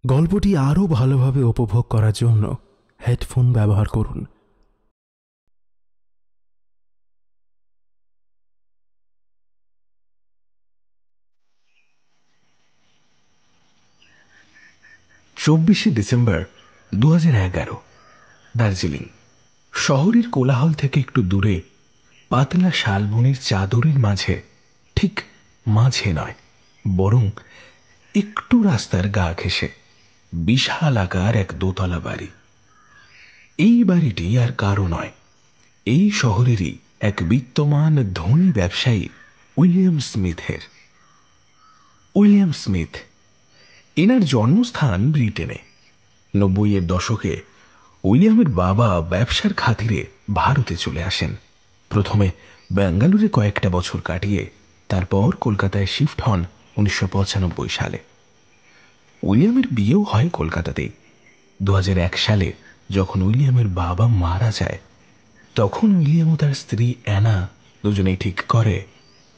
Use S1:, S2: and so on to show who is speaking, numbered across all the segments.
S1: গল্পটি আরও ভালোভাবে উপভোগ করার জন্য হেডফোন ব্যবহার করুন।
S2: ডিসেম্বর 2011, দার্জিলিং। শহরের কোলাহল থেকে একটু দূরে পাতলা শালবনির চাদরের মাঝে, ঠিক মাঝে নয় বরং একটু রাস্তার গা ঘেঁষে, বিশাল আকার এক দোতলা বাড়ি। এই বাড়িটি আর কারো নয়, এই শহরেরই এক বিত্তমান ধনী ব্যবসায়ী উইলিয়াম স্মিথের। উইলিয়াম স্মিথ, এনার জন্মস্থান ব্রিটেনে। 90-এর দশকে উইলিয়ামের বাবা ব্যবসার খাতিরে ভারতে চলে আসেন। প্রথমে বেঙ্গালুরে কয়েকটা বছর কাটিয়ে তারপর কলকাতায় শিফট হন 1995 সালে। উইলিয়ামের বিয়েও হয় কলকাতাতেই। 2001 সালে যখন উইলিয়ামের বাবা মারা যায়, তখন উইলিয়াম ও তার স্ত্রী অ্যানা দুজনেই ঠিক করে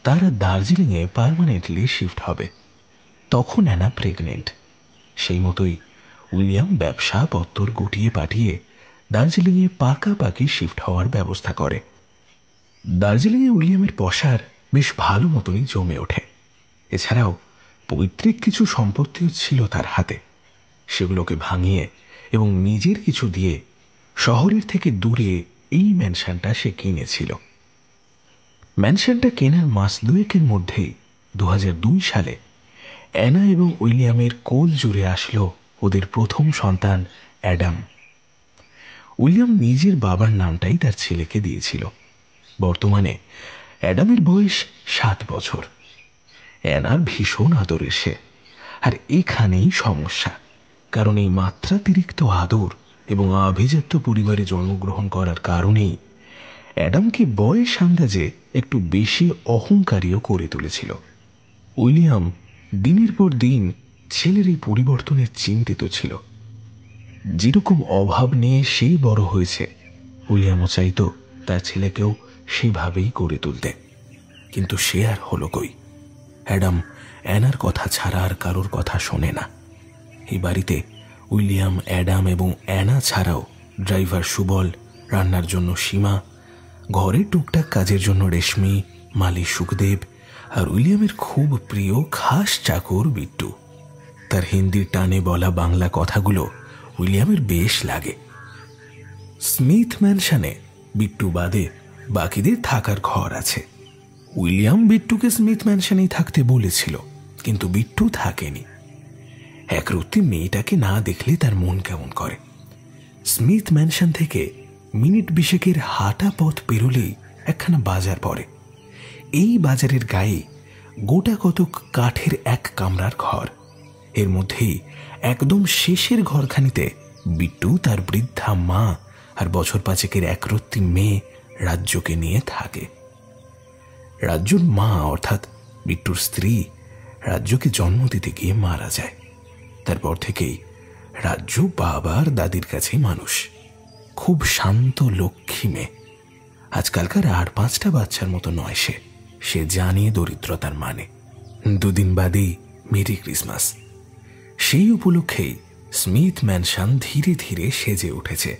S2: তারা দার্জিলিংয়ে পার্মানেন্টলি শিফট হবে। তখন অ্যানা প্রেগনেন্ট। সেই মতোই উইলিয়াম ব্যবসা পত্তর গুটিয়ে পাঠিয়ে দার্জিলিংয়ে পাকাপাকি শিফট হওয়ার ব্যবস্থা করে। দার্জিলিংয়ে উইলিয়ামের পসার বেশ ভালো মতনই জমে ওঠে। এছাড়াও পৈতৃক কিছু সম্পত্তিও ছিল তার হাতে। সেগুলোকে ভাঙিয়ে এবং নিজের কিছু দিয়ে শহরের থেকে দূরে এই ম্যানশনটা সে কিনেছিল। ম্যানশনটা কেনার মাস দুয়েকের মধ্যেই 2002 সালে অ্যানা এবং উইলিয়ামের কোল জুড়ে আসলো ওদের প্রথম সন্তান অ্যাডাম। উইলিয়াম নিজের বাবার নামটাই তার ছেলেকে দিয়েছিল। বর্তমানে অ্যাডামের বয়স 7 বছর। অ্যানার ভীষণ আদরের সে। আর এখানেই সমস্যা, কারণ এই মাত্রাতিরিক্ত আদর এবং আভিজাত্য পরিবারে জন্মগ্রহণ করার কারণেই অ্যাডামকে বয়স আন্দাজে একটু বেশি অহংকারীও করে তুলেছিল। উইলিয়াম দিনের পর দিন ছেলের এই পরিবর্তনের চিন্তিত ছিল। যেরকম অভাব নিয়ে সেই বড় হয়েছে, উইলিয়ামও চাইতো তার ছেলেকেও সেভাবেই গড়ে তুলতে। কিন্তু সে আর হলো কই। অ্যাডাম অ্যানার কথা ছাড়া আর কারোর কথা শোনে না। এই বাড়িতে উইলিয়াম, অ্যাডাম এবং অ্যানা ছাড়াও ড্রাইভার সুবল, রান্নার জন্য সীমা, ঘরের টুকটাক কাজের জন্য রেশমি, মালি সুখদেব আর উইলিয়ামের খুব প্রিয় খাস চাকর বিট্টু। তার হিন্দির টানে বলা বাংলা কথাগুলো উইলিয়ামের বেশ লাগে। স্মিথ ম্যানশনে বিট্টু বাদে বাকিদের থাকার ঘর আছে। উইলিয়াম বিট্টুকে স্মিথ ম্যানশনেই থাকতে বলেছিল, কিন্তু বিট্টু থাকেনি। একরত্তি মেয়েটাকে না দেখলে তার মন কেমন করে। স্মিথ ম্যানশন থেকে মিনিট 20 হাঁটা পথ পেরোলেই একখানা বাজার পড়ে। এই বাজারের গায়ে গোটা কতক কাঠের এক কামরার ঘর। এর মধ্যেই একদম শেষের ঘরখানিতে বিট্টু, তার বৃদ্ধা মা আর বছর 5-এর একরত্তি মেয়ে রাজ্যকে নিয়ে থাকে। রাজ্যর মা অর্থাৎ বিট্টুর স্ত্রী রাজ্যকে জন্ম দিতে গিয়ে মারা যায়। তারপর থেকেই রাজ্য বাবার দাদির কাছে মানুষ। খুব শান্ত লক্ষ্মী মেয়ে। আজকালকার 8-5টা বাচ্চার মতো নয় সে জানে দরিদ্রতার মানে। 2 দিন বাদেই মেরি ক্রিসমাস। সেই উপলক্ষেই স্মিথ ম্যানশন ধীরে ধীরে সেজে উঠেছে।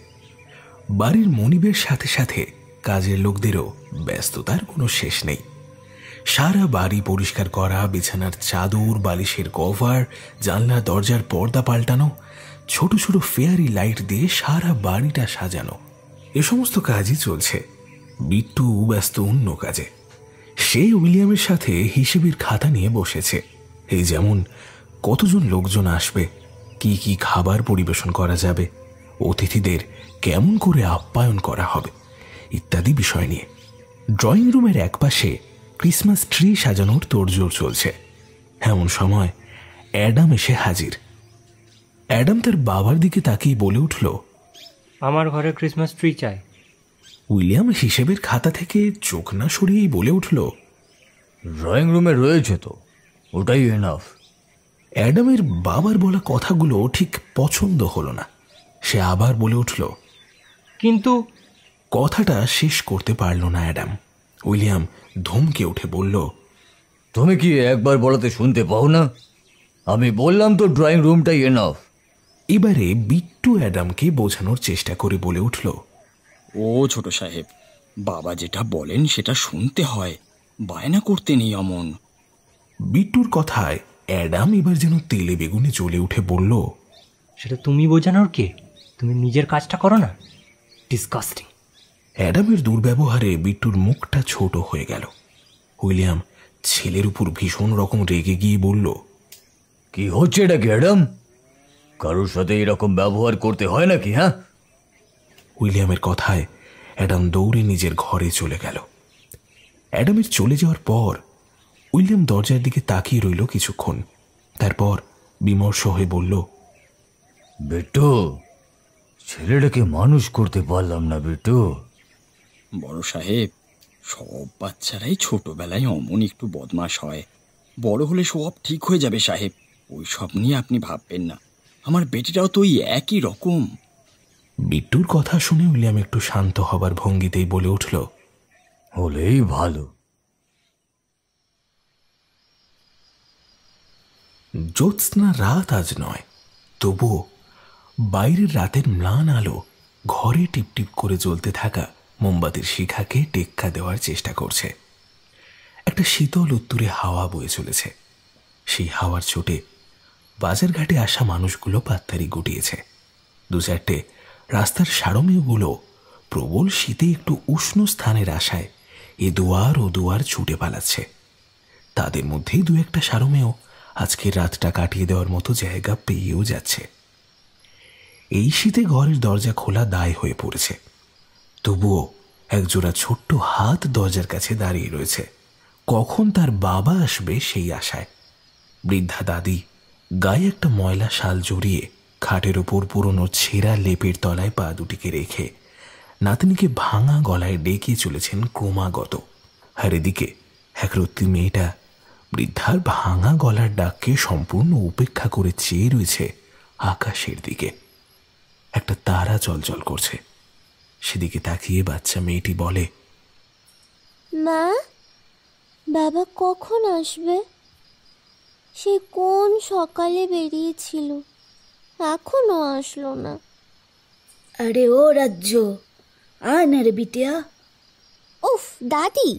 S2: বাড়ির মনিবের সাথে সাথে কাজের লোকদেরও ব্যস্ততার কোনো শেষ নেই। সারা বাড়ি পরিষ্কার করা, বিছানার চাদর, বালিশের কভার, জানলা দরজার পর্দা পাল্টানো, ছোট ছোট ফেয়ারি লাইট দিয়ে সারা বাড়িটা সাজানো, এ সমস্ত কাজই চলছে। বিট্টু ব্যস্ত অন্য কাজে। সে উইলিয়ামের সাথে হিসেবের খাতা নিয়ে বসেছে। এই যেমন কতজন লোকজন আসবে, কি কি খাবার পরিবেশন করা যাবে, অতিথিদের কেমন করে আপ্যায়ন করা হবে ইত্যাদি বিষয় নিয়ে। ড্রয়িং রুমের একপাশে ক্রিসমাস ট্রি সাজানোর তোড়জোড় চলছে। এমন সময় অ্যাডাম এসে হাজির। অ্যাডাম তার বাবার দিকে তাকিয়ে বলে উঠল,
S3: আমার ঘরে ক্রিসমাস ট্রি চাই।
S2: উইলিয়াম হিসেবের খাতা থেকে চোখ না সরিয়েই বলে উঠল,
S4: ড্রয়িং রুমে রয়েছে তো, ওটাই এনাফ।
S2: অ্যাডামের বাবার বলা কথাগুলো ঠিক পছন্দ হলো না। সে আবার বলে উঠল,
S3: কিন্তু
S2: কথাটা শেষ করতে পারল না অ্যাডাম। উইলিয়াম ধমকে উঠে বলল,
S4: তুমি কি একবার বলাতে শুনতে পাও না? আমি বললাম তো ড্রয়িং রুমটাই এনাফ।
S2: এবারে বিট্টু অ্যাডামকে বোঝানোর চেষ্টা করে বলে উঠল,
S5: ও ছোট সাহেব, বাবা যেটা বলেন সেটা শুনতে হয়, বায়না করতে নেই অমন।
S2: বিট্টুর কথায় অ্যাডাম এবার যেন তেলে বেগুনে জ্বলে উঠে বলল,
S3: সেটা তুমি বোঝানোর কে? তুমি নিজের কাজটা করো না। ডিসকাস্টিং।
S2: অ্যাডামের দুর্ব্যবহারে বিট্টুর মুখটা ছোট হয়ে গেল। উইলিয়াম ছেলের উপর ভীষণ রকম রেগে গিয়ে বলল,
S4: কি হচ্ছে এটা কি অ্যাডাম? কারোর সাথে এরকম ব্যবহার করতে হয় নাকি? হ্যাঁ,
S2: উইলিয়ামের কথায় অ্যাডাম দৌড়ে নিজের ঘরে চলে গেল। অ্যাডামের চলে যাওয়ার পর উইলিয়াম দরজার দিকে তাকিয়ে রইল কিছুক্ষণ। তারপর বিমর্ষ হয়ে বলল,
S4: বিট্টু, ছেলেটাকে মানুষ করতে পারলাম না বিট্টু।
S5: বড় সাহেব, সব বাচ্চারাই ছোটবেলায় অমন একটু বদমাশ হয়, বড় হলে সব ঠিক হয়ে যাবে সাহেব, ওই সব নিয়ে আপনি ভাববেন না। আমার বেটিটাও তো ওই একই রকম।
S2: বিট্টুর কথা শুনে উইলিয়াম একটু শান্ত হবার ভঙ্গিতেই বলে উঠল,
S4: হলেই ভালো।
S2: জ্যোৎস্না রাত আজ নয়, তবুও বাইরের রাতের ম্লান আলো ঘরে টিপটিপ করে জ্বলতে থাকা মোমবাতির শিখাকে টেক্কা দেওয়ার চেষ্টা করছে। একটা শীতল উত্তুরে হাওয়া বয়ে চলেছে। সেই হাওয়ার চোটে বাজারঘাটে আসা মানুষগুলো পাত্তারি গুটিয়েছে। দু চারটে রাস্তার সারমেয়গুলো প্রবল শীতে একটু উষ্ণ স্থানের আশায় এ দুয়ার ও দুয়ার ছুটে পালাচ্ছে। তাদের মধ্যেই দু একটা সারমেয় আজকের রাতটা কাটিয়ে দেওয়ার মতো জায়গা পেয়েও যাচ্ছে। এই শীতে ঘরের দরজা খোলা দায় হয়ে পড়েছে, তবুও একজোড়া ছোট্ট হাত দরজার কাছে দাঁড়িয়ে রয়েছে, কখন তার বাবা আসবে সেই আশায়। বৃদ্ধা দাদি গায়ে একটা ময়লা শাল জড়িয়ে খাটের ওপর পুরনো ছেঁড়া লেপের তলায় পা দুটিকে রেখে নাতনিকে ভাঙা গলায় ডেকে চলেছেন ক্রমাগত। আর এদিকে একরত্তি মেয়েটা বৃদ্ধার ভাঙা গলার ডাককে সম্পূর্ণ উপেক্ষা করে চেয়ে রয়েছে আকাশের দিকে। একটা তারা জলজল করছে, সেদিকে তাকিয়ে বাচ্চা মেয়েটি বলে,
S6: মা, বাবা কখন আসবে? সে কোন সকালে বেরিয়েছিল, এখনো আসলো না।
S7: আরে ও রাজ্য, আয় না রে বিটিয়া।
S6: উফ দাদি,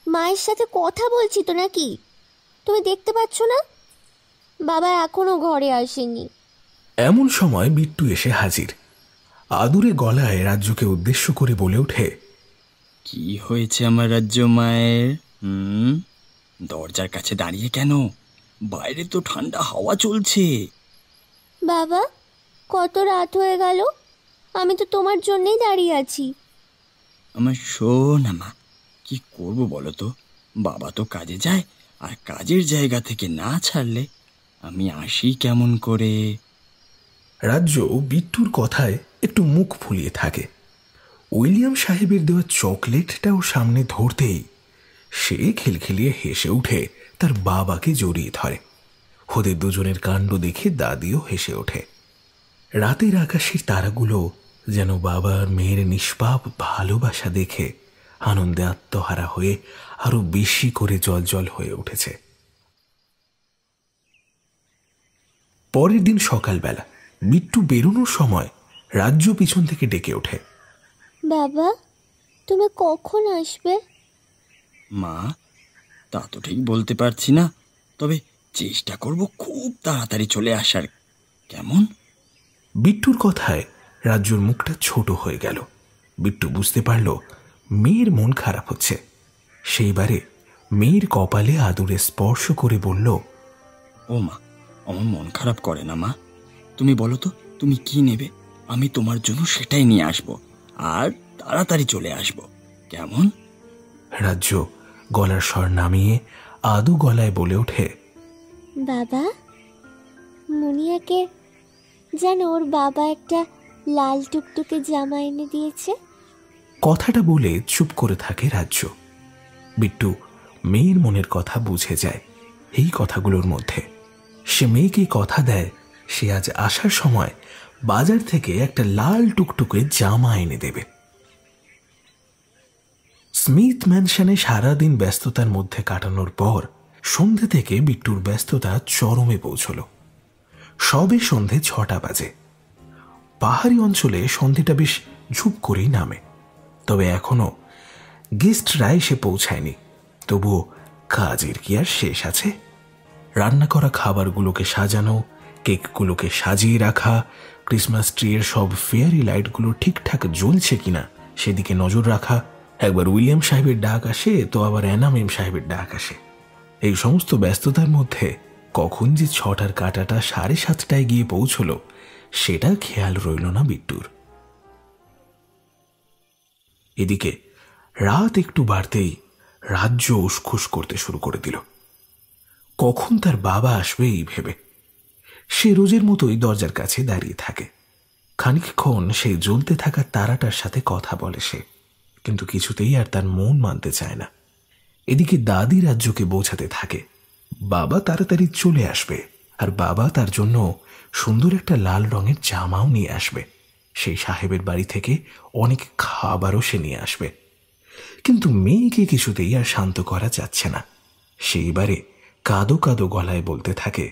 S6: মায়ের সাথে কথা বলছি তো নাকি, তুমি দেখতে পাচ্ছ না বাবা এখনো ঘরে আসেনি?
S2: এমন সময় বিট্টু এসে হাজির। আদুরে গলায় রাজ্যকে উদ্দেশ্য করে বলে ওঠে,
S5: কি হয়েছে আমার রাজ্য মায়ের? দরজার কাছে দাঁড়িয়ে কেন? বাইরে তো ঠান্ডা হাওয়া চলছে।
S6: বাবা, কত রাত হয়ে গেল, আমি তো তোমার জন্যই দাঁড়িয়ে আছি।
S5: আমার শোনা মা, কি করবো বলো তো, বাবা তো কাজে যায়, আর কাজের জায়গা থেকে না ছাড়লে আমি আসি কেমন করে?
S2: রাজ্য বিট্টুর কথায় একটু মুখ ফুলিয়ে থাকে। উইলিয়াম সাহেবের দেওয়া চকলেটটাও সামনে ধরতেই সে খিলখিলিয়ে হেসে উঠে তার বাবাকে জড়িয়ে ধরে। ওদের দুজনের কাণ্ড দেখে দাদিও হেসে ওঠে। রাতের আকাশের তারাগুলো যেন বাবার মেয়ের নিষ্পাপ ভালোবাসা দেখে আনন্দে আত্মহারা হয়ে আরো বেশি করে জলজল হয়ে উঠেছে। পরের দিন সকালবেলা বিট্টু বেরোনোর সময় রাজ্য পিছন থেকে ডেকে ওঠে,
S6: বাবা, তুমি কখন আসবে?
S5: মা, তা তো ঠিক বলতে পারছি না, তবে চেষ্টা করব খুব তাড়াতাড়ি চলে আসার। কেমন?
S2: বিট্টুর কথায় রাজ্যর মুখটা ছোট হয়ে গেল। বিট্টু বুঝতে পারল মেয়ের মন খারাপ হচ্ছে। সেইবারে মেয়ের কপালে আদুরে স্পর্শ করে বলল,
S5: ও মা, আমার মন খারাপ করে না মা। তুমি বলো তো, তুমি কি নেবে? আমি তোমার জন্য সেটাই নিয়ে আসবো, আর তাড়াতাড়ি চলে আসবো। কেমন?
S2: রাজ্য গলার স্বর নামিয়ে আদু গলায় বলে ওঠে,
S6: বাবা, মুনিয়াকে যেন ওর বাবা একটা লাল টুকটুকে জামা এনে দিয়েছে।
S2: কথাটা বলে চুপ করে থাকে রাজ্য। বিট্টু মেয়ের মনের কথা বুঝে যায় এই কথাগুলোর মধ্যে। সে মেয়েকে কথা দেয় সে আজ আসার সময় বাজার থেকে একটা লাল টুকটুকে জামা এনে দেবে। স্মিথ ম্যানশনে সারাদিন ব্যস্ততার মধ্যে কাটানোর পর সন্ধ্যে থেকে বিট্টুর ব্যস্ততা চরমে পৌঁছল। সবে সন্ধে 6টা বাজে। পাহাড়ি অঞ্চলে সন্ধেটা বেশ ঝুপ করেই নামে, তবে এখনো গেস্টরা এসে পৌঁছায়নি। তবুও কাজের কি আর শেষ আছে? রান্না করা খাবারগুলোকে সাজানো, কেকগুলোকে সাজিয়ে রাখা, ক্রিসমাস ট্রিয়ের সব ফেয়ারি লাইটগুলো ঠিকঠাক জ্বলছে কিনা সেদিকে নজর রাখা। একবার উইলিয়াম সাহেবের ডাক আসে, তো আবার অ্যানা মেম সাহেবের ডাক আসে। এই সমস্ত ব্যস্ততার মধ্যে কখন যে 6টার কাঁটাটা 7:30টায় গিয়ে পৌঁছল সেটা খেয়াল রইল না বিট্টুর। এদিকে রাত একটু বাড়তেই রাজ্য উসখুস করতে শুরু করে দিল। কখন তার বাবা আসবে এই ভেবে সে রোজের মতোই দরজার কাছে দাঁড়িয়ে থাকে। খানিকক্ষণ সেই জ্বলতে থাকা তারাটার সাথে কথা বলে সে, কিন্তু কিছুতেই আর তার মন মানতে চায় না। এদিকে দাদি রাজ্যকে বোঝাতে থাকে বাবা তাড়াতাড়ি চলে আসবে, আর বাবা তার জন্য সুন্দর একটা লাল রঙের জামাও নিয়ে আসবে। সেই সাহেবের বাড়ি থেকে অনেক খাবারও সে নিয়ে আসবে। কিন্তু মেয়েকে কিছুতেই আর শান্ত করা যাচ্ছে না। সেইবারে কাঁদো কাঁদো গলায় বলতে থাকে,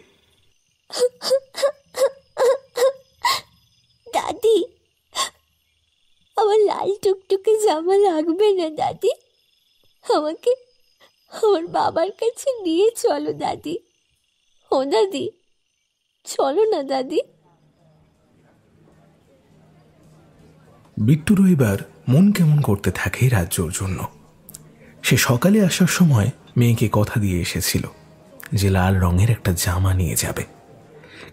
S6: দাদি, আমার লাল টুকটুকে জামা লাগবে না দাদি, আমাকে আমার বাবার কাছে নিয়ে চলো দাদি। ও দাদি, চলো না দাদি।
S2: বিট্টুরও এবার মন কেমন করতে থাকে রাজ্যর জন্য। সে সকালে আসার সময় মেয়েকে কথা দিয়ে এসেছিল যে লাল রঙের একটা জামা নিয়ে যাবে,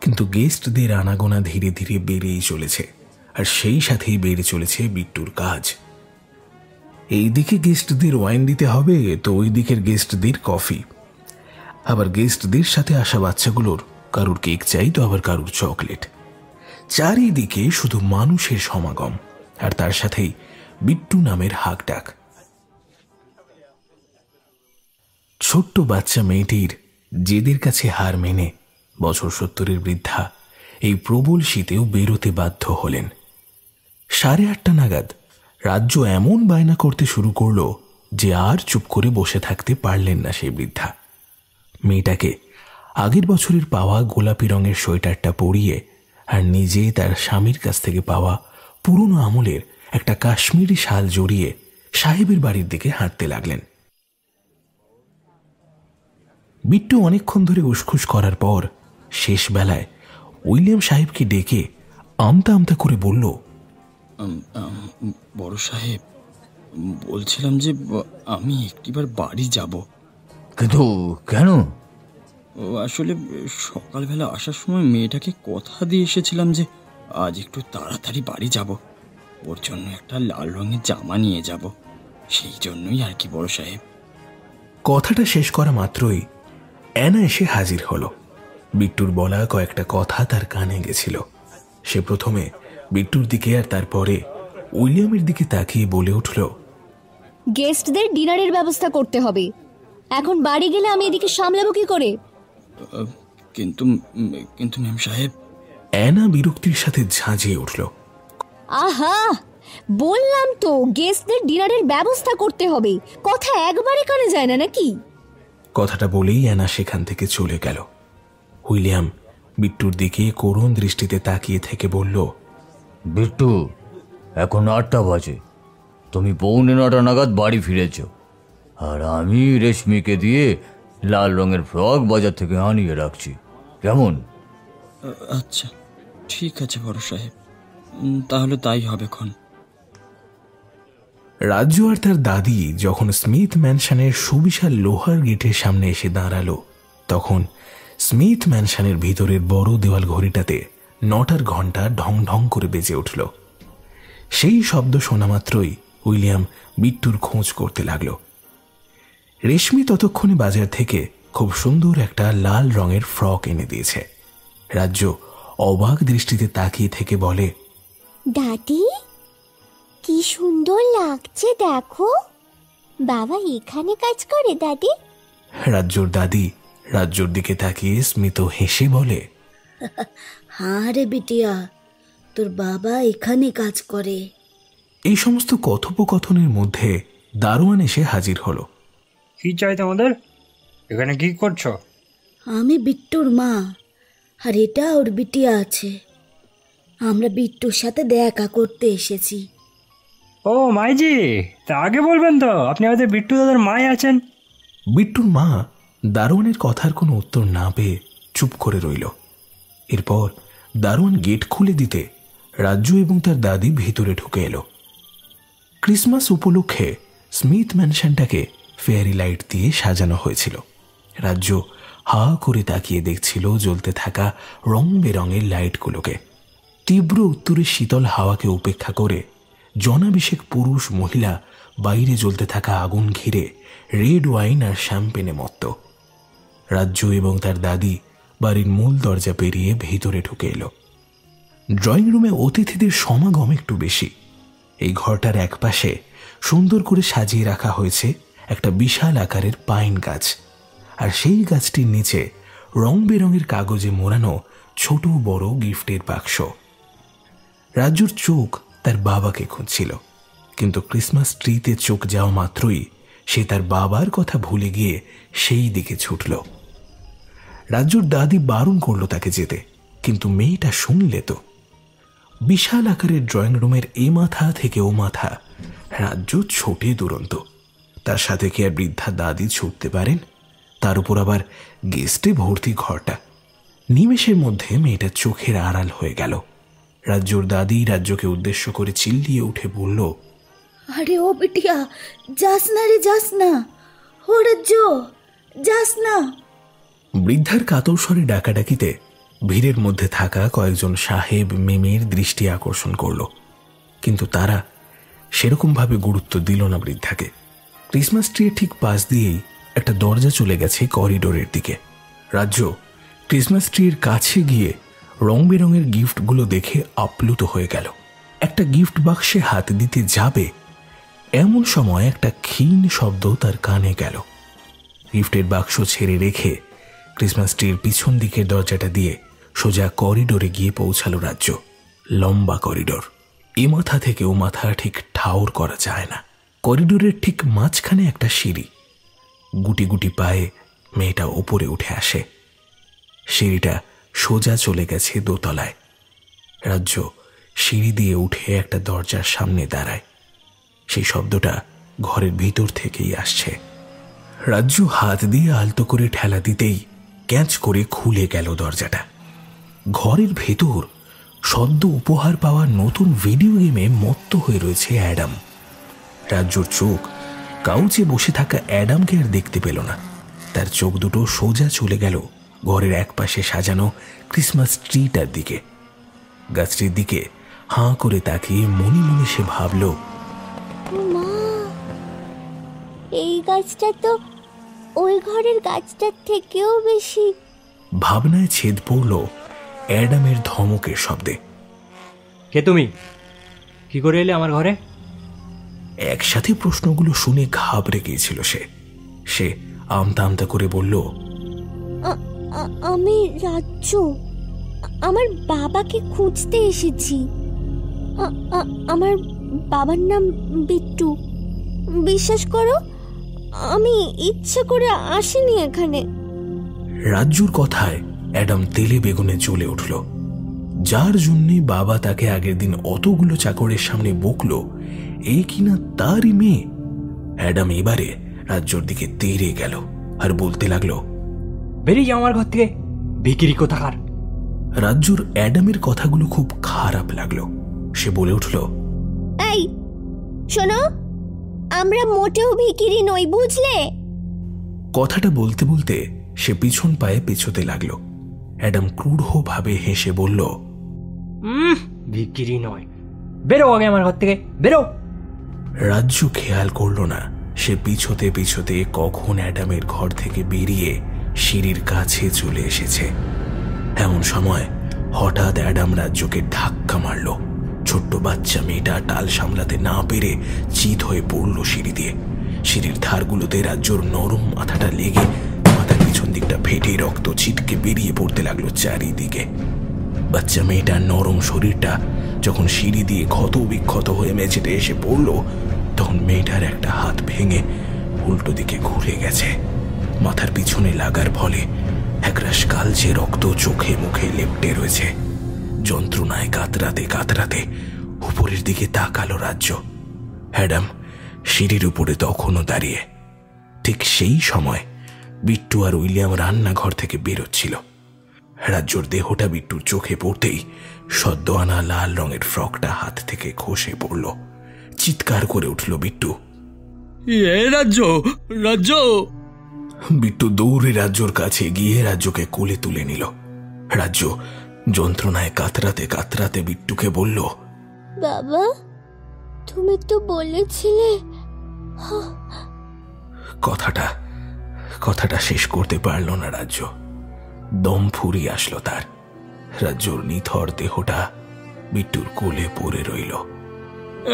S2: কিন্তু গেস্টদের আনাগোনা ধীরে ধীরে বেড়েই চলেছে, আর সেই সাথেই বেড়ে চলেছে বিট্টুর কাজ। এইদিকে গেস্টদের ওয়াইন দিতে হবে, তো ওই দিকের গেস্টদের কফি। আবার গেস্টদের সাথে আসা বাচ্চাগুলোর কারুর কেক চাই, তো আবার কারুর চকলেট। চারিদিকে শুধু মানুষের সমাগম, আর তার সাথেই বিট্টু নামের হাক ডাক। ছোট্ট বাচ্চা মেয়েটির জেদের কাছে হার মেনে বছর 70-এর বৃদ্ধা এই প্রবল শীতেও বেরোতে বাধ্য হলেন। 8:30 নাগাদ রাজ্য এমন বায়না করতে শুরু করল যে আর চুপ করে বসে থাকতে পারলেন না সেই বৃদ্ধা। মেয়েটাকে আগের বছরের পাওয়া গোলাপি রঙের সোয়েটারটা পরিয়ে আর নিজে তার স্বামীর কাছ থেকে পাওয়া পুরনো আমলের একটা কাশ্মীরি শাল জড়িয়ে সাহেবের বাড়ির দিকে হাঁটতে লাগলেন। বিট্টু অনেকক্ষণ ধরে উসখুস করার পর শেষ বেলায় উইলিয়াম সাহেবকে ডেকে আমতা আমতা করে বলল,
S5: বড় সাহেব, বলছিলাম যে আমি একটিবার বাড়ি যাব।
S4: কিন্তু কেন?
S5: আসলে সকালবেলা আসার সময় মেয়েটাকে কথা দিয়ে এসেছিলাম যে আজ একটু তাড়াতাড়ি বাড়ি যাব, ওর জন্য একটা লাল রঙের জামা নিয়ে যাব, সেই জন্যই আর কি বড় সাহেব।
S2: কথাটা শেষ করা মাত্রই অ্যানা এসে হাজির হলো। বিট্টুর বলা কয়েকটা কথা তার কানে গেছিল। সে প্রথমে বিট্টুর দিকে আর তারপরে উইলিয়ামের দিকে তাকিয়ে বলে উঠল,
S8: গেস্টদের ডিনারের ব্যবস্থা করতে হবে, এখন বাড়ি গেলে আমি এদিকে সামলাবো কি করে?
S5: কিন্তু কিন্তু ম্যাম সাহেব।
S2: অ্যানা বিরক্তির সাথে ঝাঁঝিয়ে উঠল,
S8: আহা, বললাম তো গেস্টদের ডিনারের ব্যবস্থা করতে হবে, কথা একবারে কানে যায় না নাকি?
S2: কথাটা বলেই অ্যানা সেখান থেকে চলে গেল। উইলিয়াম বিট্টুর দিকে করুণ দৃষ্টিতে তাকিয়ে থেকে বলল,
S4: বিট্টু, এখন 8টা বাজে, তুমি 8:45 নাগাদ বাড়ি ফিরেছ, আর আমি রেশমিকে দিয়ে লাল রঙের ফ্রক বাজার থেকে আনিয়ে রাখছি, কেমন?
S5: আচ্ছা, ঠিক আছে বড় সাহেব, তাহলে তাই হবে খন।
S2: রাজ্য আর তার দাদি যখন স্মিথ ম্যানশনের সুবিশাল লোহার গেটের সামনে এসে দাঁড়ালো, তখন স্মিথ ম্যানশনের ভিতরের বড় দেওয়াল ঘড়িটাতে 9টার ঘন্টা ঢং ঢং করে বেজে উঠল। সেই শব্দ শোনা মাত্রই উইলিয়াম বিট্টুর খোঁজ করতে লাগল। রেশমি ততক্ষণে বাজার থেকে খুব সুন্দর একটা লাল রঙের ফ্রক এনে দিয়েছে। রাজ্য অবাক দৃষ্টিতে তাকিয়ে থেকে বলে,
S6: দাদি, কি সুন্দর লাগছে দেখো। বাবা এখানে কাজ করে দাদি?
S2: রাজ্যর দাদি রাজ্যর দিকে তাকিয়ে স্মিত হেসে বলে,
S7: হ্যাঁ রে বিটিয়া, তোর বাবা এখানে কাজ করে।
S2: এই সমস্ত কথোপকথনের মধ্যে দারোয়ান এসে হাজির হলো।
S3: কি চাই তোমাদের? এখানে কি করছো?
S7: আমি বিট্টুর মা, আর এটা ওর বিটিয়া আছে। আমরা বিট্টুর সাথে দেখা করতে এসেছি।
S3: ও মাইজি, তা আগে বলবেন তো আপনি আমাদের বিট্টু দাদার মায় আছেন।
S2: বিট্টুর মা দারোয়ানের কথার কোনো উত্তর না পেয়ে চুপ করে রইল। এরপর দারোয়ান গেট খুলে দিতে রাজ্জু এবং তার দাদি ভেতরে ঢুকে এলো। ক্রিসমাস উপলক্ষে স্মিথ ম্যানশনটাকে ফেয়ারি লাইট দিয়ে সাজানো হয়েছিল। রাজ্জু হা করে তাকিয়ে দেখছিল জ্বলতে থাকা রং বেরঙের লাইটগুলোকে। তীব্র উত্তরের শীতল হাওয়াকে উপেক্ষা করে জনাভিষেক পুরুষ মহিলা বাইরে জ্বলতে থাকা আগুন ঘিরে রেড ওয়াইন আর শ্যাম্পেনে মত্ত। রাজ্জু এবং তার দাদি বাড়ির মূল দরজা পেরিয়ে ভেতরে ঢুকে এলো। ড্রয়িং রুমে অতিথিদের সমাগম একটু বেশি। এই ঘরটার একপাশে সুন্দর করে সাজিয়ে রাখা হয়েছে একটা বিশাল আকারের পাইন গাছ, আর সেই গাছটির নিচে রং বেরঙের কাগজে মোড়ানো ছোট বড় গিফটের বাক্স। রাজ্জুর চোখ তার বাবাকে খুঁজছিল, কিন্তু ক্রিসমাস ট্রিতে চোখ যাওয়া মাত্রই সে তার বাবার কথা ভুলে গিয়ে সেই দিকে ছুটল। রাজ্জুর দাদি বারণ করলো তাকে যেতে, কিন্তু মেয়েটা শুনলে তো। বিশাল আকারের ড্রয়িং রুমের এ মাথা থেকে ও মাথা রাজ্জু ছোটে দুরন্ত। তার সাথে কি আর বৃদ্ধা দাদি ছুটতে পারেন? তার উপর আবার গেস্টে ভর্তি ঘরটা। নিমেষের মধ্যে মেয়েটা চোখের আড়াল হয়ে গেল। রাজ্জুর দাদি রাজ্যকে উদ্দেশ্য করে চিল্লিয়ে উঠে বলল,
S7: আরে ও বিটিয়া, যাস না রে, যাস না। ও রাজ্য, যাস না।
S2: বৃদ্ধার কাতর স্বরে ডাকাডাকিতে ভিড়ের মধ্যে থাকা কয়েকজন সাহেব মেমের দৃষ্টি আকর্ষণ করল, কিন্তু তারা সেরকমভাবে গুরুত্ব দিল না বৃদ্ধাকে। ক্রিসমাস ট্রির ঠিক পাশ দিয়েই একটা দরজা চলে গেছে করিডোরের দিকে। রাজ্য ক্রিসমাস ট্রির কাছে গিয়ে রং বেরঙের গিফটগুলো দেখে আপ্লুত হয়ে গেল। একটা গিফট বাক্সে হাত দিতে যাবে এমন সময় একটা ক্ষীণ শব্দ তার কানে গেল। গিফটের বাক্স ছেড়ে রেখে ক্রিসমাস ট্রির পিছন দিকের দরজাটা দিয়ে সোজা করিডোরে গিয়ে পৌঁছালো রাজ্য। লম্বা করিডোর, এ মাথা থেকে ও মাথা ঠিক ঠাউর করা যায় না। করিডোরের ঠিক মাঝখানে একটা সিঁড়ি। গুটি গুটি পায়ে মেয়েটা ওপরে উঠে আসে। সিঁড়িটা সোজা চলে গেছে দোতলায়। রাজ্য সিঁড়ি দিয়ে উঠে একটা দরজার সামনে দাঁড়ায়। সেই শব্দটা ঘরের ভিতর থেকেই আসছে। রাজ্য হাত দিয়ে আলতো করে ঠেলা দিতেই ক্যাচ করে খুলে গেল দরজাটা। ঘরের ভেতর সদ্য উপহার পাওয়া নতুন ভিডিও গেমে মত্ত হয়ে রয়েছে অ্যাডাম। রাজ্যর চোখ কাউচে বসে থাকা অ্যাডামকে আর দেখতে পেল না। তার চোখ দুটো সোজা চলে গেল ঘরের একপাশে সাজানো ক্রিসমাস ট্রিটার দিকে। গাছটির দিকে হাঁ করে তাকিয়ে মনে মনে সে ভাবল,
S6: মা, এই গাছটা তো ওই ঘরের গাছটার থেকেও বেশি।
S2: ভাবনায় ছেদ পড়ল অ্যাডামের ধমকের শব্দে।
S3: কে তুমি? কি করে এলে আমার ঘরে?
S2: একসাথে প্রশ্নগুলো শুনে ঘাবড়ে গিয়েছিল সে আমতা আমতা করে বলল,
S6: আমি রাজ্য, আমার বাবাকে খুঁজতে এসেছি। আমার বাবার নাম বিট্টু। বিশ্বাস করো, আমি ইচ্ছে করে আসিনি এখানে।
S2: রাজ্যুর কথায় অ্যাডাম তেলে বেগুনে জ্বলে উঠল। যার জন্যে বাবা তাকে আগের দিন অতগুলো চাকরের সামনে বকলো, এই কিনা তারই মেয়ে। অ্যাডাম এবারে রাজ্যর দিকে তেড়ে গেল আর বলতে লাগলো,
S3: বেরিয়ে যাও আমার ঘর থেকে, ভিখিরি কোথাকার।
S2: রাজ্যুর অ্যাডামের কথাগুলো খুব খারাপ লাগলো। সে বলে উঠল,
S6: এই শোনো, আমরা মোটেও ভিখিরি নই, বুঝলে?
S2: কথাটা বলতে বলতে সে পিছন পায়ে পেছোতে লাগলো। অ্যাডাম ক্রূঢ়ভাবে হেসে বলল,
S3: ভিখিরি নয়, বেরো আগে আমার ঘর থেকে, বেরো।
S2: রাজ্য খেয়াল করল না সে পিছোতে পিছোতে কখন অ্যাডামের ঘর থেকে বেরিয়ে সিঁড়ির কাছে চলে এসেছে। এমন সময় হঠাৎ অ্যাডাম রাজ্যকে ধাক্কা মারল। ছোট্ট বাচ্চা মেয়েটা টাল সামলাতে না পেরে চিত হয়ে পড়ল সিঁড়ি দিয়ে। সিঁড়ির ধারগুলোতে রাজ্যর নরম মাথাটা লেগে মাথার পিছন দিকটা ফেটে রক্ত ছিটকে বেরিয়ে পড়তে লাগলো চারিদিকে। বাচ্চা মেয়েটার নরম শরীরটা যখন সিঁড়ি দিয়ে ক্ষত বিক্ষত হয়ে মেঝেতে এসে পড়ল, তখন মেয়েটার একটা হাত ভেঙে উল্টো দিকে ঘুরে গেছে। মাথার পিছনে লাগার ফলে একরাশ কালচে রক্ত চোখে মুখে লেপ্টে রয়েছে। যন্ত্রণায় কাতরাতে কাতরাতে উপরের দিকে তাকালো রাজ্য। অ্যাডাম সিঁড়ির উপরে তখনও দাঁড়িয়ে। ঠিক সেই সময় বিট্টু আর উইলিয়াম রান্নাঘর থেকে বেরোচ্ছিল। রাজ্যর দেহটা বিট্টুর চোখে পড়তেই সদ্য আনা লাল রঙের ফ্রকটা হাত থেকে খসে পড়ল। চিৎকার করে উঠল বিট্টু,
S5: রাজ্য রাজ্য!
S2: বিট্টু দৌড়ে রাজ্যর কাছে গিয়ে রাজ্যকে কোলে তুলে নিল। রাজ্য যন্ত্রণায় কাতরাতে কাতরাতে বিট্টুকে বলল,
S6: বাবা, তুমি তো বলেছিলে।
S2: কথাটা শেষ করতে পারল না রাজ্য। দম ফুরিয়ে আসলো তার। রাজ্যর নিথর দেহটা বিট্টুর কোলে পড়ে রইল।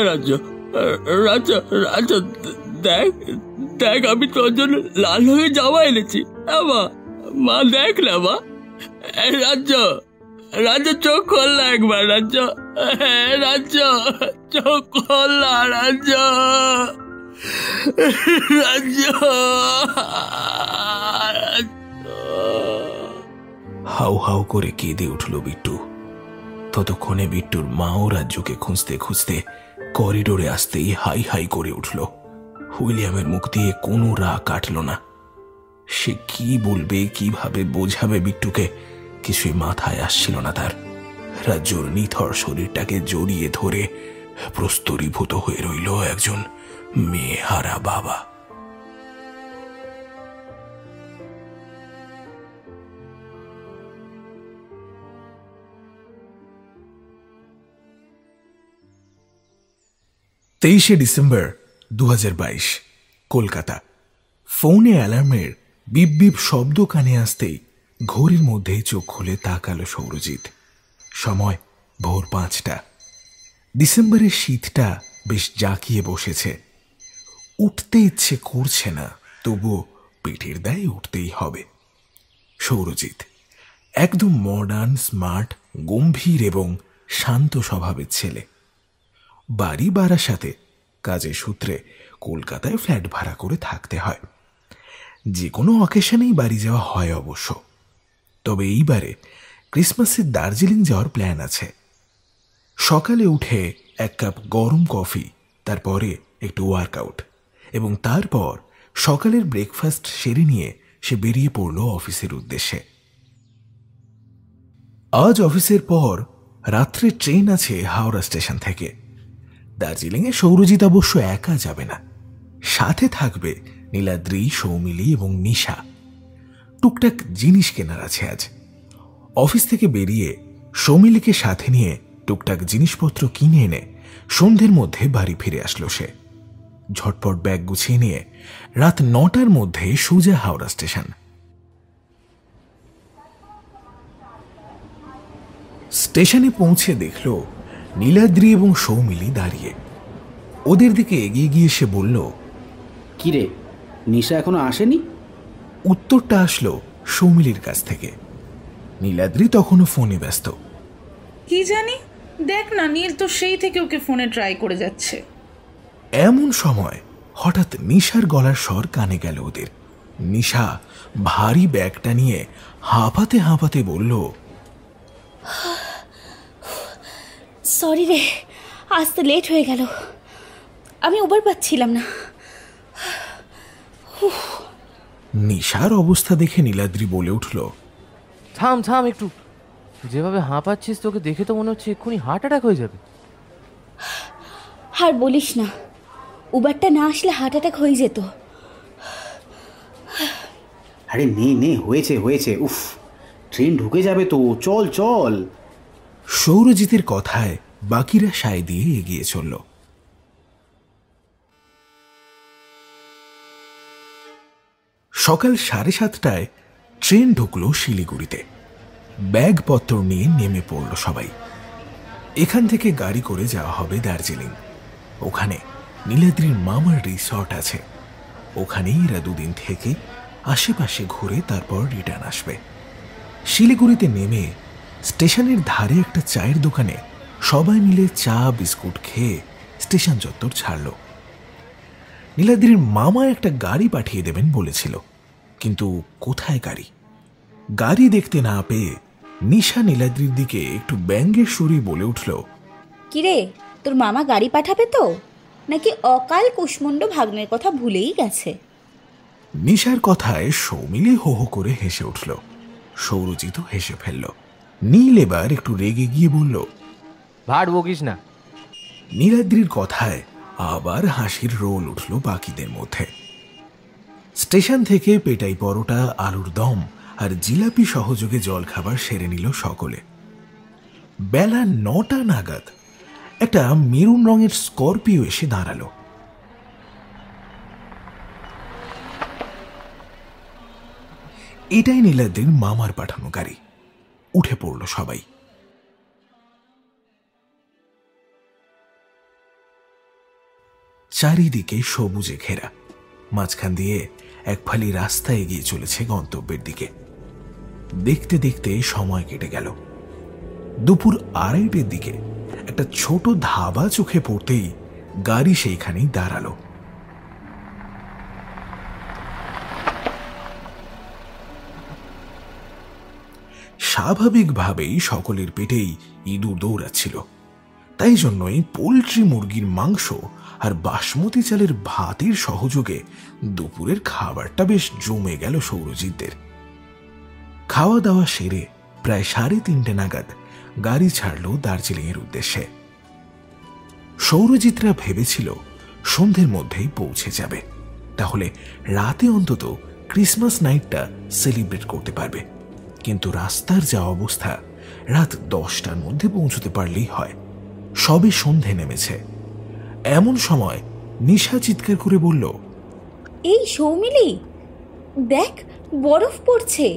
S5: রাজ্য রাজ্য রাজ্য, দেখ দেখ, আমি তোর জন্য লাল হয়ে জামা এনেছি। মা দেখ না মা। রাজ্য রাজ্য, চোখ খোল না একবার। রাজ্য রাজ্য, চোখ খোল না রাজ্য। রাজ্য
S2: হাউ হাউ করে কেঁদে উঠল বিট্টু। ততক্ষণে বিট্টুর মাও রাজ্যকে খুঁজতে খুঁজতে করিডোরে আসতেই হাই হাই করে উঠল। উইলিয়ামের মুখ দিয়ে কোনো রা কাটল না। সে কি বলবে, কিভাবে বোঝাবে বিট্টুকে, কিছুই মাথায় আসছিল না তার। রাজ্যর নিথর শরীরটাকে জড়িয়ে ধরে প্রস্তরীভূত হয়ে রইল একজন মেয়েহারা বাবা। ডিসেম্বর 2022, কলকাতা। ফোনে অ্যালার্মের বিপ বিপ শব্দ কানে আসতেই ঘড়ির মধ্যে চোখ খুলে তাকালো সৌরজিৎ। সময় ভোর 5টা। ডিসেম্বরের শীতটা বেশ জাঁকিয়ে বসেছে। উঠতে ইচ্ছে করছে না, তবুও পেটের দায়ে উঠতেই হবে। সৌরজিৎ একদম মডার্ন, স্মার্ট, গম্ভীর এবং শান্ত স্বভাবের ছেলে। বাড়ি বারাসাতে, কাজের সূত্রে কলকাতায় ফ্ল্যাট ভাড়া করে থাকতে হয়। যে কোনো অকেশনেই বাড়ি যাওয়া হয় অবশ্য। তবে এইবারে ক্রিসমাসে দার্জিলিং যাওয়ার প্ল্যান আছে। সকালে উঠে 1 কাপ গরম কফি, তারপরে একটু ওয়ার্কআউট এবং তারপর সকালের ব্রেকফাস্ট সেরে নিয়ে সে বেরিয়ে পড়ল অফিসের উদ্দেশ্যে। আজ অফিসের পর রাত্রে ট্রেন আছে হাওড়া স্টেশন থেকে। দার্জিলিংয়ে সৌরজিৎ অবশ্য একা যাবে না, সাথে থাকবে নীলাদ্রি, সৌমিলি এবং নিশা। টুকটাক জিনিস কেনার আছে আজ। অফিস থেকে বেরিয়ে সৌমিলিকে সাথে নিয়ে টুকটাক জিনিসপত্র কিনে এনে সন্ধ্যের মধ্যে বাড়ি ফিরে আসলো সে। ঝটপট ব্যাগ গুছিয়ে নিয়ে রাত 9টার মধ্যে সোজা হাওড়া স্টেশন। স্টেশনে পৌঁছে দেখল নীলাদ্রি এবং সৌমিলি দাঁড়িয়ে। ওদের দিকে এগিয়ে গিয়ে সে বলল,
S9: কিরে, নিশা এখনো আসেনি?
S2: উত্তরটা আসলো সৌমিলির কাছ থেকে। নীলাদ্রি তখনও ফোনে ব্যস্ত।
S10: কি জানি, দেখ না, নীল তো সেই থেকে ওকে ফোনে ট্রাই করে যাচ্ছে।
S2: এমন সময় হঠাৎ নিশার গলার স্বর কানে গেল ওদের। নিশা ভারী ব্যাগটা নিয়ে হাঁপাতে হাঁপাতে বলল,
S7: সরি রে, আসতে লেট হয়ে গেল, আমি উবার পাচ্ছিলাম না।
S2: নিশার অবস্থা দেখে নীলাদ্রি বলে উঠল,
S11: থাম থাম একটু, যেভাবে হাঁপাচ্ছিস তোকে দেখে তো মনে হচ্ছে এক্ষুনি হার্ট অ্যাটাক হয়ে যাবে।
S7: আর বলিস না, উবারটা না আসলে হার্ট অ্যাটাক হয়ে যেত।
S9: আরে নে নে, হয়েছে হয়েছে, উফ, ট্রেন ঢুকে যাবে তো, চল চল।
S2: সৌরজিতের কথায় বাকিরা সায় দিয়ে এগিয়ে চলল। সকাল 7:30টায় ট্রেন ঢুকলো শিলিগুড়িতে। ব্যাগপত্র নিয়ে নেমে পড়ল সবাই। এখান থেকে গাড়ি করে যাওয়া হবে দার্জিলিং। ওখানে নীলাদ্রির মামার রিসর্ট আছে। ওখানেই এরা 2 দিন থেকে আশেপাশে ঘুরে তারপর রিটার্ন আসবে। শিলিগুড়িতে নেমে স্টেশনের ধারে একটা চায়ের দোকানে সবাই মিলে চা বিস্কুট খেয়ে স্টেশন চত্বর ছাড়ল। নীলাদ্রির মামা একটা গাড়ি পাঠিয়ে দেবেন বলেছিল, কিন্তু কোথায় গাড়ি? গাড়ি দেখতে না পেয়ে নিশা নীলাদ্রির দিকে একটু ব্যঙ্গের সুরে বলে উঠল,
S7: কিরে, তোর মামা গাড়ি পাঠাবে তো, নাকি অকাল কুষ্মণ্ড ভাগ্নের কথা ভুলেই গেছে?
S2: নিশার কথায় সৌমিলি হো হো করে হেসে উঠল। সৌরজিৎ হেসে ফেলল। নীল এবার একটু রেগে গিয়ে বলল,
S11: ভাট বকিস না।
S2: নীলাদ্রির কথায় আবার হাসির রোল উঠল বাকিদের মধ্যে। স্টেশন থেকে পেটাই পরোটা, আলুর দম আর জিলাপি সহযোগে জলখাবার সেরে নিল সকলে। বেলা 9টা নাগাদ একটা মেরুন রঙের স্করপিও এসে দাঁড়ালো। এটাই নীলাদ্রির মামার পাঠানো গাড়ি। উঠে পড়ল সবাই। চারিদিকে সবুজে ঘেরা, মাঝখান দিয়ে এক ফালি রাস্তা এগিয়ে চলেছে গন্তব্যের দিকে। দেখতে দেখতে সময় কেটে গেল। দুপুর 2:30টার দিকে একটা ছোট ধাবা চোখে পড়তেই গাড়ি সেইখানেই দাঁড়ালো। স্বাভাবিকভাবেই সকলের পেটেই ইঁদুর দৌড়াচ্ছিল। তাই জন্যই পোলট্রি মুরগির মাংস আর বাসমতি চালের ভাতের সহযোগে দুপুরের খাবারটা বেশ জমে গেল সৌরজিৎদের। খাওয়া দাওয়া সেরে প্রায় 3:30 নাগাদ গাড়ি ছাড়ল দার্জিলিং এর উদ্দেশ্যে। সৌরজিৎরা ভেবেছিল সন্ধ্যের মধ্যেই পৌঁছে যাবে, তাহলে রাতে অন্তত ক্রিসমাস নাইটটা সেলিব্রেট করতে পারবে। কিন্তু রাস্তার যা অবস্থা, রাত 10টার মধ্যে পৌঁছতে পারলেই হয়। সবে সন্ধে নেমেছে। এমন সময় নিশা চিৎকার করে বলল,
S7: এই সৌমিলি, দেখ বরফ পড়ছে।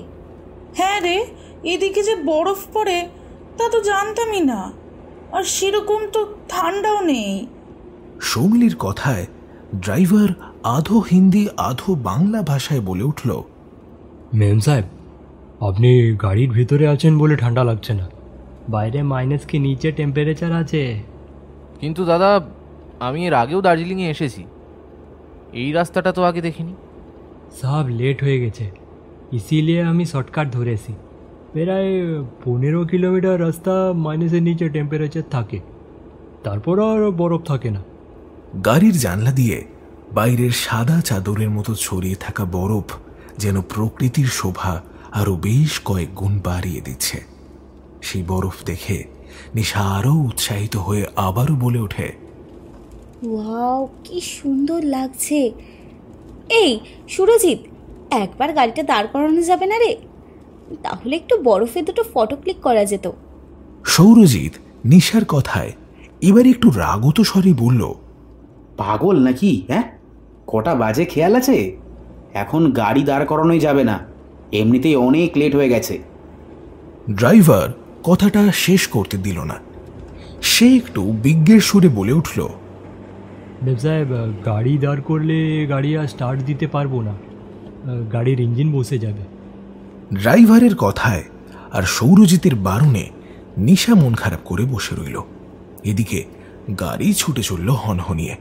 S10: হ্যাঁ রে, এদিকে যে বরফ পড়ে তা তো জানতামই না, আর সেরকম তো ঠান্ডাও নেই।
S2: সৌমিলির কথায় ড্রাইভার আধো হিন্দি আধো বাংলা ভাষায় বলে উঠল,
S3: মেম সাহেব, আপনি গাড়ির ভিতরে আছেন বলে ঠান্ডা লাগছে না, বাইরে মাইনাস কি নিচে টেম্পারেচার আছে।
S11: কিন্তু দাদা, আমি এর আগেও দার্জিলিংয়ে এসেছি, এই রাস্তাটা তো আগে দেখিনি।
S3: সব লেট হয়ে গেছে, ইসিলিয়ে আমি শর্টকাট ধরেছি। প্রায় 15 কিলোমিটার রাস্তা মাইনাসের নিচে টেম্পারেচার থাকে, তারপর আর বরফ থাকে না।
S2: গাড়ির জানলা দিয়ে বাইরের সাদা চাদরের মতো ছড়িয়ে থাকা বরফ যেন প্রকৃতির শোভা আরো বেশ কয়েক গুণ বাড়িয়ে দিচ্ছে। সেই বরফ দেখে নিশা আরো উৎসাহিত হয়ে আবারও বলে ওঠে,
S7: ওয়াও, কি সুন্দর লাগছে। এই সুরজিৎ, একবার গাড়িটা দাঁড় করানো যাবে না রে? তাহলে একটু বরফে দুটো ফটো ক্লিক করা যেত।
S2: সৌরজিৎ নিশার কথায় এবার একটু রাগত স্বরে বলল,
S9: পাগল নাকি? হ্যাঁ, কটা বাজে খেয়াল আছে? এখন গাড়ি দাঁড় করানোই যাবে না, এমনিতেই অনেক লেট হয়ে গেছে।
S2: ড্রাইভার কথাটা শেষ করতে দিল না। সে একটু বিজ্ঞের সুরে বলে উঠল,
S3: মেম সাহেব, গাড়ি দাঁড় করলে গাড়ি আর স্টার্ট দিতে পারবো না, গাড়ির ইঞ্জিন বসে যাবে।
S2: ড্রাইভারের কথায় আর সৌরজিতের বারণে নিশা মন খারাপ করে বসে রইল। এদিকে গাড়ি ছুটে চলল হনহনিয়ে।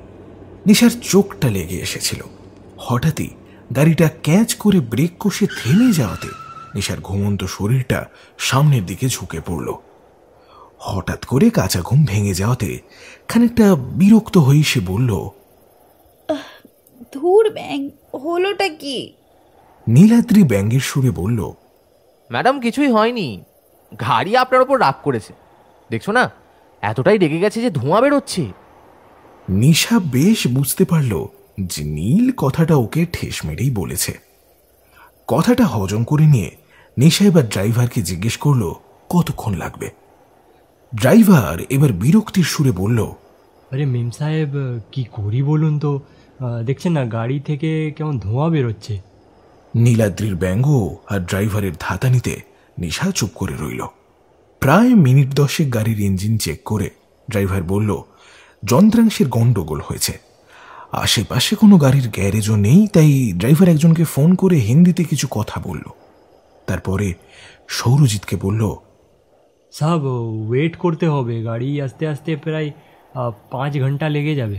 S2: নিশার চোখটা লেগে এসেছিল। হঠাৎই গাড়িটা ক্যাচ করে ব্রেক কষে থেমে যাওয়াতে নিশার ঘুমন্ত শরীরটা সামনের দিকে ঝুঁকে পড়ল। হঠাৎ করে কাঁচা ঘুম ভেঙে যাওয়াতে খানিকটা বিরক্ত হয়ে সে বলল,
S7: ধুর ব্যাং, হলোটা কি?
S2: নীলাদ্রি ব্যঙ্গের সুরে বলল,
S11: ম্যাডাম, কিছুই হয়নি, গাড়ি আপনার ওপর রাগ করেছে, দেখছো না, এতটাই রেগে গেছে যে ধোঁয়া বেরোচ্ছে।
S2: নিশা বেশ বুঝতে পারল যে নীল কথাটা ওকে ঠেস মেরেই বলেছে। কথাটা হজম করে নিয়ে নিশা এবার ড্রাইভারকে জিজ্ঞেস করলো কতক্ষণ লাগবে। ড্রাইভার এবার বিরক্তির সুরে বলল,
S3: আরে মেম সাহেব, কি করি বলুন তো, দেখছেন না গাড়ি থেকে কেমন ধোঁয়া বেরোচ্ছে।
S2: নীলাদ্রির ব্যঙ্গ আর ড্রাইভারের ধাতানিতে নিশা চুপ করে রইল। প্রায় মিনিট 10 গাড়ির ইঞ্জিন চেক করে ড্রাইভার বলল, যন্ত্রাংশের গন্ডগোল হয়েছে, আশেপাশে কোনো গাড়ির গ্যারেজও নেই, তাই ড্রাইভার একজনকে ফোন করে হিন্দিতে কিছু কথা বলল। তারপরে সৌরজিৎকে বলল,
S3: সাহেব, ওয়েট করতে হবে, গাড়ি আস্তে আস্তে প্রায় 5 ঘন্টা লেগে যাবে।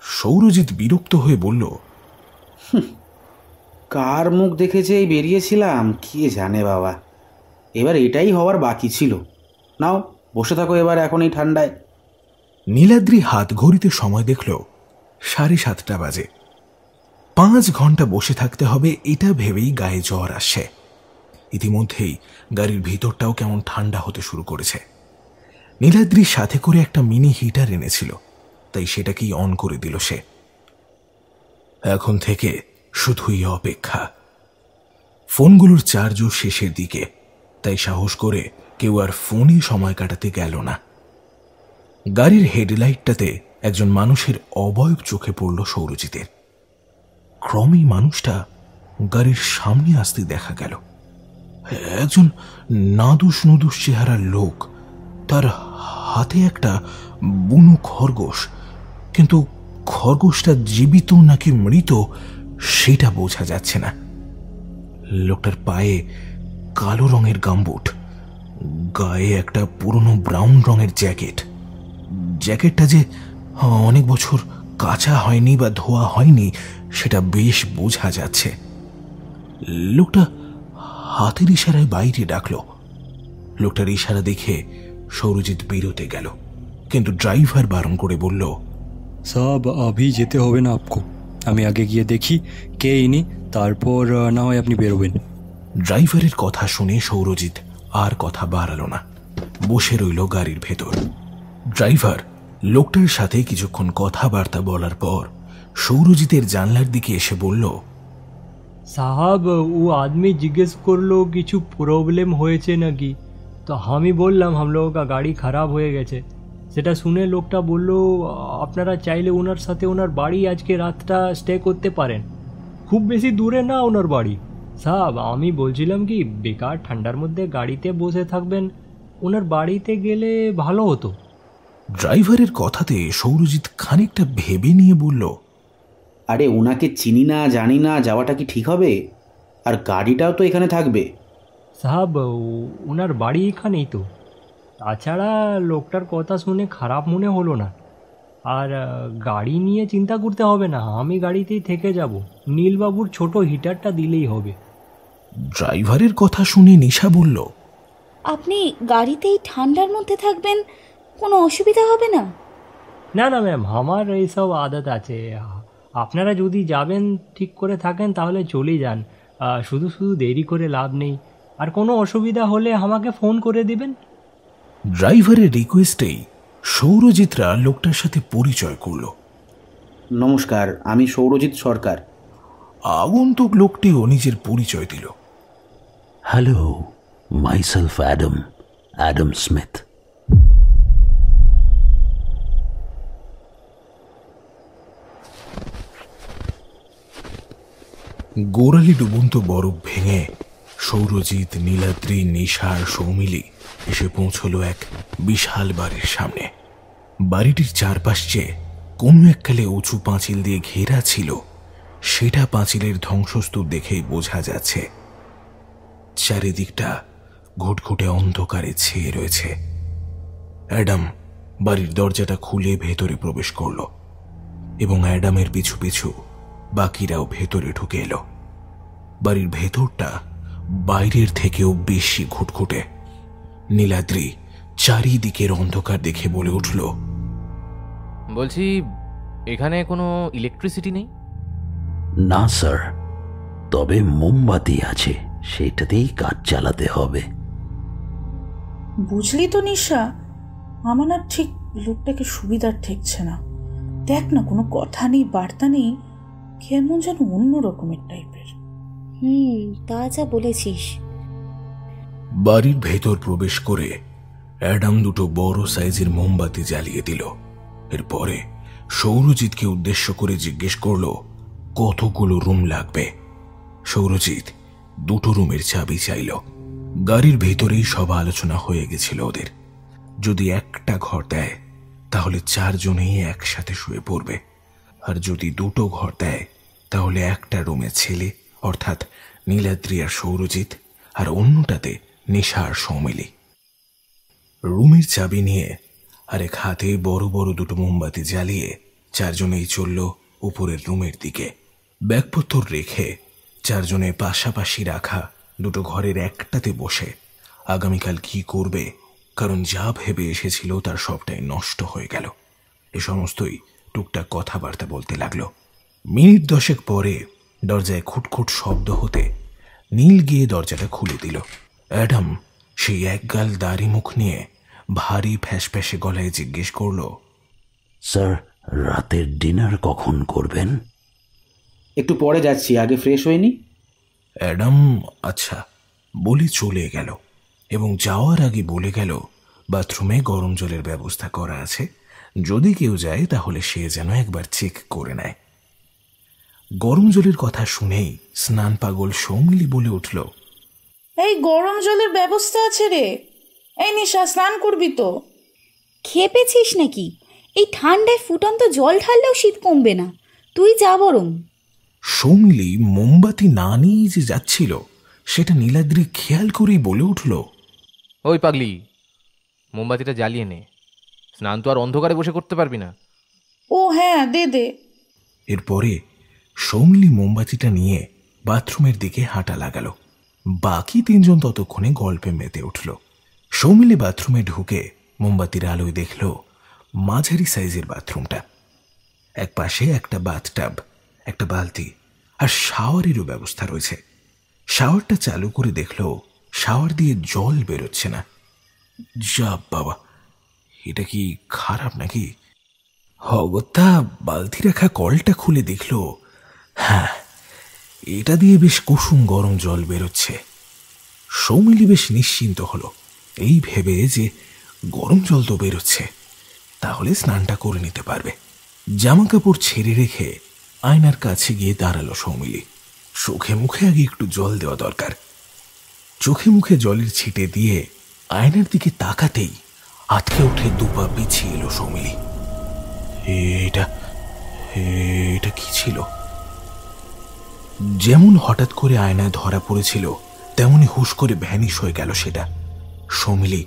S2: সৌরজিৎ বিরক্ত হয়ে বলল,
S9: কার মুখ দেখেছেই বেরিয়েছিলাম কে জানে বাবা। এবার এটাই হওয়ার বাকি ছিল। নাও বসে থাকো এবার এখন এই ঠান্ডায়।
S2: নীলাদ্রি হাত ঘড়িতে সময় দেখল 7:30 বাজে। 5 ঘন্টা বসে থাকতে হবে এটা ভেবেই গায়ে জ্বর আসছে। ইতিমধ্যেই গাড়ির ভিতরটাও কেমন ঠান্ডা হতে শুরু করেছে। নীলাদ্রির সাথে করে একটা মিনি হিটার এনেছিল, তাই সেটাকেই অন করে দিল সে। এখন থেকে শুধুই অপেক্ষা। ফোনগুলোর চার্জও শেষের দিকে, তাই সাহস করে কেউ আর ফোনে সময় কাটাতে গেল না। গাড়ির হেডলাইটটাতে একজন মানুষের অবয়ব চোখে পড়ল সৌরজিতের। ক্রমেই মানুষটা গাড়ির সামনে আসতে দেখা গেল। একজন নাদুস নুদুস চেহারার লোক, তার হাতে একটা বুনো খরগোশ, কিন্তু খরগোশটা জীবিত নাকি মৃত সেটা বোঝা যাচ্ছে না। লোকটার পায়ে কালো রঙের গামবুট, গায়ে একটা পুরনো ব্রাউন রঙের জ্যাকেট। জ্যাকেটটা যে অনেক বছর কাচা হয়নি বা ধোয়া হয়নি সেটা বেশ বোঝা যাচ্ছে। লোকটা হাতের ইশারায় বাইরে ডাকল। লোকটার ইশারা দেখে সৌরজিৎ বেরোতে গেল, কিন্তু ড্রাইভার বারণ করে বলল,
S12: সাব আভি যেতে হবে না আপকো, আমি আগে গিয়ে দেখি কে ইনি, তারপর না হয় আপনি বেরোবেন।
S2: ড্রাইভারের কথা শুনে সৌরজিৎ আর কথা বাড়ালো না, বসে রইল গাড়ির ভেতর। ড্রাইভার লোকটার সাথে কিছুক্ষণ কথাবার্তা বলার পর সৌরজিতের জানলার দিকে এসে বলল,
S3: সাহাব ও আদমি জিজ্ঞেস করলো কিছু প্রবলেম হয়েছে নাকি, তো আমি বললাম হাম লোগোं का গাড়ি খারাপ হয়ে গেছে। সেটা শুনে লোকটা বলল আপনারা চাইলে ওনার সাথে ওনার বাড়ি আজকে রাতটা স্টে করতে পারেন, খুব বেশি দূরে না ওনার বাড়ি। সাহাব আমি বলছিলাম কি বেকার ঠান্ডার মধ্যে গাড়িতে বসে থাকবেন, ওনার বাড়িতে গেলে ভালো হতো।
S2: ড্রাইভারের কথাতে সৌরজিৎ খানিকটা ভেবে নিয়ে বলল,
S9: আরে ওনাকে চিনি না জানি না যাওয়াটা কি ঠিক হবে? আর গাড়িটাও তো এখানে থাকবে।
S3: সাহাব ওনার বাড়ি এখানেই তো, তাছাড়া লোকটার কথা শুনে খারাপ মনে হলো না। আর গাড়ি নিয়ে চিন্তা করতে হবে না, আমি গাড়িতেই থেকে যাব, নীলবাবুর ছোট হিটারটা দিলেই হবে।
S2: ড্রাইভারের কথা শুনে নিশা বলল,
S7: আপনি গাড়িতেই ঠান্ডার মধ্যে থাকবেন, কোনো অসুবিধা হবে না?
S3: না না ম্যাম, আমার এইসব আদত আছে। আপনারা যদি যাবেন ঠিক করে থাকেন তাহলে চলে যান, শুধু শুধু দেরি করে লাভ নেই। আর কোনো অসুবিধা হলে আমাকে ফোন করে দিবেন।
S2: ড্রাইভারের রিকোয়েস্টেই সৌরজিৎরা লোকটার সাথে পরিচয় করল।
S9: নমস্কার, আমি সৌরজিৎ সরকার।
S2: আগন্তুক লোকটিও নিজের পরিচয় দিল।
S13: Hello, myself Adam Smith.
S2: গোড়ালি ডুবন্ত বরফ ভেঙে সৌরজিৎ, নীলাদ্রি, নিশা আর সৌমিলি এসে পৌঁছল এক বিশাল বাড়ির সামনে। বাড়িটির চারপাশ চেয়ে কোনো এককালে উঁচু পাঁচিল দিয়ে ঘেরা ছিল, সেটা পাঁচিলের ধ্বংসস্তূপ দেখেই বোঝা যাচ্ছে। চারিদিকটা ঘুটঘুটে অন্ধকারে ছেয়ে রয়েছে। অ্যাডাম বাড়ির দরজাটা খুলে ভেতরে প্রবেশ করল এবং অ্যাডামের পিছু পিছু বাকিরাও ভেতরে ঢুকে এলো। বাড়ির ভেতরটা বাইরের থেকেও বেশি ঘুটঘুটে। নীলাদ্রি চারিদিকের অন্ধকার দেখে বলে উঠল,
S11: বলছি এখানে কোনো ইলেকট্রিসিটি নেই?
S13: না স্যার, তবে মোমবাতি আছে, সেটাতেই কাজ চালাতে হবে।
S10: বুঝলি তো নিশা, আমার আর ঠিক লোকটাকে সুবিধার ঠেকছে না। দেখ না, কোনো কথা নেই, বার্তা নেই, কেমন যেন অন্য রকমের টাইপের।
S7: তা যা বলেছিস।
S2: বাড়ির ভেতর প্রবেশ করে অ্যাডাম দুটো বড় সাইজের মোমবাতি জ্বালিয়ে দিল। এরপরে সৌরজিৎকে উদ্দেশ্য করে জিজ্ঞেস করল কতগুলো রুম লাগবে। সৌরজিৎ দুটো রুমের চাবি চাইল। গাড়ির ভেতরেই সব আলোচনা হয়ে গেছিল ওদের। যদি একটা ঘর দেয় তাহলে 4 জনেই একসাথে শুয়ে পড়বে, আর যদি দুটো ঘর দেয় তাহলে একটা রুমে ছেলে অর্থাৎ নীলাদ্রি আর সৌরজিৎ, আর অন্যটাতে নিশা আর সৌমিলি। রুমের চাবি নিয়ে আরেক হাতে বড় বড় দুটো মোমবাতি জ্বালিয়ে 4 জনেই চলল উপরের রুমের দিকে। ব্যাগপত্র রেখে চারজনে পাশাপাশি রাখা দুটো ঘরের একটাতে বসে আগামীকাল কি করবে, কারণ যা ভেবে এসেছিল তার সবটাই নষ্ট হয়ে গেল। এ সমস্তই টুকটাক কথাবার্তা বলতে লাগলো। মিনিট 10 পরে দরজায় খুটখুট শব্দ হতে নীল গিয়ে দরজাটা খুলে দিল। অ্যাডাম সেই একগাল দাড়ি মুখ নিয়ে ভারী ফ্যাসফ্যাসে গলায় জিজ্ঞেস করল,
S13: স্যার, রাতের ডিনার কখন করবেন?
S9: একটু পরে যাচ্ছি, আগে ফ্রেশ হয়নি।
S2: অ্যাডাম আচ্ছা বলে চলে গেল এবং যাওয়ার আগে বলে গেল বাথরুমে গরম জলের ব্যবস্থা করা আছে, যদি কেউ যায় তাহলে সে যেন একবার চেক করে নেয়। গরম জলের কথা শুনেই স্নান পাগল সৌমিলি বলে উঠল,
S10: এই গরম জলের ব্যবস্থা আছে রে। এই নিশা, স্নান করবি তো?
S7: খেপেছিস নাকি? এই ঠান্ডায় ফুটন্ত জল ঢাললেও শীত কমবে না, তুই যা বরং।
S2: সৌমিলি মোমবাতি না নিয়ে যে যাচ্ছিল সেটা নীলাদ্রি খেয়াল করেই বলে উঠল,
S11: ওই পাগলি, মোমবাতিটা জ্বালিয়ে নে, স্নান তো আর অন্ধকারে বসে করতে পারবি না।
S10: ও হ্যাঁ, দে দে।
S2: এরপরে সৌমিলি মোমবাতিটা নিয়ে বাথরুমের দিকে হাঁটা লাগালো। বাকি তিনজন ততক্ষণে গল্পে মেতে উঠল। সৌমিলি বাথরুমে ঢুকে মোমবাতির আলোয় দেখল মাঝারি সাইজের বাথরুমটা। এক পাশে একটা বাথটাব, একটা বালতি আর শাওয়ারেরও ব্যবস্থা রয়েছে। শাওয়ারটা চালু করে দেখল শাওয়ার দিয়ে জল বেরোচ্ছে না। যা বাবা, এটা কি খারাপ নাকি? অগত্যা বালতি রাখা কলটা খুলে দেখল, হ্যাঁ, এটা দিয়ে বেশ কুসুম গরম জল বেরোচ্ছে। সৌমিলি বেশ নিশ্চিন্ত হলো, এই ভেবে যে গরম জল তো বেরোচ্ছে, তাহলে স্নানটা করে নিতে পারবে। জামা কাপড় ছেড়ে রেখে আয়নার কাছে গিয়ে দাঁড়ালো সৌমিলি। চোখে মুখে আগে একটু জল দেওয়া দরকার। চোখে মুখে জলের ছিটে দিয়ে আয়নার দিকে তাকাতেই আটকে উঠে দুপা পিছিয়ে এলো সৌমিলি। এটা কি ছিল? যেমন হঠাৎ করে আয়নায় ধরা পড়েছিল তেমনি হুশ করে ভ্যানিশ হয়ে গেল সেটা। সৌমিলি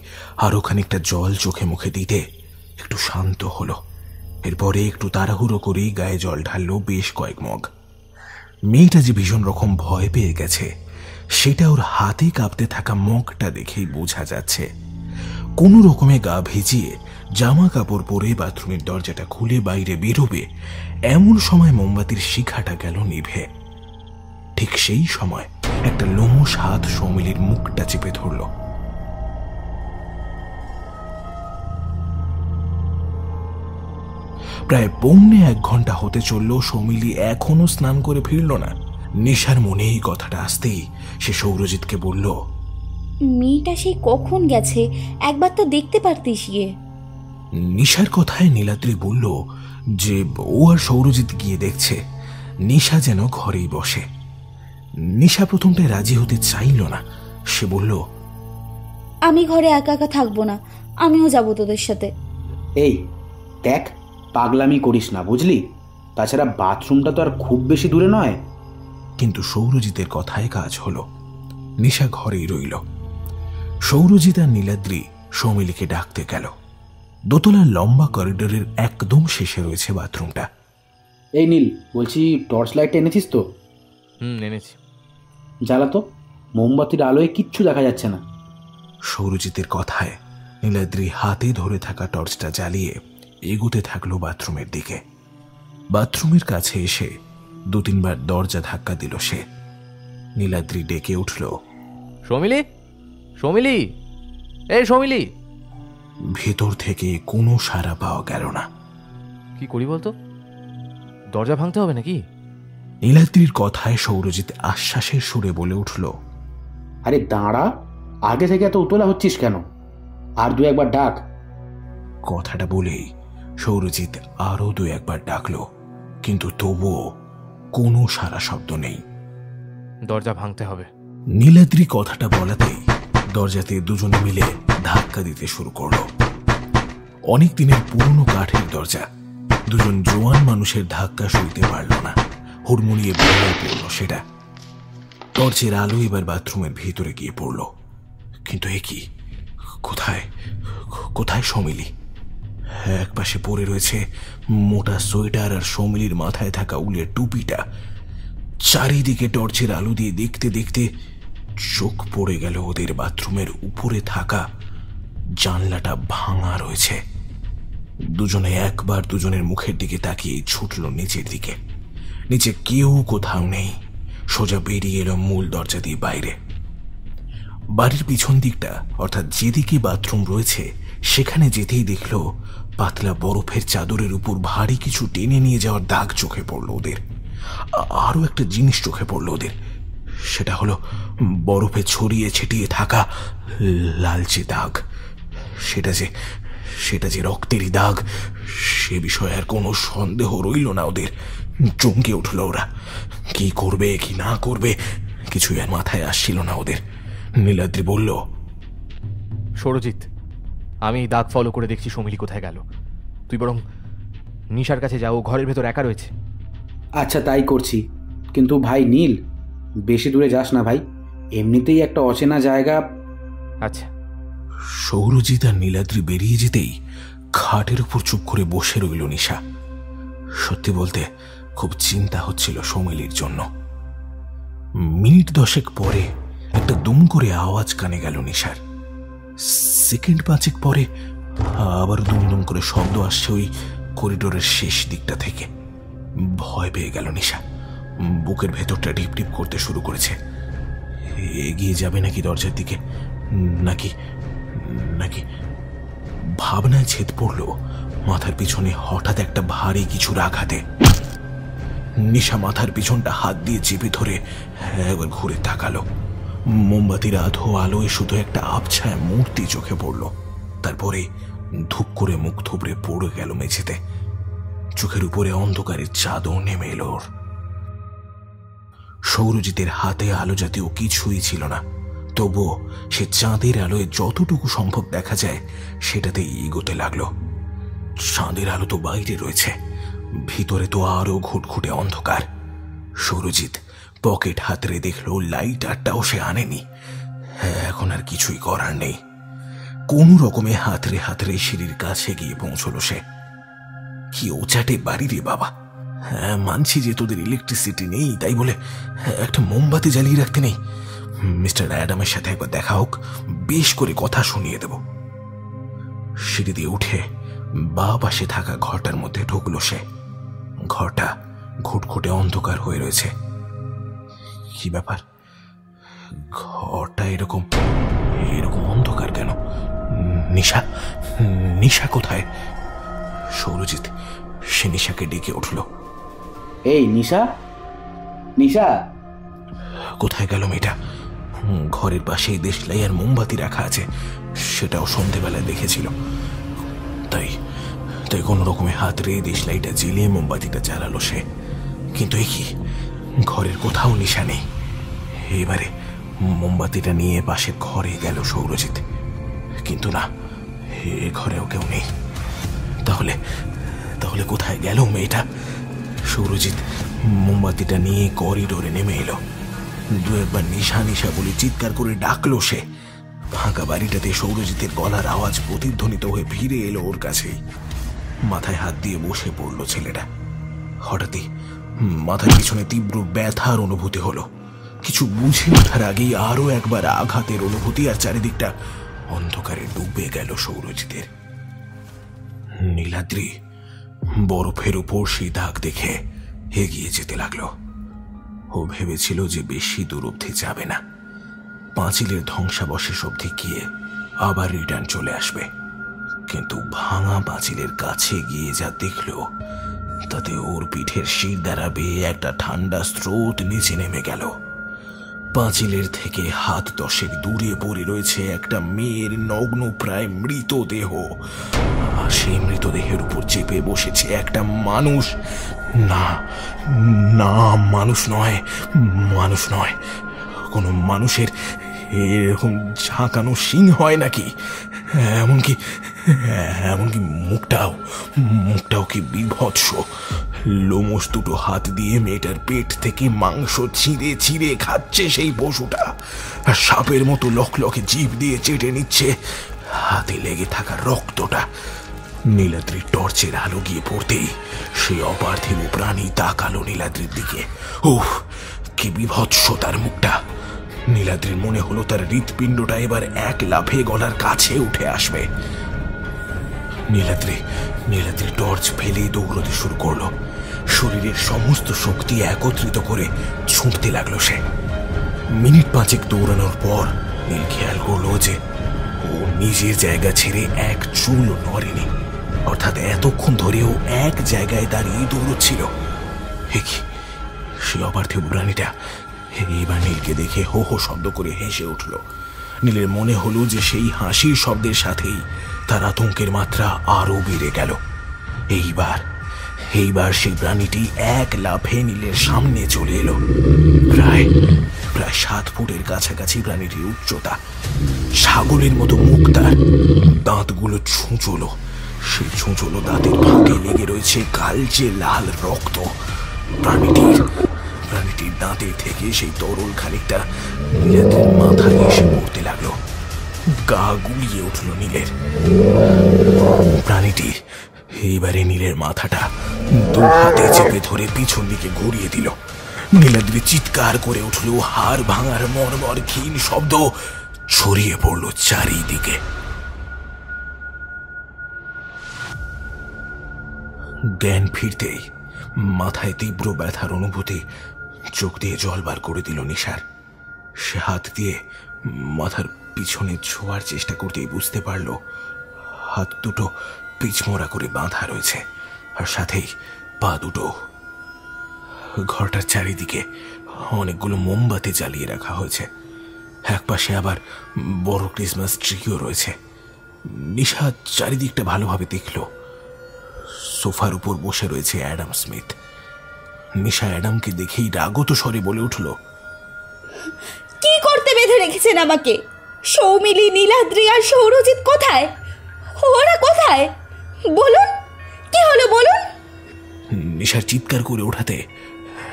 S2: আরো খানিকটা জল চোখে মুখে দিতে একটু শান্ত হলো। এরপরে একটু তাড়াহুড়ো করেই গায়ে জল ঢাললো বেশ কয়েক মগ। মেয়েটা যে ভীষণ রকম ভয় পেয়ে গেছে সেটা ওর হাতে কাঁপতে থাকা মগটা দেখেই বোঝা যাচ্ছে। কোনো রকমে গা ভিজিয়ে জামা কাপড় পরে বাথরুমের দরজাটা খুলে বাইরে বেরোবে এমন সময় মোমবাতির শিখাটা গেল নিভে। ঠিক সেই সময় একটা লোমশ হাত সৌমিলির মুখটা চেপে ধরল। প্রায় 1.25 ঘন্টা হতে চলল, সৌমিলি এখনো স্নান করে ফিরল না। নিশার মনে এই কথাটা আসতেই সে সৌরজিৎকে বলল,
S7: মেয়েটা সেই কখন গেছে, একবার তো দেখতে পারতিস গিয়ে।
S2: নিশার কথায় নীলাদ্রি বলল যে ও আর সৌরজিৎ গিয়ে দেখছে। নিশা যেন ঘরেই বসে। নিশা প্রথমটায় রাজি হতে চাইল না। সে বলল,
S7: আমি ঘরে একা একা থাকবো না, আমিও যাব তোদের সাথে।
S9: এই দেখ, পাগলামি করিস না বুঝলি, তাছাড়া বাথরুমটা তো আর খুব বেশি দূরে নয়।
S2: কিন্তু সৌরজিতের কথায় কাজ হলো। নিশা ঘরেই রইল। সৌরজিৎ আর নীলাদ্রি সৌমিলিকে ডাকতে গেল। দোতলার লম্বা করিডোরের একদম শেষে রয়েছে বাথরুমটা।
S9: এই নীল, বলছি টর্চ লাইট এনেছিস তো?
S11: এনেছি।
S9: জ্বালাতো, মোমবাতির আলোয় কিচ্ছু দেখা যাচ্ছে না।
S2: সৌরজিতের কথায় নীলাদ্রি হাতে ধরে থাকা টর্চটা জ্বালিয়ে এগোতে থাকলো বাথরুমের দিকে। বাথরুমের কাছে এসে 2-3 বার দরজা ধাক্কা দিল সে। নীলাদ্রি ডেকে উঠল,
S11: সৌমিলি, সৌমিলি, এই সৌমিলি।
S2: ভেতর থেকে কোনো সাড়া পাওয়া গেল না।
S11: কি করি বলতো? দরজা ভাঙতে হবে নাকি?
S2: নীলাদ্রির কথায় সৌরজিৎ আশ্বাসের সুরে বলে উঠল,
S9: আরে দাঁড়া, আগে থেকে এত উতলা হচ্ছিস কেন? আর 2-1 বার ডাক।
S2: কথাটা বলেই সৌরজিৎ আরো 2-1 বার ডাকলো, কিন্তু তবুও কোনো সারা শব্দ নেই।
S11: দরজা ভাঙতে হবে।
S2: নীলাদ্রি কথাটা বলাতেই দরজাতে দুজনে মিলে ধাক্কা দিতে শুরু করলো। অনেক দিনের পুরনো কাঠের দরজা। দুজন জোয়ান মানুষের ধাক্কা সইতে পারল না। হুড়মুড়িয়ে ভেঙে পড়ল সেটা। টর্চের আলো এবার বাথরুমের ভিতরে গিয়ে পড়ল। কিন্তু এ কি, কোথায় কোথায় সৌমিলি? এক পাশে পড়ে রয়েছে মোটা সোয়েটার আর সৌমিলির মাথায় থাকা উলের টুপিটা। চারিদিকে টর্চের আলো দিয়ে দেখতে দেখতে চোখ পড়ে গেল ওদের বাথরুমের উপরে থাকা জানলাটা ভাঙা রয়েছে। দুজনে একবার দুজনের মুখের দিকে তাকিয়ে ছুটল নিচের দিকে। নিচে কেউ কোথাও নেই। সোজা বেরিয়ে এলো মূল দরজা দিয়ে বাইরে। বাড়ির পিছন দিকটা, অর্থাৎ যেদিকে বাথরুম রয়েছে, সেখানে যেতেই দেখল পাতলা বরফের চাদরের উপর ভারী কিছু টেনে নিয়ে যাওয়ার দাগ চোখে পড়ল ওদের। আরো একটা জিনিস চোখে পড়ল ওদের, সেটা হলো বরফে ছড়িয়ে ছিটিয়ে থাকা লালচে দাগ। সেটা যে রক্তেরই দাগ, সে বিষয়ে আর কোনো সন্দেহ রইল না ওদের। চমকে উঠল ওরা। কি করবে কি না করবে কিছুই আর মাথায় আসছিল না ওদের। নীলাদ্রি বলল,
S11: সৌরজিৎ, আমি দাগ ফলো করে দেখছি সমিলি কোথায় গেল। তুই বরং নিশার কাছে যাও, ঘরের ভেতর একা রয়েছে।
S9: আচ্ছা, তাই করছি। কিন্তু ভাই নীল, বেশি দূরে যাস না ভাই, এমনিতেই একটা অচেনা জায়গা।
S11: আচ্ছা।
S2: সৌরজিৎ আর নীলাদ্রি বেরিয়ে যেতেই খাটের উপর চুপ করে বসে রইল নিশা। সত্যি বলতে খুব চিন্তা হচ্ছিল সমিলির জন্য। মিনিট 10 পরে একটা দুম করে আওয়াজ কানে গেল নিশার। সেকেন্ড 5 পরে আবার দুম দুম করে শব্দ আসছে ওই করিডোরের শেষ দিকটা থেকে। ভয় পেয়ে গেল নিশা। বুকের ভেতরটা ডিপ ডিপ করতে শুরু করেছে। এগিয়ে যাবে নাকি দরজার দিকে, নাকি নাকি ভাবনায় ছেদ পড়ল মাথার পিছনে হঠাৎ একটা ভারী কিছুর আঘাতে। নিশা মাথার পিছনটা হাত দিয়ে চেপে ধরে একবার ঘুরে তাকালো। মোমবাতির আধো আলোয় শুধু একটা আবছায়া মূর্তি চোখে পড়ল। তারপরে ধূপ করে মুখ থুবড়ে পড়ে গেল মেঝেতে। চোখের উপরে অন্ধকারের চাদর নেমে এলো ওর। সৌরজিতের হাতে আলো জাতীয় কিছুই ছিল না, তবুও সে চাঁদের আলোয় যতটুকু সম্ভব দেখা যায় সেটাতেই এগোতে লাগলো। চাঁদের আলো তো বাইরে রয়েছে, ভিতরে তো আরো ঘুটঘুটে অন্ধকার। সৌরজিৎ পকেট হাতড়ে দেখলো লাইটারটাও সে আনেনি। এখন আর কিছুই করার নেই। কোনো রকমে হাতড়ে হাতড়ে সিঁড়ির কাছে গিয়ে পৌঁছলো সে। কি ওচাটে বাড়ি রে বাবা! হ্যাঁ, মানছি যে তোদের ইলেকট্রিসিটি নেই, তাই বলে একটা মোমবাতি জ্বালিয়ে রাখতে নেই। মিস্টার অ্যাডামের সাথে একবার দেখা হোক, বেশ করে কথা শুনিয়ে দেব। সিঁড়ি দিয়ে উঠে বাঁ পাশে থাকা ঘরটার মধ্যে ঢুকলো সে। ঘরটা ঘুটঘুটে অন্ধকার হয়ে রয়েছে। কি ব্যাপার, ঘরটা এরকম অন্ধকার কেন? নিশা কোথায়? সৌরজিৎ সে নিশাকে ডেকে উঠল।
S9: এই নিশা, নিশা!
S2: কোথায় গেল মেয়েটা? ঘরের পাশেই দেশলাই আর মোমবাতি রাখা আছে, সেটাও সন্ধেবেলায় দেখেছিল। তাই কোনো রকমে হাত রে দেশলাইটা জ্বেলিয়ে মোমবাতিটা জ্বালালো সে। কিন্তু এ কি, ঘরের কোথাও নিশা নেই। এবারে মোমবাতিটা নিয়ে পাশের ঘরে গেল সৌরজিৎ, কিন্তু না, এ ঘরেও কেউ নেই। তাহলে কোথায় গেল মেয়েটা? সৌরজিৎ মোমবাতিটা নিয়ে করিডোরে নেমে এলো। দু একবার নিশা নিশা বলে চিৎকার করে ডাকলো সে। ফাঁকা বাড়িটাতে সৌরজিতের গলার আওয়াজ প্রতিধ্বনিত হয়ে ফিরে এলো ওর কাছেই। মাথায় হাত দিয়ে বসে পড়লো ছেলেটা। হঠাৎই মাথার পিছনে তীব্র ব্যথার অনুভূতি হলো। কিছু বুঝে ওঠার আগেই আরো একবার আঘাতের অনুভূতি, আর চারিদিকটা অন্ধকারে ডুবে গেল সৌরজিতের। নীলাদ্রি বরফের উপর সেই দাগ দেখে এগিয়ে যেতে লাগলো। ও ভেবেছিল যে বেশি দূর অবধি যাবে না, পাঁচিলের ধ্বংসাবশেষ অবধি গিয়ে আবার রিটার্ন চলে আসবে। কিন্তু ভাঙা পাঁচিলের কাছে গিয়ে যা দেখলো তাতে ওর পিঠের শির দ্বারা বেয়ে একটা ঠান্ডা স্রোত নিচে নেমে গেল। পাঁচিলের থেকে হাত 10 দূরে পড়ে রয়েছে একটা মেয়ের নগ্ন প্রায় মৃতদেহ, আর সেই মৃতদেহের উপর চেপে বসেছে একটা মানুষ। না না, মানুষ নয়। কোনো মানুষের এরকম ঝাঁকানো শিং হয় নাকি? এমনকি মুখটাও কি বিভৎস। লোমশ দুটো হাত দিয়ে মেয়েটার পেট থেকে মাংস ছিঁড়ে ছিঁড়ে খাচ্ছে সেই পশুটা, আর সাপের মতো লকলকে জিভ দিয়ে চেটে নিচ্ছে হাতে লেগে থাকা রক্তটা। নীলাদ্রির টর্চের আলো গিয়ে পড়তেই সে অপার্থিব প্রাণী তাকালো নীলাদ্রির দিকে। উফ, কি বিভৎস তার মুখটা! নীলাদ্রির মনে হলো তার হৃৎপিণ্ডটা এবার এক লাফে গলার কাছে উঠে আসবে। নীলাদ্রি টর্চ ফেলে দৌড়তে শুরু করলো। শরীরের সমস্ত শক্তি একত্রিত করে ছুটতে লাগলো সে। মিনিট 5 দৌড়ানোর পর নীল খেয়াল করলো যে ও নিজের জায়গা ছেড়ে এক চুল নড়েনি, অর্থাৎ এতক্ষণ ধরেও এক জায়গায় দাঁড়িয়ে দৌড়চ্ছিল। সে অপার্থিব প্রাণীটা এবার নীলকে দেখে হো হো শব্দ করে হেসে উঠল। নীলের মনে হলো যে সেই হাসির শব্দের সাথেই তার আতঙ্কের মাত্রা আরো বেড়ে গেল। এইবার সেই প্রাণীটি এক লাফে নীলের সামনে চলে এলো। প্রায় 7 ফুটের কাছাকাছি প্রাণীটির উচ্চতা। ছাগলের মতো মুখ তার, দাঁতগুলো ছুঁচলো। সেই ছুঁচলো দাঁতের ফাঁকে লেগে রয়েছে কালচে লাল রক্ত। প্রাণীটির দাঁতের থেকে সেই তরল খানিকটা নীলের মাথায় এসে পড়তে লাগলো। গা গুলিয়ে উঠল নীলের। প্রাণীটি এইবারে নীলের মাথাটা 2 হাতে চেপে ধরে পিছন দিকে ঘুরিয়ে দিল। নীলাদ্রি চিৎকার করে উঠল। হাড় ভাঙার মর্মর ক্ষীণ শব্দ ছড়িয়ে পড়ল চারিদিকে। জ্ঞান ফিরতেই মাথায় তীব্র ব্যথার অনুভূতি চোখ দিয়ে জল বার করে দিল নিশার। সে হাত দিয়ে মাথার পিছনে ছোঁয়ার চেষ্টা করতেই বুঝতে পারল হাত দুটো পিছমোড়া করে বাঁধা রয়েছে, আর সাথেই পা দুটো। ঘরটার চারিদিকে অনেকগুলো মোমবাতি জ্বালিয়ে রাখা হয়েছে। একপাশে আবার বড় ক্রিসমাস ট্রিও রয়েছে। নিশা চারিদিকটা ভালোভাবে দেখল। সোফার উপর বসে রয়েছে অ্যাডাম স্মিথ। নিশা অ্যাডামকে দেখেই রাগত স্বরে বলে উঠল,
S7: কি করতে বেঁধে রেখেছেন আমাকে? সৌমিলি, নীলাদ্রি আর সৌরজিৎ কোথায়? ওরা কোথায়? বলুন, কি হলো বলুন।
S2: নিশার চিৎকার করে ওঠাতে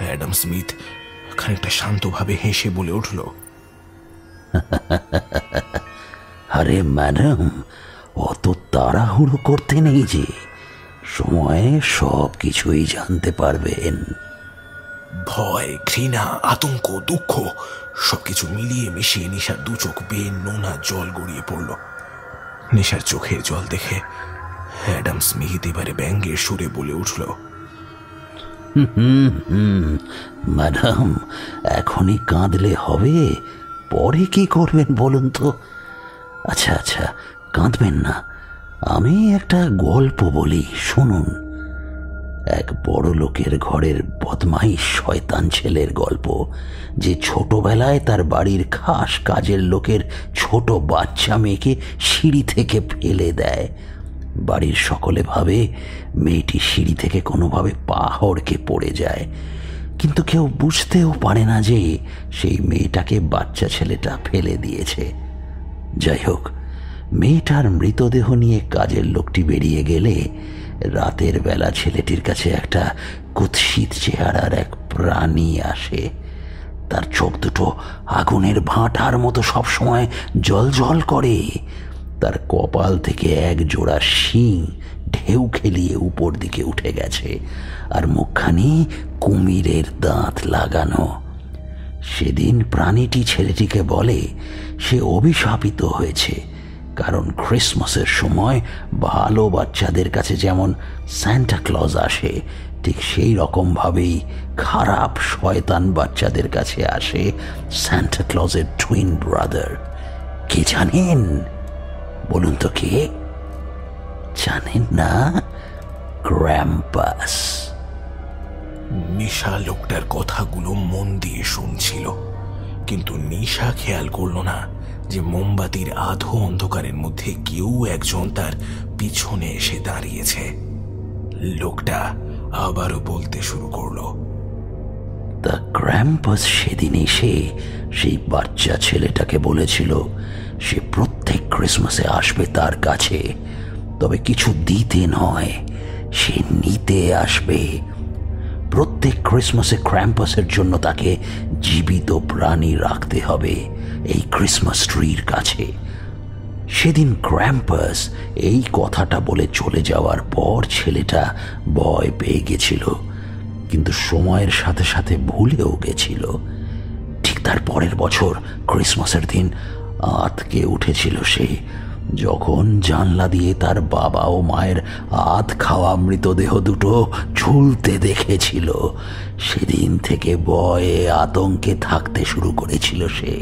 S2: অ্যাডাম স্মিথ খানিকটা শান্তভাবে হেসে বলে উঠল,
S13: আরে ম্যাডাম, অত তাড়াহুড়ো করতে নেই যে, সময়ে সব কিছুই জানতে পারবেন।
S2: ভয়, ঘৃণা, আতঙ্ক, দুঃখ সবকিছু মিলিয়ে মিশিয়ে নিশার 2 চোখ বেয়ে নোনা জল গড়িয়ে পড়ল। নিশার চোখের জল দেখে অ্যাডাম স্মিথ এবারে ব্যঙ্গের সুরে বলে উঠল,
S13: ম্যাডাম, এখনই কাঁদলে হবে? পরে কি করবেন বলুন তো? আচ্ছা, কাঁদবেন না, আমি একটা গল্প বলি, শুনুন। এক বড় লোকের ঘরের বদমাইশ শয়তান ছেলের গল্প, যে ছোটবেলায় তার বাড়ির খাস কাজের লোকের ছোট বাচ্চা মেয়েকে সিঁড়ি থেকে ফেলে দেয়। বাড়ির সকলে ভাবে মেয়েটি সিঁড়ি থেকে কোনোভাবে পা হড়কে পড়ে যায়, কিন্তু কেউ বুঝতেও পারে না যে সেই মেয়েটাকে বাচ্চা ছেলেটা ফেলে দিয়েছে। যাই হোক, মেয়েটার মৃতদেহ নিয়ে কাজের লোকটি বেরিয়ে গেলে রাতের বেলা ছেলেটির কাছে একটা কুৎসিত চেহারার এক প্রাণী আসে। তার চোখ দুটো আগুনের ভাঁটার মতো সবসময় জ্বলজ্বল করে। তার কপাল থেকে এক জোড়া শিং ঢেউ খেলিয়ে উপর দিকে উঠে গেছে, আর মুখখানি কুমিরের দাঁত লাগানো। সেদিন প্রাণীটি ছেলেটিকে বলে সে অভিশাপিত হয়েছে, কারণ ক্রিসমাসের সময় ভালো বাচ্চাদের কাছে যেমন সান্টা ক্লজ আসে, ঠিক সেই রকমভাবেই খারাপ শয়তান বাচ্চাদের কাছে আসে সান্টা ক্লজের টুইন ব্রাদার। কে জানেন? বলুন তো কে? জানেন না? ক্র্যাম্পাস।
S2: নিশা লোকটার কথাগুলো মন দিয়ে শুনছিল, কিন্তু নিশা খেয়াল করল না যে মোমবাতির আধো অন্ধকারের মধ্যে কেউ একজন তার পিছনে এসে দাঁড়িয়েছে। লোকটা আবারও বলতে শুরু করলো,
S13: দ্য ক্র্যাম্পাস সেদিন এসে সেই বাচ্চা ছেলেটাকে বলেছিল সে প্রত্যেক ক্রিসমাসে আসবে তার কাছে, তবে কিছু দিতে নয়, সে নিতে আসবে। প্রত্যেক ক্রিসমাসে ক্র্যাম্পাসের জন্য তাকে জীবিত প্রাণী রাখতে হবে এই ক্রিসমাস ট্রির কাছে। সেদিন ক্র্যাম্পাস এই কথাটা বলে চলে যাওয়ার পর ছেলেটা ভয় পেয়ে গেছিল, কিন্তু সময়ের সাথে সাথে ভুলেও গেছিল। ঠিক তার পরের বছর ক্রিসমাসের দিন আতকে উঠেছিল সে, যখন জানলা দিয়ে তার বাবা ও মায়ের আধ খাওয়া মৃতদেহ দুটো ঝুলতে দেখেছিল। সেদিন থেকে ভয়ে আতঙ্কে থাকতে শুরু করেছিল সে।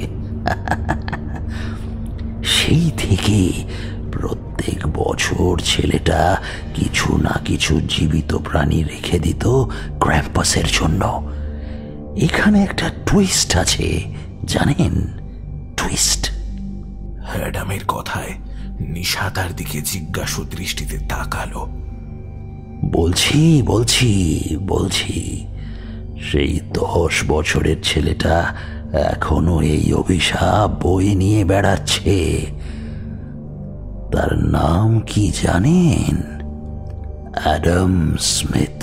S13: সেই থেকে প্রত্যেক বছর ছেলেটা কিছু না কিছু জীবিত প্রাণী রেখে দিত ক্র্যাম্পাসের জন্য। এখানে একটা টুইস্ট আছে, জানেন? টুইস্ট।
S2: অ্যাডামের কথায় নিশা তার দিকে জিজ্ঞাসু দৃষ্টিতে তাকালো।
S13: বলছি বলছি বলছি সেই 10 বছরের ছেলেটা এখনো এই অভিশাপ বয়ে নিয়ে বেড়াচ্ছে। তার নাম কি জানেন? Adam Smith.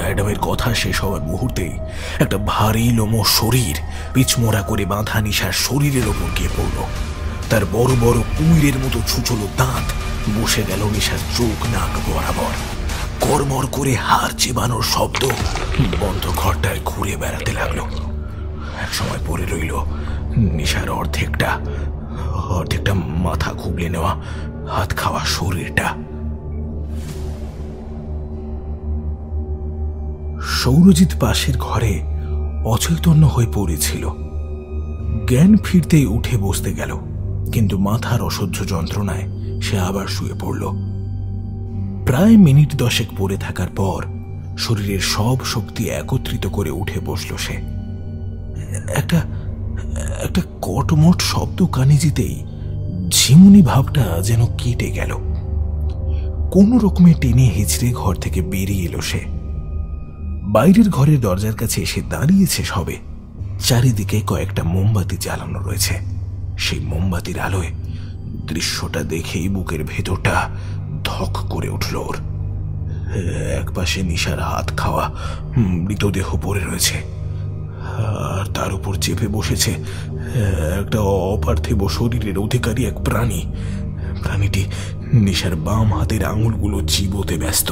S2: অ্যাডামের কথা শেষ হওয়ার মুহূর্তেই একটা ভারী লোমো শরীর পিছমোড়া করে বাঁধা নিশার শরীরের ওপর গিয়ে পড়ল। তার বড় বড় কুমিরের মতো ছুচলো দাঁত বসে গেল নিশার চোখ নাক বরাবর। কড়মড় করে হাড় চেবানোর শব্দ বন্ধ ঘরটায় ঘুরে বেড়াতে লাগলো। এক সময় পড়ে রইল নিশার অর্ধেকটা মাথা খুবলে নেওয়া হাত খাওয়া শরীরটা। সৌরজিৎ পাশের ঘরে অচৈতন্য হয়ে পড়েছিল। জ্ঞান ফিরতেই উঠে বসতে গেল, কিন্তু মাথার অসহ্য যন্ত্রণায় সে আবার শুয়ে পড়ল। প্রায় মিনিট 10 পড়ে থাকার পর শরীরের সব শক্তি একত্রিত করে উঠে বসল সে। একটা কটমট শব্দ কানে যেতেই ঝিমুনি ভাবটা যেন কেটে গেল। কোন রকমে টেনে হিচড়ে ঘর থেকে বেরিয়ে এলো সে। বাইরের ঘরের দরজার কাছে এসে দাঁড়িয়েছে সবে। চারিদিকে কয়েকটা মোমবাতি জ্বালানো রয়েছে। সেই মোমবাতির আলোয় দৃশ্যটা দেখেই বুকের ভেতরটা ধক করে উঠল ওর। একপাশে নিশার হাত খাওয়া মৃতদেহ পড়ে রয়েছে, আর তার উপর চেপে বসেছে একটা অপার্থিব শরীরের অধিকারী এক প্রাণী। প্রাণীটি নিশার বাম হাতের আঙুলগুলো চিবোতে ব্যস্ত।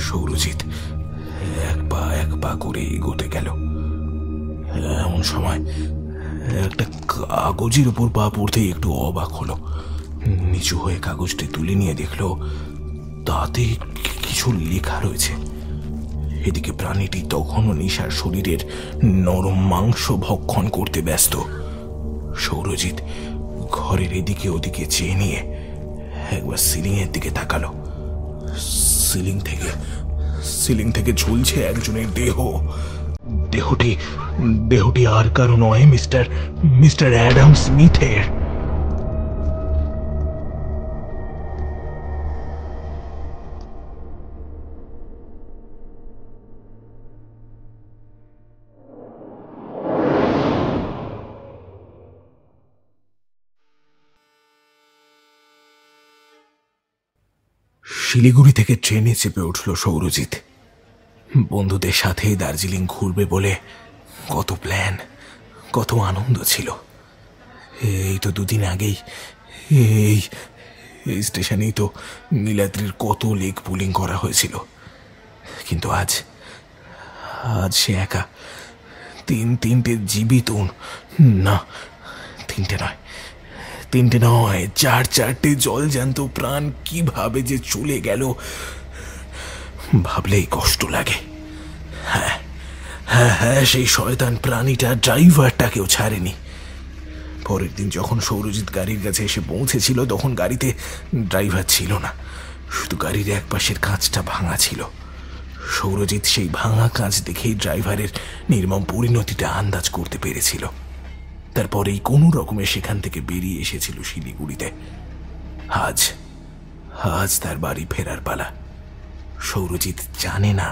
S2: সৌরজিৎ এক পা করে এগোতে গেল। এমন সময় একটা কাগজের উপর পা পড়তেই একটু অবাক হলো। নিচু হয়ে কাগজটি তুলে নিয়ে দেখলো তাতে কিছু লেখা রয়েছে। এদিকে প্রাণীটি তখনও নিশার শরীরের নরম মাংস ভক্ষণ করতে ব্যস্ত। সৌরজিৎ ঘরের এদিকে ওদিকে চেয়ে নিয়ে একবার সিলিং এর দিকে তাকালো। সিলিং থেকে ঝুলছে একজনের দেহ। দেহটি আর কারো নয়, মিস্টার অ্যাডাম স্মিথের। শিলিগুড়ি থেকে ট্রেনে চেপে উঠল সৌরজিৎ। বন্ধুদের সাথে দার্জিলিং ঘুরবে বলে কত প্ল্যান, কত আনন্দ ছিল। এই তো 2 দিন আগেই এই স্টেশনেই তো নীলাদ্রির কত লেগ পুলিং করা হয়েছিল। কিন্তু আজ সে একা। 3টে জীবিত, না 3টে নয় 4টে জল জ্যান্ত প্রাণ কিভাবে যে চলে গেল ভাবলেই কষ্ট লাগে। হ্যাঁ, সেই শয়তান প্রাণীটা ড্রাইভারটাকেও ছাড়েনি। পরের দিন যখন সৌরজিৎ গাড়ির কাছে এসে পৌঁছেছিল তখন গাড়িতে ড্রাইভার ছিল না, শুধু গাড়ির এক পাশের কাঁচটা ভাঙা ছিল। সৌরজিৎ সেই ভাঙা কাঁচ দেখেই ড্রাইভারের নির্মম পরিণতিটা আন্দাজ করতে পেরেছিল। তারপরেই কোনো রকমে সেখান থেকে বেরিয়ে এসেছিল শিলিগুড়িতে। আজ তার বাড়ি ফেরার পালা। সৌরজিৎ জানে না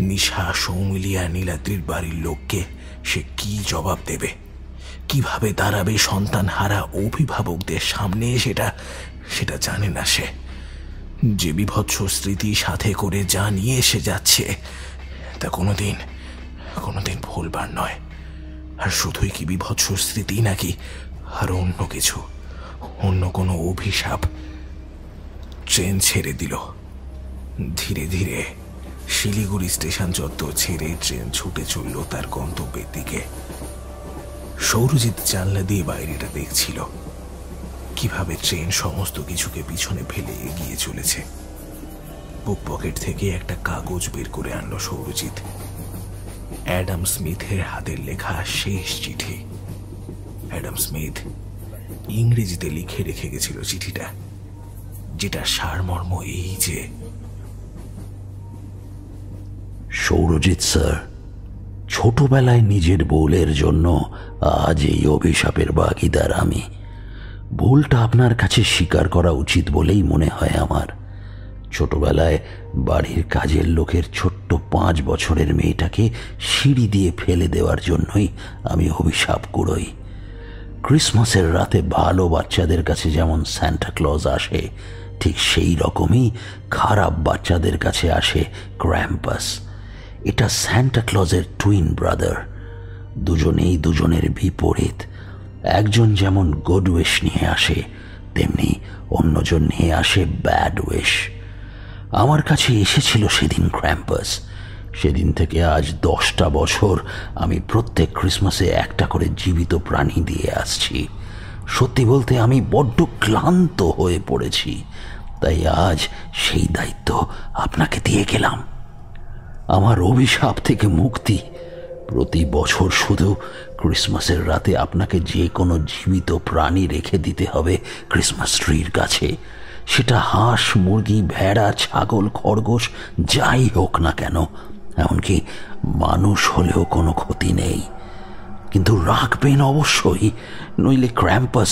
S2: নিশা, সৌমিলি আর নীলাদ্রির বাড়ির লোককে সে কি জবাব দেবে, কিভাবে দাঁড়াবে সন্তান হারা অভিভাবকদের সামনে, সেটা জানে না সে। যে বিভৎস স্মৃতি সাথে করে যা নিয়ে এসে যাচ্ছে তা কোনোদিন ভুলবার নয়। আর শুধুই কি বিভৎস স্মৃতি নাকি আর অন্য কিছু, অন্য কোনো অভিশাপ। ট্রেন ছেড়ে দিল। ধীরে ধীরে শিলিগুড়ি স্টেশন চত্বর ছেড়ে ট্রেন ছুটে চলল তার গন্তব্যের দিকে। সৌরজিৎ জানলা দিয়ে বাইরেটা দেখছিল, কিভাবে ট্রেন সমস্ত কিছুকে পিছনে ফেলে এগিয়ে চলেছে। বুক পকেট থেকে একটা কাগজ বের করে আনলো সৌরজিৎ। অ্যাডাম স্মিথের হাতের লেখা শেষ চিঠি। অ্যাডাম স্মিথ ইংরেজিতে লিখে রেখে গেছিল চিঠিটা, যেটা সারমর্ম এই যে,
S13: সৌরজিৎ স্যার, ছোটবেলায় নিজের ভুলের জন্য আজ এই অভিশাপের ভাগীদার আমি। ভুলটা আপনার কাছে স্বীকার করা উচিত বলেই মনে হয় আমার। ছোটবেলায় বাড়ির কাজের লোকের ছোট্ট 5 বছরের মেয়েটাকে সিঁড়ি দিয়ে ফেলে দেওয়ার জন্যই আমি অভিশাপ কুড়োই। ক্রিসমাসের রাতে ভালো বাচ্চাদের কাছে যেমন সান্টা ক্লজ আসে, ঠিক সেই রকমই খারাপ বাচ্চাদের কাছে আসে ক্র্যাম্পাস। এটা সান্টা ক্লজের টুইন ব্রাদার। দুজনেই দুজনের বিপরীত। একজন যেমন গুড উইশ নিয়ে আসে, তেমনি অন্যজন নিয়ে আসে ব্যাড উইশ। আমার কাছে এসেছিল সেদিন ক্র্যাম্পাস। সেদিন থেকে আজ 10টা বছর আমি প্রত্যেক ক্রিসমাসে একটা করে জীবিত প্রাণী দিয়ে আসছি। সত্যি বলতে আমি বড্ড ক্লান্ত হয়ে পড়েছি, তাই আজ সেই দায়িত্ব আপনাকে দিয়ে গেলাম। আমার অভিশাপ থেকে মুক্তি, প্রতি বছর শুধু ক্রিসমাসের রাতে আপনাকে যে কোনো জীবিত প্রাণী রেখে দিতে হবে ক্রিসমাস ট্রির কাছে। সেটা হাঁস, মুরগি, ভেড়া, ছাগল, খরগোশ যাই হোক না কেন, এমনকি মানুষ হলেও কোনো ক্ষতি নেই। কিন্তু রাখবেন অবশ্যই, নইলে ক্র্যাম্পাস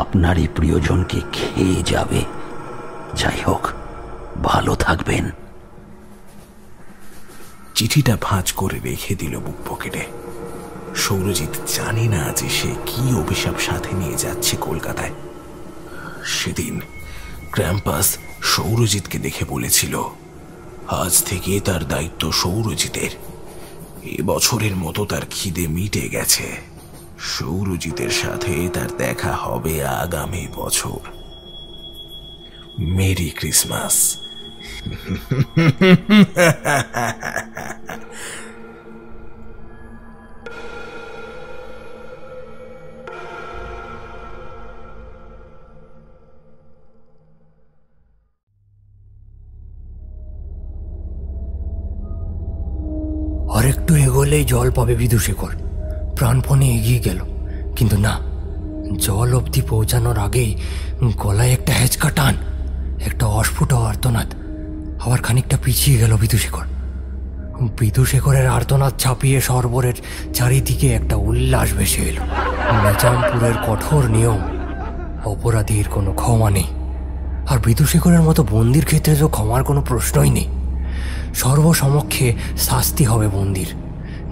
S13: আপনারই প্রিয়জনকে খেয়ে যাবে। যাই হোক, ভালো থাকবেন।
S2: চিঠিটা ভাঁজ করে রেখে দিল বুক পকেটে। সৌরজিৎ জানে না যে সে কি অভিশাপ সাথে নিয়ে যাচ্ছে কলকাতায়। সেদিন ক্র্যাম্পাস সৌরজিৎকে দেখে বলেছিল, আজ থেকে তার দায়িত্ব সৌরজিতের। এবছরের মতো তার খিদে মিটে গেছে। সৌরজিতের সাথে তার দেখা হবে আগামী বছর। Merry Christmas.
S3: আর একটু এগোলেই জল পাবে বিদুশেখর। প্রাণপণে এগিয়ে গেল, কিন্তু না, জল অবধি পৌঁছানোর আগেই গলায় একটা হেঁচকা টান, একটা অস্ফুট আর্তনাদ। আবার খানিকটা পিছিয়ে গেল বিদুশেখর। বিদুশেখরের আর্তনাদ ছাপিয়ে সরোবরের চারিদিকে একটা উল্লাস ভেসে এলো। নিজামপুরের কঠোর নিয়ম, অপরাধীর কোনো ক্ষমা নেই। আর বিদুশেখরের মতো বন্দির ক্ষেত্রে তো ক্ষমার কোনো প্রশ্নই নেই। সর্বসমক্ষে শাস্তি হবে বন্দির।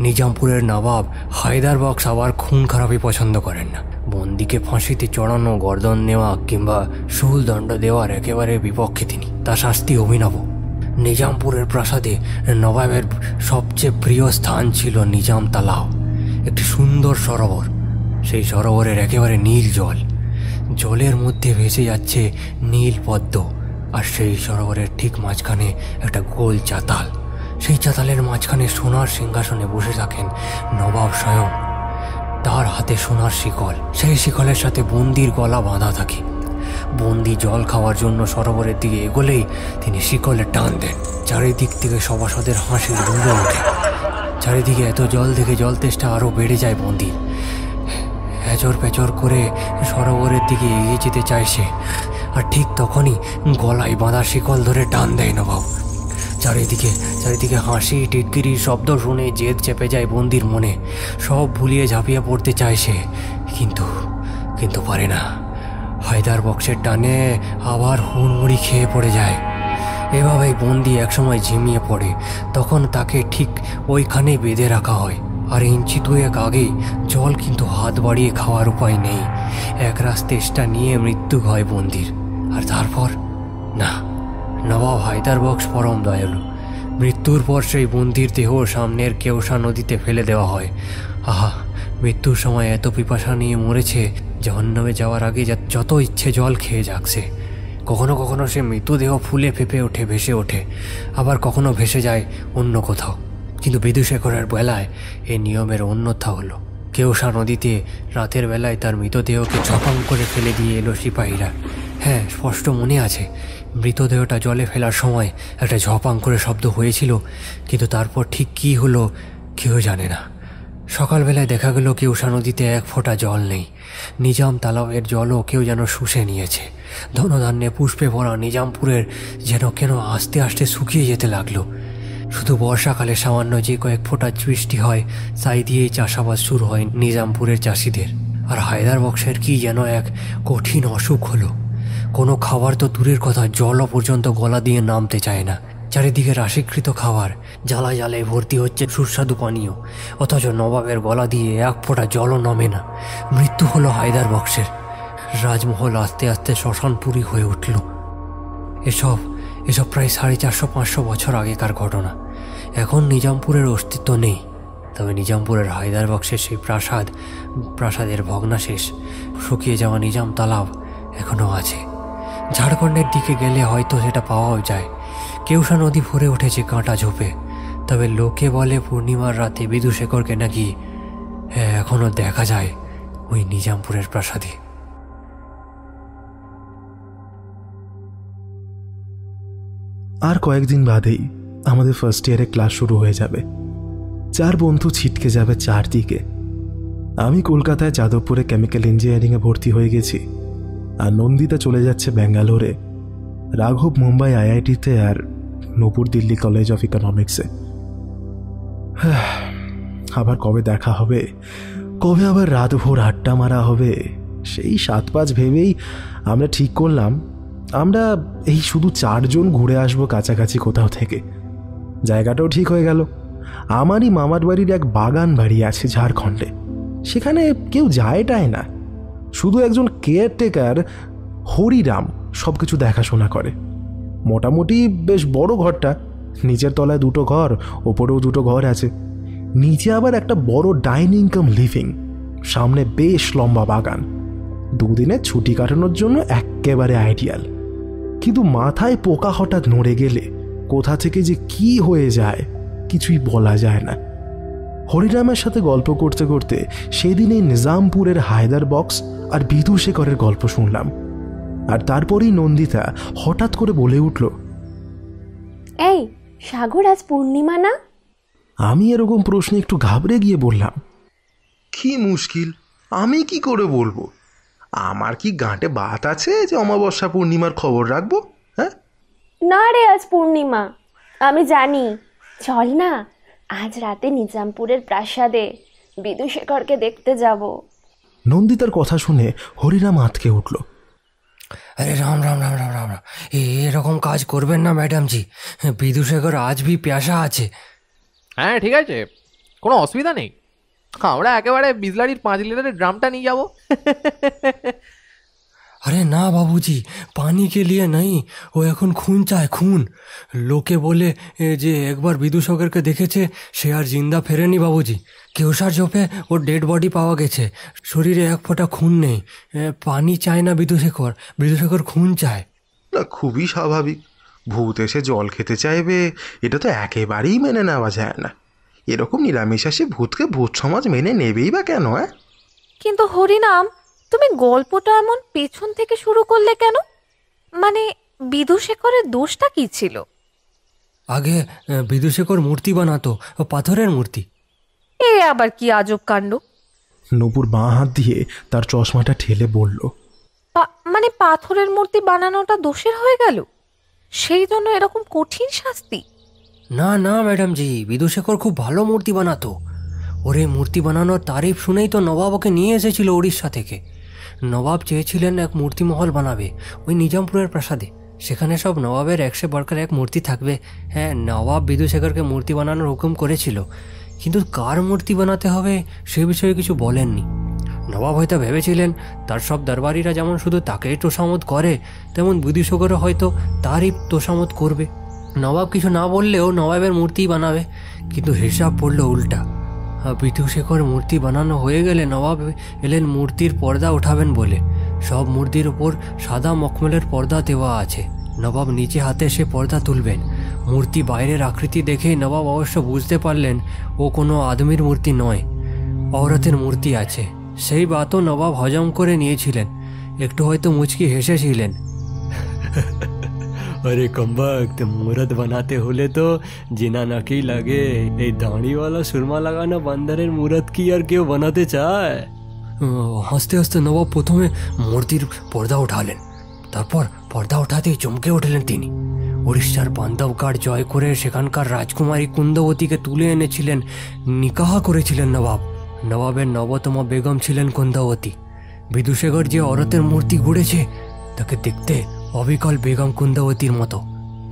S3: নিজামপুরের নবাব হায়দার বক্স আবার খুন খারাপি পছন্দ করেন না। বন্দিকে ফাঁসিতে চড়ানো, গর্দন নেওয়া কিংবা শুলদণ্ড দেওয়ার একেবারে বিপক্ষে তিনি। তার শাস্তি অভিনব। নিজামপুরের প্রাসাদে নবাবের সবচেয়ে প্রিয় স্থান ছিল নিজাম তালাও, একটি সুন্দর সরোবর। সেই সরোবরের একেবারে নীল জল, জলের মধ্যে ভেসে যাচ্ছে নীল পদ্ম। আর সেই সরোবরের ঠিক মাঝখানে একটা গোল চাতাল। সেই চাতালের মাঝখানে সোনার সিংহাসনে বসে থাকেন নবাব স্বয়ং। তার হাতে সোনার শিকল, সেই শিকলের সাথে বন্দির গলা বাঁধা থাকে। বন্দি জল খাওয়ার জন্য সরোবরের দিকে এগোলেই তিনি শিকলে টান দেন। চারিদিক থেকে সভাসদের হাসির দুর্গ ওঠে। চারিদিকে এত জল দেখে জল তেষ্টা আরও বেড়ে যায় বন্দির। এচর পেচর করে সরোবরের দিকে এগিয়ে যেতে চায় সে। আর ঠিক তখনই গলায় বাঁধা শিকল ধরে টান দেয় নবাব। চারিদিকে হাসি টিটকিরির শব্দ শুনে জেদ চেপে যায় বন্দির মনে। সব ভুলিয়ে ঝাঁপিয়ে পড়তে চায় সে, কিন্তু পারে না। হায়দার বক্সের টানে আবার হুড়মুড়ি খেয়ে পড়ে যায়। এভাবেই বন্দি একসময় ঝিমিয়ে পড়ে। তখন তাকে ঠিক ওইখানেই বেঁধে রাখা হয়। আর ইঞ্চি 2 আগেই জল কিন্তু হাত বাড়িয়ে খাওয়ার উপায় নেই। একরাশ তেষ্টা নিয়ে মৃত্যু হয় বন্দির। আর তারপর না, নবাব হায়দার বক্স পরম দয়ালু। মৃত্যুর পর সেই বন্দির দেহ সামনের কেওসা নদীতে ফেলে দেওয়া হয়। আহা, মৃত্যুর সময় এত পিপাসা নিয়ে মরেছে জাহান্নামে যাওয়ার আগে যত ইচ্ছে জল খেয়ে যাক সে। কখনো কখনো সে মৃতদেহ ফুলে ফেঁপে ওঠে, ভেসে ওঠে, আবার কখনো ভেসে যায় অন্য কোথাও। কিন্তু বিদুশেখরের বেলায় এই নিয়মের অন্যথা হলো। কেউসা নদীতে রাতের বেলায় তার মৃতদেহকে ঝপাং করে ফেলে দিয়ে এলো সিপাহীরা। হ্যাঁ, স্পষ্ট মনে আছে, মৃতদেহটা জলে ফেলার সময় একটা ঝপাং করে শব্দ হয়েছিল, কিন্তু তারপর ঠিক কী হলো কেউ জানে না। সকালবেলায় দেখা গেল কেউসা নদীতে এক ফোঁটা জল নেই। নিজাম তালাবের জলও কেউ যেন শুষে নিয়েছে। ধনধান্যে পুষ্পে ভরা নিজামপুরের যেন কেন আস্তে আস্তে শুকিয়ে যেতে লাগলো। শুধু বর্ষাকালে সামান্য যে কয়েক ফোঁটা বৃষ্টি হয়, তাই দিয়েই চাষাবাদ শুরু হয় নিজামপুরের চাষিদের। আর হায়দার বক্সের কি যেন এক কঠিন অসুখ হলো। কোনো খাবার তো দূরের কথা, জলও পর্যন্ত গলা দিয়ে নামতে চায় না। চারিদিকে রাশিকৃত খাবার, জ্বালায় জ্বালায় ভর্তি হচ্ছে সুস্বাদু পানীয়, অথচ নবাবের গলা দিয়ে এক ফোঁটা জলও নামে না। মৃত্যু হলো হায়দার বক্সের। রাজমহল আস্তে আস্তে শ্মশানপুরী হয়ে উঠল। এসব প্রায় 450-500 বছর আগেকার ঘটনা। এখন নিজামপুরের অস্তিত্ব নেই, তবে নিজামপুরের হায়দার বক্সের সেই প্রাসাদের ভগ্নাশেষ, শুকিয়ে যাওয়া নিজাম তালাব এখনও আছে। ঝাড়খণ্ডের দিকে গেলে হয়তো সেটা পাওয়াও যায়। কেউসা নদী ভরে উঠেছে কাঁটা ঝোপে। তবে লোকে বলে পূর্ণিমার রাতে বিদুশেখরকে নাকি এখনো দেখা যায় ওই নিজামপুরের প্রাসাদে।
S1: আর কয়েকদিন বাদেই আমাদের ফার্স্ট ইয়ারে ক্লাস শুরু হয়ে যাবে। 4 বন্ধু ছিটকে যাবে চারদিকে। আমি কলকাতায় যাদবপুরে কেমিক্যাল ইঞ্জিনিয়ারিংয়ে ভর্তি হয়ে গেছি, আর নন্দিতা চলে যাচ্ছে ব্যাঙ্গালোরে, রাঘব মুম্বাই IIT-তে, আর নূপুর দিল্লি কলেজ অফ ইকোনমিক্সে। আবার কবে দেখা হবে, কবে আবার রাতভর আড্ডা মারা হবে, সেই 7-5 ভেবেই আমরা ঠিক করলাম আমরা এই শুধু 4 জন ঘুরে আসবো কাছাকাছি কোথাও থেকে। জায়গাটাও ঠিক হয়ে গেল। আমারই মামার বাড়ির এক বাগান বাড়ি আছে ঝাড়খণ্ডে। সেখানে কেউ যায় না, শুধু একজন কেয়ারটেকার হরিরাম সব কিছু দেখাশোনা করে। মোটামুটি বেশ বড় ঘরটা, নিচের তলায় 2টো ঘর, ওপরেও 2টো ঘর আছে। নিচে আবার একটা বড় ডাইনিং কাম লিভিং, সামনে বেশ লম্বা বাগান। 2 দিনের ছুটি কাটানোর জন্য একেবারে আইডিয়াল। কিন্তু মাথায় পোকা হঠাৎ নড়ে গেলে কোথা থেকে যে কি হয়ে যায় কিছুই বলা যায় না। হরিরামের সাথে গল্প করতে করতে সেদিনে নিজামপুরের হায়দার বক্স আর বিদুশেখরের গল্প শুনলাম। আর তারপরেই নন্দিতা হঠাৎ করে বলে উঠল,
S6: এই সাগর, আজ পূর্ণিমা না?
S1: আমি এরকম প্রশ্নে একটু ঘাবড়ে গিয়ে বললাম,
S14: কি মুশকিল, আমি কি করে বলবো? আমার কি গাঁটে বাত আছে যে অমাবস্যা পূর্ণিমার খবর রাখবো? হ্যাঁ
S6: না রে, আজ পূর্ণিমা, আমি জানি। চল না, আজ রাতে নিজামপুরের প্রাসাদে বিদুশেখরকে দেখতে যাব।
S1: নন্দিতার কথা শুনে হরিরাম আঁতকে উঠল।
S3: আরে রাম রাম রাম রাম রাম, এরকম কাজ করবেন না ম্যাডামজি, বিদুশেখর আজ ভি প্যাসা আছে।
S11: হ্যাঁ ঠিক আছে, কোনো অসুবিধা নেই, আমরা একেবারে বিজলারির 5 লিটারের ড্রামটা নিয়ে যাব।
S3: अरे ना बाबूजी, पानी के लिए नहीं, ও এখন খুন চায়, খুন। লোকে বলে যে একবার বিদুশেখরকে দেখেছে, সে আর জিন্দা ফেরেনি বাবুজি। কেউসার ঝোপে ওর ডেড বডি পাওয়া গেছে, শরীরে এক ফোঁটা খুন নেই। পানি চায় না বিদুশেখর, বিদুশেখর খুন চায়।
S14: না, খুবই স্বাভাবিক। ভূত এসে জল খেতে চাইবে, এটা তো একেবারেই মেনে নেওয়া যায় না। এরকম নিরামিষাসী ভূতকে ভূত সমাজ মেনে নেবেই বা কেন?
S15: কিন্তু হরিনাম, তুমি গল্পটা এমন পেছন থেকে শুরু করলে কেন? মানে বিদুশেখরের দোষটা কি ছিল?
S3: আগে বিদুশেখর মূর্তি বানাতো, পাথরের মূর্তি।
S15: এ আবার কি আজব কাণ্ড!
S1: নূপুর বাঁ হাত দিয়ে তার চশমাটা ঠেলে বলল,
S15: মানে পাথরের মূর্তি বানানোটা দোষের হয়ে গেল, সেই জন্য এরকম কঠিন শাস্তি?
S3: না না ম্যাডামজি, বিদুশেখর খুব ভালো মূর্তি বানাতো। ওরে মূর্তি বানানোর তারিফ শুনেই তো নবাব ওকে নিয়ে এসেছিল উড়িষ্যা থেকে। নবাব চেয়েছিলেন এক মূর্তি মহল বানাবে ওই নিজামপুরের প্রাসাদে, সেখানে সব নবাবের 100 বর্কার এক মূর্তি থাকবে। হ্যাঁ, নবাব বিদুশেখরকে মূর্তি বানানোর হুকুম করেছিল, কিন্তু কার মূর্তি বানাতে হবে সে বিষয়ে কিছু বলেননি। নবাব হয়তো ভেবেছিলেন তার সব দরবারিরা যেমন শুধু তাকেই তোষামত করে, তেমন বিদুশেখরও হয়তো তারই তোষামত করবে। নবাব কিছু না বললেও নবাবের মূর্তি বানাবে, কিন্তু হিসাব পড়লো উল্টা। বিধুশেখর মূর্তি বানানো হয়ে গেলে নবাব এলেন মূর্তির পর্দা উঠাবেন বলে। সব মূর্তির ওপর সাদা মখমলের পর্দা দেওয়া আছে। নবাব নিচে হাতে সে পর্দা তুলবেন। মূর্তি বাইরের আকৃতি দেখে নবাব অবশ্য বুঝতে পারলেন ও কোনো আদমির মূর্তি নয়, औरतेর মূর্তি আছে। সেই বাতও নবাব হজম করে নিয়েছিলেন, একটু হয়তো মুচকি হেসেছিলেন। अरे कमबख्त, मूर्त बनाते হলে তো জিনা নাকি লাগে। এই দাঁড়িওয়ালা সুরমা লাগানো বান্দারের মূর্ত কি আর কেউ বানাতে চায়? হাসতে হাসতে নবাব প্রথমে মূর্তির পর্দা উঠালেন, তারপর পর্দা উঠাতেই চমকে উঠলেন তিনি। উড়িষ্যার বান্ধবগড় জয় করে সেখানকার রাজকুমারী কুন্দবতীকে তুলে এনেছিলেন, নিকাহ করেছিলেন নবাব। নবাবের নবতম বেগম ছিলেন কুন্দবতী। বিদুশেখর যে औरतेর মূর্তি গড়েছে তাকে দেখতে অবিকল বেগম কুন্দবতীর মতো।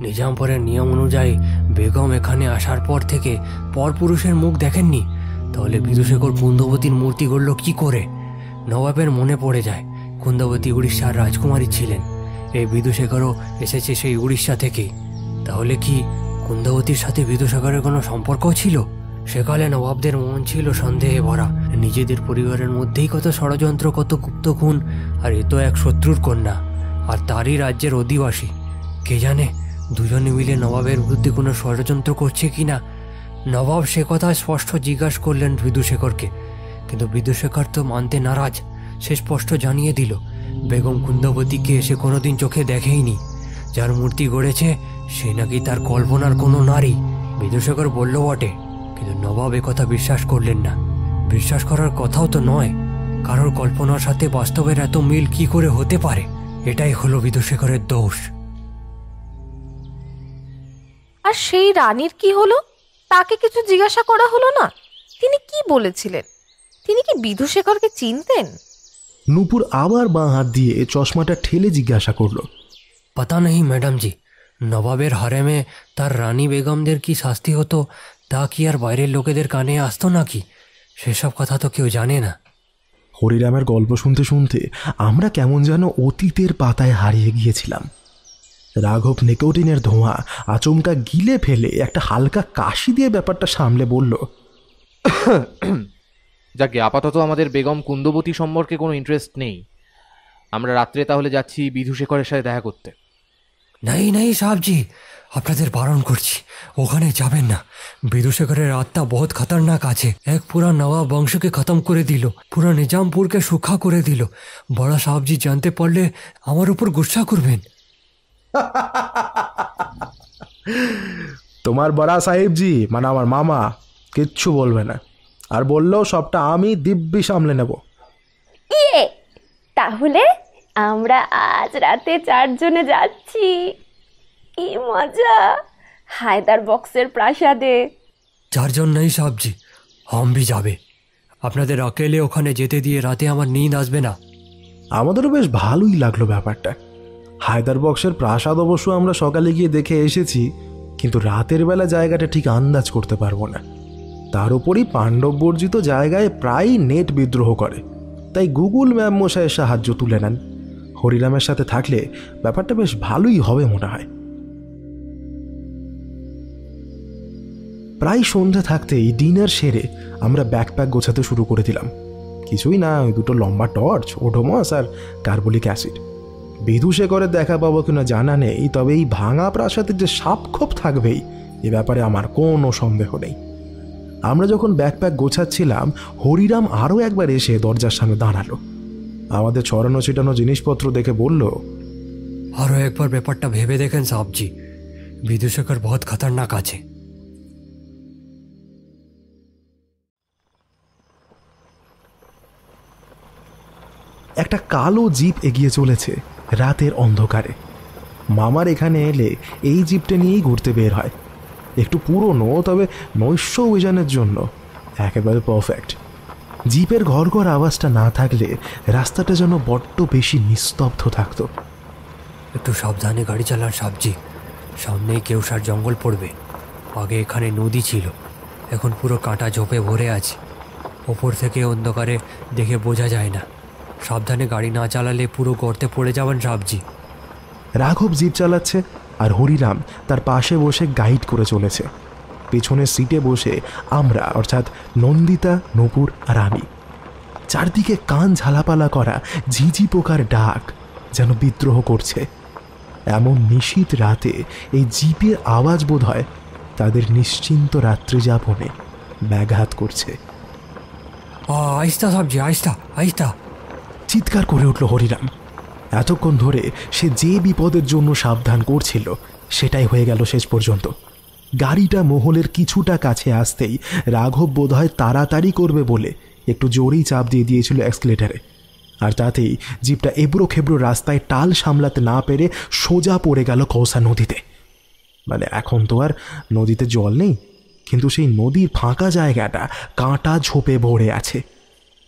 S3: নিজামপুরের নিয়ম অনুযায়ী বেগম এখানে আসার পর থেকে পরপুরুষের মুখ দেখেননি, তাহলে বিদুশেখর কুন্দবতীর মূর্তি গড়ল কি করে? নবাবের মনে পড়ে যায় কুন্দবতী উড়িষ্যার রাজকুমারী ছিলেন। এই বিদুশেখরও এসেছে সেই উড়িষ্যা থেকেই। তাহলে কি কুন্দবতীর সাথে বিদুশেখরের কোনো সম্পর্ক ছিল? সেকালে নবাবদের মন ছিল সন্দেহে ভরা। নিজেদের পরিবারের মধ্যেই কত ষড়যন্ত্র, কত গুপ্তখুন, আর এ তো এক শত্রুর কন্যা, আর তারই রাজ্যের অধিবাসী। কে জানে দুজনে মিলে নবাবের বিরুদ্ধে কোনো ষড়যন্ত্র করছে কিনা। নবাব সে কথা স্পষ্ট জিজ্ঞাসা করলেন বিদুশেখরকে, কিন্তু বিদুশেখর তো মানতে নারাজ। সে স্পষ্ট জানিয়ে দিল বেগম কুন্দবতীকে সে কোনোদিন চোখে দেখেইনি। যার মূর্তি গড়েছে সে নাকি তার কল্পনার কোনো নারী। বিদুশেখর বলল বটে, কিন্তু নবাব কথা বিশ্বাস করলেন না। বিশ্বাস করার কথাও তো নয়, কারোর কল্পনার সাথে বাস্তবের এত মিল কি করে হতে পারে? এটাই হলো বিদুশেখরের দোষ।
S15: আর সেই রানীর কি হলো? তাকে কিছু জিজ্ঞাসা করা হলো না? তিনি কি বলেছিলেন? তিনি কি বিদুশেখরকে চিনতেন?
S1: নূপুর আবার বাঁ হাত দিয়ে চশমাটা ঠেলে জিজ্ঞাসা করলো,
S3: পাতা নেই ম্যাডাম জি, নবাবের হারেমে তার রানী বেগমদের কি শাস্তি হতো তা কি আর বাইরের লোকেদের কানে আসতো নাকি? সেসব কথা তো কেউ জানে না।
S1: হরিরামের গল্প শুনতে শুনতে আমরা কেমন যেন অতীতের পাতায় হারিয়ে গিয়েছিলাম। রাঘব নিকোটিনের ধোঁয়া আচমকা গিলে ফেলে একটা হালকা কাশি দিয়ে ব্যাপারটা সামলে বলল,
S11: যাকে আপাতত আমাদের বেগম কুন্দবতী সম্পর্কে কোনো ইন্টারেস্ট নেই। আমরা রাত্রে তাহলে যাচ্ছি বিধুশেখরের সাথে দেখা করতে।
S3: নাই নাই সাহেবজি, আপনাদের বারণ করছি, ওখানে যাবেন না। বিদুশেখরের আত্মা বহুত খতরনাক আছে। এক পুরা নবাব বংশকে খতম করে দিল, পুরা নিজামপুরকে সুখা করে দিল। বড় সাহেবজি জানতে পারলে আমার উপর গুসা করবেন।
S1: তোমার বড়া সাহেবজি মানে আমার মামা কিচ্ছু বলবে না, আর বললেও সবটা আমি দিব্যি সামলে নেব।
S6: তাহলে আমরা আজ রাতে 4 জনে যাচ্ছি। কি মজা! হায়দার বক্সের প্রাসাদে।
S3: 4 জন নেই সাহেবজি, हम भी যাবে। আপনাদের অকেলে ওখানে যেতে দিয়ে রাতে আমার নিদ আসবে না।
S1: আমাদেরও বেশ ভালোই লাগলো ব্যাপারটা। হায়দার বক্সের প্রাসাদ অবশ্য আমরা সকালে গিয়ে দেখে এসেছি, কিন্তু রাতের বেলা জায়গাটা ঠিক আন্দাজ করতে পারবো না। তার উপরই পাণ্ডব বর্জিত জায়গায় প্রায় নেট বিদ্রোহ করে, তাই গুগল ম্যাপ মশাইয়ের সাহায্য তুলে নেন। হরিরামের সাথে থাকলে ব্যাপারটা বেশ ভালোই হবে মনে হয়। প্রায় সন্ধ্যা থাকতেই ডিনার সেরে আমরা ব্যাকপ্যাক গোছাতে শুরু করে দিলাম। কিছুই না, ওই 2 লম্বা টর্চ, ওডোমস আর কার্বলিক অ্যাসিড। বিদুশেখরের দেখা পাবো কিনা জানা নেই, তবে এই ভাঙা প্রাসাদের যে সাপখোপ থাকবেই এ ব্যাপারে আমার কোনো সন্দেহ নেই। আমরা যখন ব্যাকপ্যাক গোছাচ্ছিলাম, হরিরাম আরও একবার এসে দরজার সামনে দাঁড়ালো। আমাদের ছড়ানো ছিটানো জিনিসপত্র দেখে বলল,
S3: আরও একবার ব্যাপারটা ভেবে দেখেন সাহেবজি, বিদুশেখর বহুত খতরনাক আছে।
S1: একটা কালো জিপ এগিয়ে চলেছে রাতের অন্ধকারে। মামার এখানে এলে এই জিপটা নিয়েই ঘুরতে বের হয়। একটু পুরনো, তবে নৈশ অভিযানের জন্য একেবারে পারফেক্ট। জিপের ঘর ঘর আওয়াজটা না থাকলে রাস্তাটা যেন বড্ড বেশি নিস্তব্ধ থাকতো।
S3: একটু সাবধানে গাড়ি চালান সাহেবজি, সামনেই কেউসার জঙ্গল পড়বে। আগে এখানে নদী ছিল, এখন পুরো কাঁটা ঝোপে ভরে আছে। ওপর থেকে অন্ধকারে দেখে বোঝা যায় না। সাবধানে গাড়ি না চালালে পুরো গর্তে পড়ে যাবেন সাহেবজি।
S1: রাঘব জিপ চালাচ্ছে আর হরিরাম তার পাশে বসে গাইড করে চলেছে। পেছনের সিটে বসে আমরা, অর্থাৎ নন্দিতা, নূপুর আর আমি। চারদিকে কান ঝালাপালা করা ঝিঝি পোকার ডাক যেন বিদ্রোহ করছে। এমন নিশীথ রাতে এই জিপের আওয়াজ বোধ হয় তাদের নিশ্চিন্ত রাত্রি যাপনে ব্যাঘাত করছে।
S12: আইস্তা সবজি, আইস্তা আইস্তা,
S1: চিৎকার করে উঠল হরিরাম। এতক্ষণ ধরে সে যে বিপদের জন্য সাবধান করছিল সেটাই হয়ে গেল শেষ পর্যন্ত। গাড়িটা মহলের কিছুটা কাছে আসতেই রাঘব বোধহয় তাড়াতাড়ি করবে বলে একটু জোরেই চাপ দিয়ে দিয়েছিল অ্যাক্সিলারেটরে, আর তাতেই জিপটা এবড়ো খেবড়ো রাস্তায় টাল সামলাতে না পেরে সোজা পড়ে গেল কৌসা নদীতে। মানে এখন তো আর নদীতে জল নেই, কিন্তু সেই নদীর ফাঁকা জায়গাটা কাঁটা ঝোপে ভরে আছে।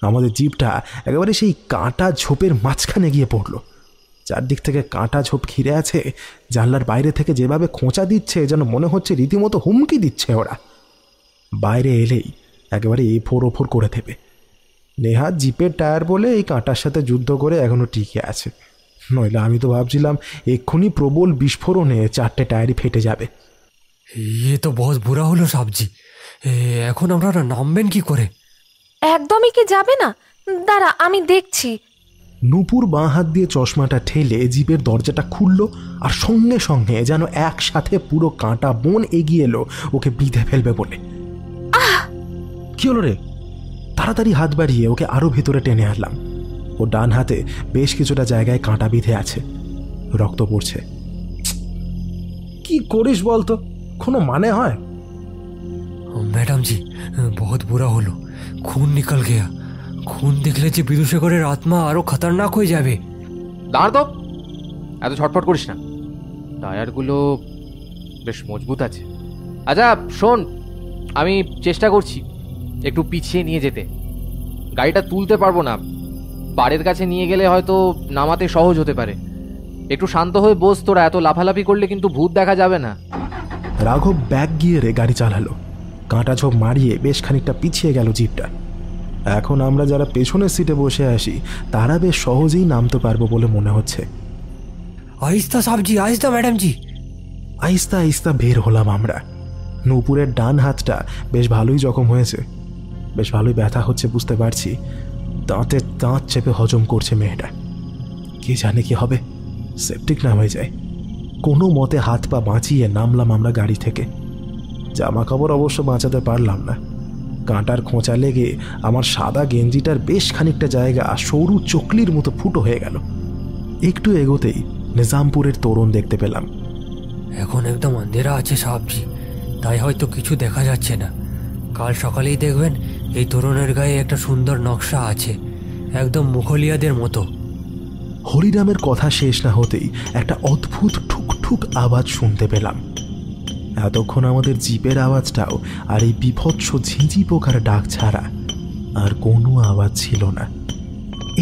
S1: আমাদের জিপটা একেবারে সেই কাঁটা ঝোপের মাঝখানে গিয়ে পড়ল। চারদিক থেকে কাঁটা ঝোপ ঘিরে আছে, জানলার বাইরে থেকে যেভাবে খোঁচা দিচ্ছে যেন মনে হচ্ছে রীতিমতো হুমকি দিচ্ছে ওরা। বাইরে এলেই একেবারে এফোর ওফোর করে দেবে। নেহাত জিপের টায়ার বলে এই কাঁটার সাথে যুদ্ধ করে এখনও টিকে আছে, নইলে আমি তো ভাবছিলাম এক্ষুনি প্রবল বিস্ফোরণে চারটে টায়ারই ফেটে যাবে।
S12: এ তো বহুত বুড়া হলো সবজি, এখন আপনারা নামবেন কি করে?
S15: একদমই কি যাবে না? দাঁড়া, আমি দেখছি।
S1: নূপুর বাঁ হাত দিয়ে চশমাটা ঠেলে জিপের দরজাটা খুলল, আর সঙ্গে সঙ্গে যেন একসাথে পুরো কাঁটা বন এগিয়ে এলো ওকে বিঁধে ফেলবে বলে। কি হলো রে? তাড়াতাড়ি হাত বাড়িয়ে ওকে আরো ভেতরে টেনে আনলাম। ও ডান হাতে বেশ কিছুটা জায়গায় কাঁটা বিঁধে আছে, রক্ত পড়ছে। কি করিস বলতো, কোনো মানে হয়?
S12: मैडम जी बहुत बुरा হলো, खून निकल गया। खून দেখলে যে বিদুশেখরের আত্মা আরো খতরনাক হয়ে যাবে।
S11: দাঁড় তো, এত ছটফট করিস না, টায়ারগুলো বেশ মজবুত আছে। আচ্ছা শোন, আমি চেষ্টা করছি একটু পিছিয়ে নিয়ে যেতে। গাড়িটা তুলতে পারবো না, পাড়ের কাছে নিয়ে গেলে হয়তো নামাতে সহজ হতে পারে। একটু শান্ত হয়ে বস তোরা, এত লাফালাফি করলে কিন্তু ভূত দেখা যাবে না।
S1: রাঘব ব্যাক গিয়ারে গাড়ি চালালো, কাঁটা ঝোপ মারিয়ে বেশ খানিকটা পিছিয়ে গেল জিপটা। এখন আমরা যারা পেছনের সিটে বসে আসি তারা বেশ সহজেই নামতে পারবো বলে মনে হচ্ছে।
S12: আইস্তা সাবজি, আইস্তা ম্যাডাম জি।
S1: আইস্তা আইস্তা বের হলাম আমরা। নূপুরের ডান হাতটা বেশ ভালোই জখম হয়েছে, বেশ ভালোই ব্যথা হচ্ছে বুঝতে পারছি। দাঁতে দাঁত চেপে হজম করছে মেয়েটা। কে জানে কি হবে, সেপটিক না হয়ে যায়। কোনো মতে হাত পা বাঁচিয়ে নামলাম আমরা গাড়ি থেকে। জামা কাপড় অবশ্য বাঁচাতে পারলাম না, কাঁটার খোঁচা লেগে আমার সাদা গেঞ্জিটার বেশ খানিকটা জায়গা সরু চকলির মতো ফুটো হয়ে গেল। একটু এগোতেই নিজামপুরের তোরণ দেখতে পেলাম।
S12: এখন একদম আন্ধেরা আছে সাবজি, তাই হয়তো কিছু দেখা যাচ্ছে না। কাল সকালেই দেখবেন এই তোরণের গায়ে একটা সুন্দর নকশা আছে, একদম মুঘলিয়াদের মতো।
S1: হরিরামের কথা শেষ না হতেই একটা অদ্ভুত ঠুকঠুক আওয়াজ শুনতে পেলাম। এতক্ষণ আমাদের জিপের আওয়াজটাও আর এই বিভৎস ঝিঁঝি পোকার ডাক ছাড়া আর কোনো আওয়াজ ছিল না।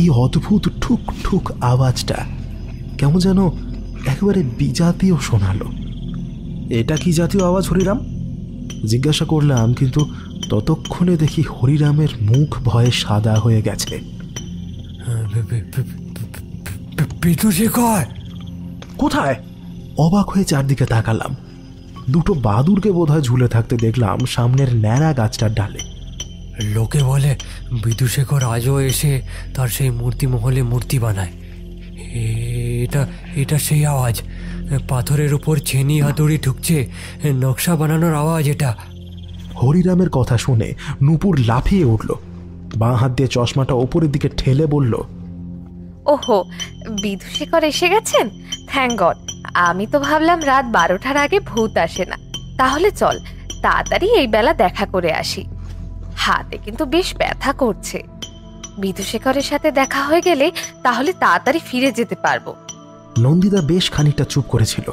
S1: এই অদ্ভুত ঠুক ঠুক আওয়াজটা কেমন যেন একেবারে বিজাতীয় শোনালো। এটা কি জাতীয় আওয়াজ হরিরাম? জিজ্ঞাসা করলাম, কিন্তু ততক্ষণে দেখি হরিরামের মুখ ভয়ে সাদা হয়ে গেছে। কোথায়? অবাক হয়ে চারদিকে তাকালাম। দুটো বাদুরকে বোধহয় ঝুলে থাকতে দেখলাম সামনের ন্যাড়া গাছটার ডালে।
S12: লোকে বলে বিদুশেখর আজও এসে তার সেই মূর্তি মহলে মূর্তি বানায়। এটা সেই আওয়াজ, পাথরের উপর ছেনি হাতুড়ি ঢুকছে, নকশা বানানোর আওয়াজ এটা।
S1: হরিরামের কথা শুনে নূপুর লাফিয়ে উঠল, বাঁ হাত দিয়ে চশমাটা ওপরের দিকে ঠেলে বলল,
S15: ওহো, বিদুশেখর এসে গেছেন, থ্যাংক গড। আমি তো ভাবলাম রাত 12টার আগে ভূত আসে না। তাহলে চল তাড়াতাড়ি এই বেলা দেখা করে আসি। হাতে কিন্তু বেশ ব্যথা করছে। বিদুশেখরের সাথে দেখা হয়ে গেলে তাহলে তাড়াতাড়ি ফিরে যেতে পারবো।
S1: নন্দিতা বেশ খানিকটা চুপ করেছিল,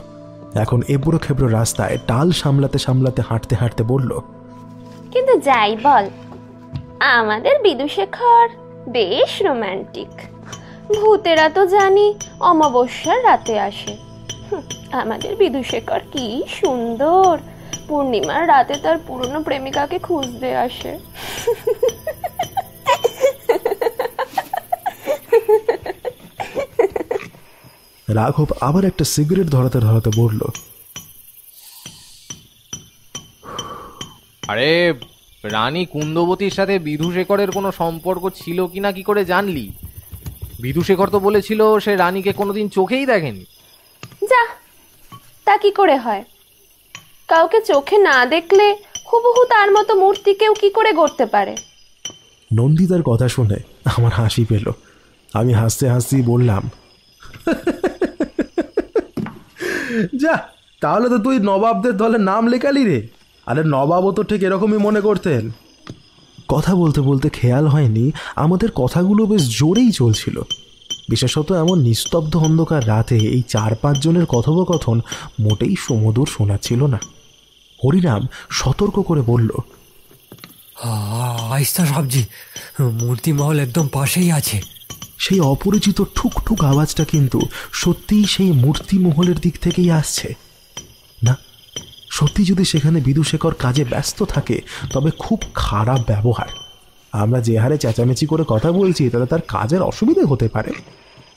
S1: এখন এবড়ো খেবড়ো রাস্তায় টাল সামলাতে সামলাতে হাঁটতে হাঁটতে বলল,
S6: কিন্তু যাই বল, আমাদের বিদুশেখর বেশ রোমান্টিক। ভূতেরা তো জানি অমাবস্যার রাতে আসে, আমাদের বিদুশেখর কি সুন্দর পূর্ণিমার রাতে তার পুরনো প্রেমিকাকে খুঁজতে আসে।
S1: রাঘব আবার একটা সিগারেট ধরাতে ধরাতে বলল,
S11: আরে রানী কুন্দবতীর সাথে বিধুশেখরের কোনো সম্পর্ক ছিল কিনা কি করে জানলি? বিধুশেখর তো বলেছিল সে রানীকে কোনোদিন চোখেই দেখেনি।
S15: যা, তা কি করে হয়? কাউকে চোখে না দেখলে হুবহু তার মতো মূর্তি কেউ কি করে গড়তে পারে?
S1: নন্দিতার কথা শুনে আমার হাসি পেল। আমি হাসতে হাসতেই বললাম, যা, তাহলে তো তুই নবাবদের দলে নাম লেখালি রে। আরে নবাবও তো ঠিক এরকমই মনে করতেন। কথা বলতে বলতে খেয়াল হয়নি আমাদের কথাগুলো বেশ জোরেই চলছিল। বিশেষত এমন নিস্তব্ধ অন্ধকার রাতে এই 4-5 জনের কথোপকথন মোটেই সুমধুর শোনাচ্ছিল না। হরিরাম সতর্ক করে বলল,
S12: আইস্তা সাবজি, মূর্তিমহল একদম পাশেই আছে।
S1: সেই অপরিচিত ঠুকঠুক আওয়াজটা কিন্তু সত্যিই সেই মূর্তিমহলের দিক থেকেই আসছে। না, সত্যি যদি সেখানে বিধুশেখর কাজে ব্যস্ত থাকে তবে খুব খারাপ ব্যবহার। আমরা যে হারে চেঁচামেচি করে কথা বলছি তাতে তার কাজের অসুবিধে হতে পারে।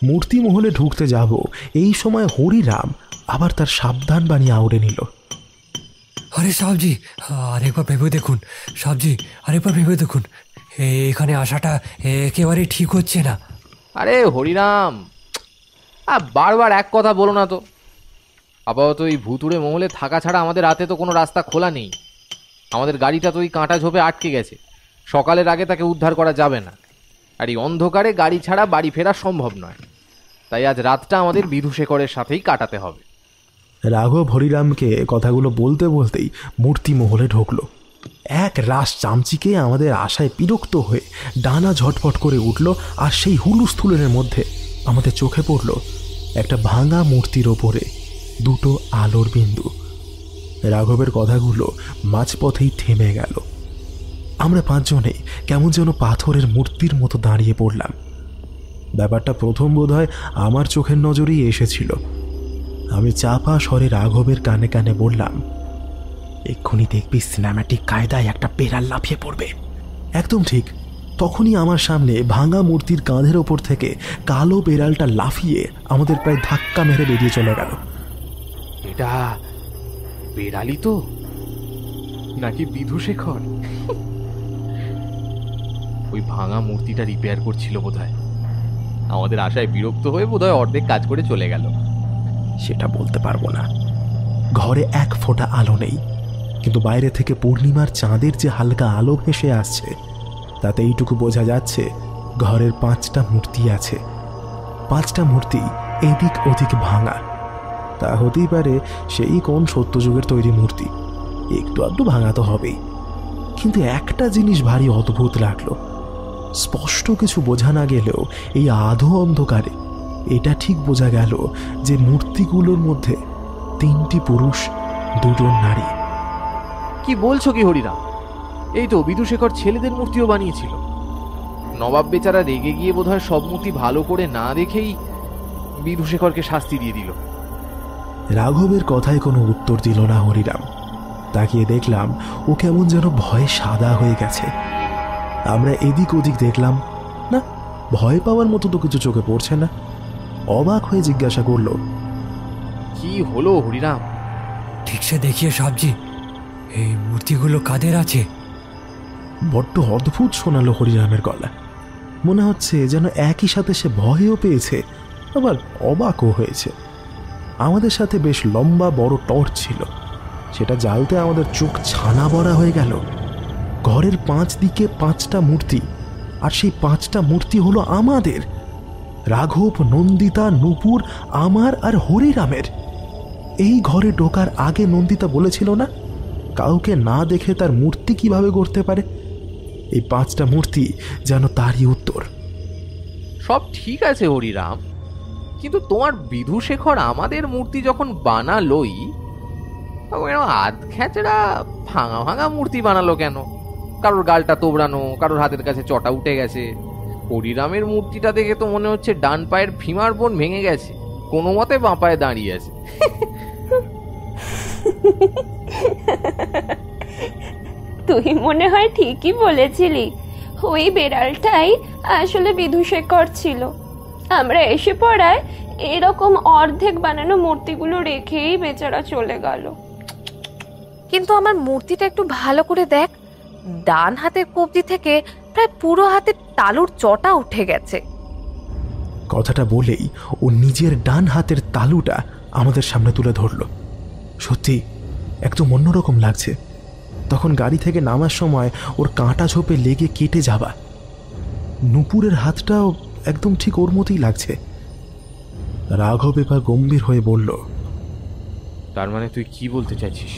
S1: মূর্তিমহলে ঢুকতে যাব এই সময় হরিরাম আবার তার সাবধান বাণী আউড়ে নিল।
S12: আরে সাবজি, আরেকবার ভেবে দেখুন। সাবজি, আরেকবার ভেবে দেখুন, এখানে আসাটা একেবারে ঠিক হচ্ছে না।
S11: আরে হরিরাম, বারবার এক কথা বলো না তো। আপাতত এই ভুতুড়ে মহলে থাকা ছাড়া আমাদের হাতে তো কোনো রাস্তা খোলা নেই। আমাদের গাড়িটা তো ওই কাঁটা ঝোপে আটকে গেছে। সকালের আগে তাকে উদ্ধার করা যাবে না, আর এই অন্ধকারে গাড়ি ছাড়া বাড়ি ফেরা সম্ভব নয়। তাই আজ রাতটা আমাদের বিধুশেখরের সাথেই কাটাতে হবে।
S1: রাঘব হরিরামকে কথাগুলো বলতে বলতেই মূর্তিমহলে ঢুকলো। এক রাস চামচিকে আমাদের আশায় বিরক্ত হয়ে ডানা ঝটফট করে উঠল, আর সেই হুলুস্থুলের মধ্যে আমাদের চোখে পড়ল একটা ভাঙা মূর্তির ওপরে 2টো আলোর বিন্দু। রাঘবের কথাগুলো মাঝপথেই থেমে গেল। আমরা 5 জনেই কেমন যেন পাথরের মূর্তির মতো দাঁড়িয়ে পড়লাম। ব্যাপারটা প্রথম বোধহয় আমার চোখের নজরেই এসেছিল। আমি চাপা স্বরে রাঘবের কানে কানে বললাম, এক্ষুনি দেখবি সিনেম্যাটিক কায়দায় একটা বেড়াল লাফিয়ে পড়বে। একদম ঠিক তখনই আমার সামনে ভাঙা মূর্তির কাঁধের ওপর থেকে কালো বেড়ালটা লাফিয়ে আমাদের প্রায় ধাক্কা মেরে বেরিয়ে চলে গেল।
S11: এটা বেড়ালি তো নাকি বিধুশেখর? ওই ভাঙা মূর্তিটা রিপেয়ার করছিল বোধহয়। আমাদের আশায় বিরক্ত হয়ে বোধহয় অর্ধেক কাজ করে চলে গেল।
S1: সেটা বলতে পারবো না। ঘরে এক ফোঁটা আলো নেই, কিন্তু বাইরে থেকে পূর্ণিমার চাঁদের যে হালকা আলো ভেসে আসছে তাতে এইটুকু বোঝা যাচ্ছে ঘরের 5টা মূর্তি আছে। 5টা মূর্তি এদিক ওদিক ভাঙা। তা হতেই পারে সেই কোন সত্যযুগের তৈরি মূর্তি। একটু আধটু ভাঙা তো হবেই, কিন্তু একটা জিনিস ভারী অদ্ভুত লাগলো। স্পষ্ট কিছু বোঝা না গেলেও এই আধো অন্ধকারে এটা ঠিক বোঝা গেল যে মূর্তিগুলোর মধ্যে 3টি পুরুষ, 2জন নারী।
S11: কি বলছো কি হরিরাম? এই তো বিধুশেখর ছেলেদের মূর্তিও বানিয়েছিল। নবাব বেচারা রেগে গিয়ে বোধহয় সব মূর্তি ভালো করে না দেখেই বিধুশেখরকে শাস্তি দিয়ে দিল।
S1: রাঘবের কথায় কোনো উত্তর দিল না হরিরাম। তাকিয়ে দেখলাম ও কেমন যেন ভয়ে সাদা হয়ে গেছে। আমরা এদিক ওদিক দেখলাম, না ভয় পাওয়ার মতো তো কিছু চোখে পড়ছে না। অবাক হয়ে জিজ্ঞাসা করলো,
S11: কি হলো হরিরাম?
S12: ঠিকসে দেখিয়ে সাবজি, এই মূর্তিগুলো কাদের আছে?
S1: বড্ড অদ্ভুত শোনালো হরিরামের গলা। মনে হচ্ছে যেন একই সাথে সে ভয়ও পেয়েছে আবার অবাকও হয়েছে। আমাদের সাথে বেশ লম্বা বড় টর্চ ছিল, সেটা জ্বালতে আমাদের চোখ ছানা বড়া হয়ে গেল। ঘরের 5 দিকে 5টা মূর্তি, আর সেই 5টা মূর্তি হলো আমাদের। রাঘব, নন্দিতা, নূপুর, আমার আর হরিরামের। এই ঘরে ঢোকার আগে নন্দিতা বলেছিল না, কাউকে না দেখে তার মূর্তি কিভাবে গড়তে পারে। এই 5টা মূর্তি যেন তারই উত্তর।
S11: সব ঠিক আছে হরিরাম, কিন্তু তোমার বিধুশেখর আমাদের মূর্তি যখন বানালোই তখন আধ খ্যাচড়া ভাঙা ভাঙা মূর্তি বানালো কেন? কারোর গালটা তোবড়ানো, কারোর হাতের কাছে চটা উঠে গেছে। হরিরামের মূর্তিটা দেখে তো মনে হচ্ছে ডান পায়ের ফিমার বোন ভেঙে গেছে, কোনো মতে বাঁ পায়ে দাঁড়িয়ে আছে।
S15: তুই মনে হয় ঠিকই বলেছিলি, ওই বেড়ালটাই আসলে বিধুশেখর ছিল। আমরা এসে পড়ায় এরকম অর্ধেক বানানো মূর্তিগুলো রেখেই বেচারা চলে গেল। কিন্তু আমার মূর্তিটা একটু ভালো করে দেখ, ডান হাতের কবজি থেকে প্রায় পুরো হাতের তালুর চটা উঠে গেছে।
S1: কথাটা বলেই ও নিজের ডান হাতের তালুটা আমাদের সামনে তুলে ধরল। সত্যি একদম অন্যরকম লাগছে। তখন গাড়ি থেকে নামার সময় ওর কাঁটা ঝোপে লেগে কেটে যাওয়া। নুপুরের হাতটাও একদম ঠিক ওর মতোই লাগছে। রাঘব এবার গম্ভীর হয়ে বলল,
S11: তার মানে তুই কি বলতে চাইছিস?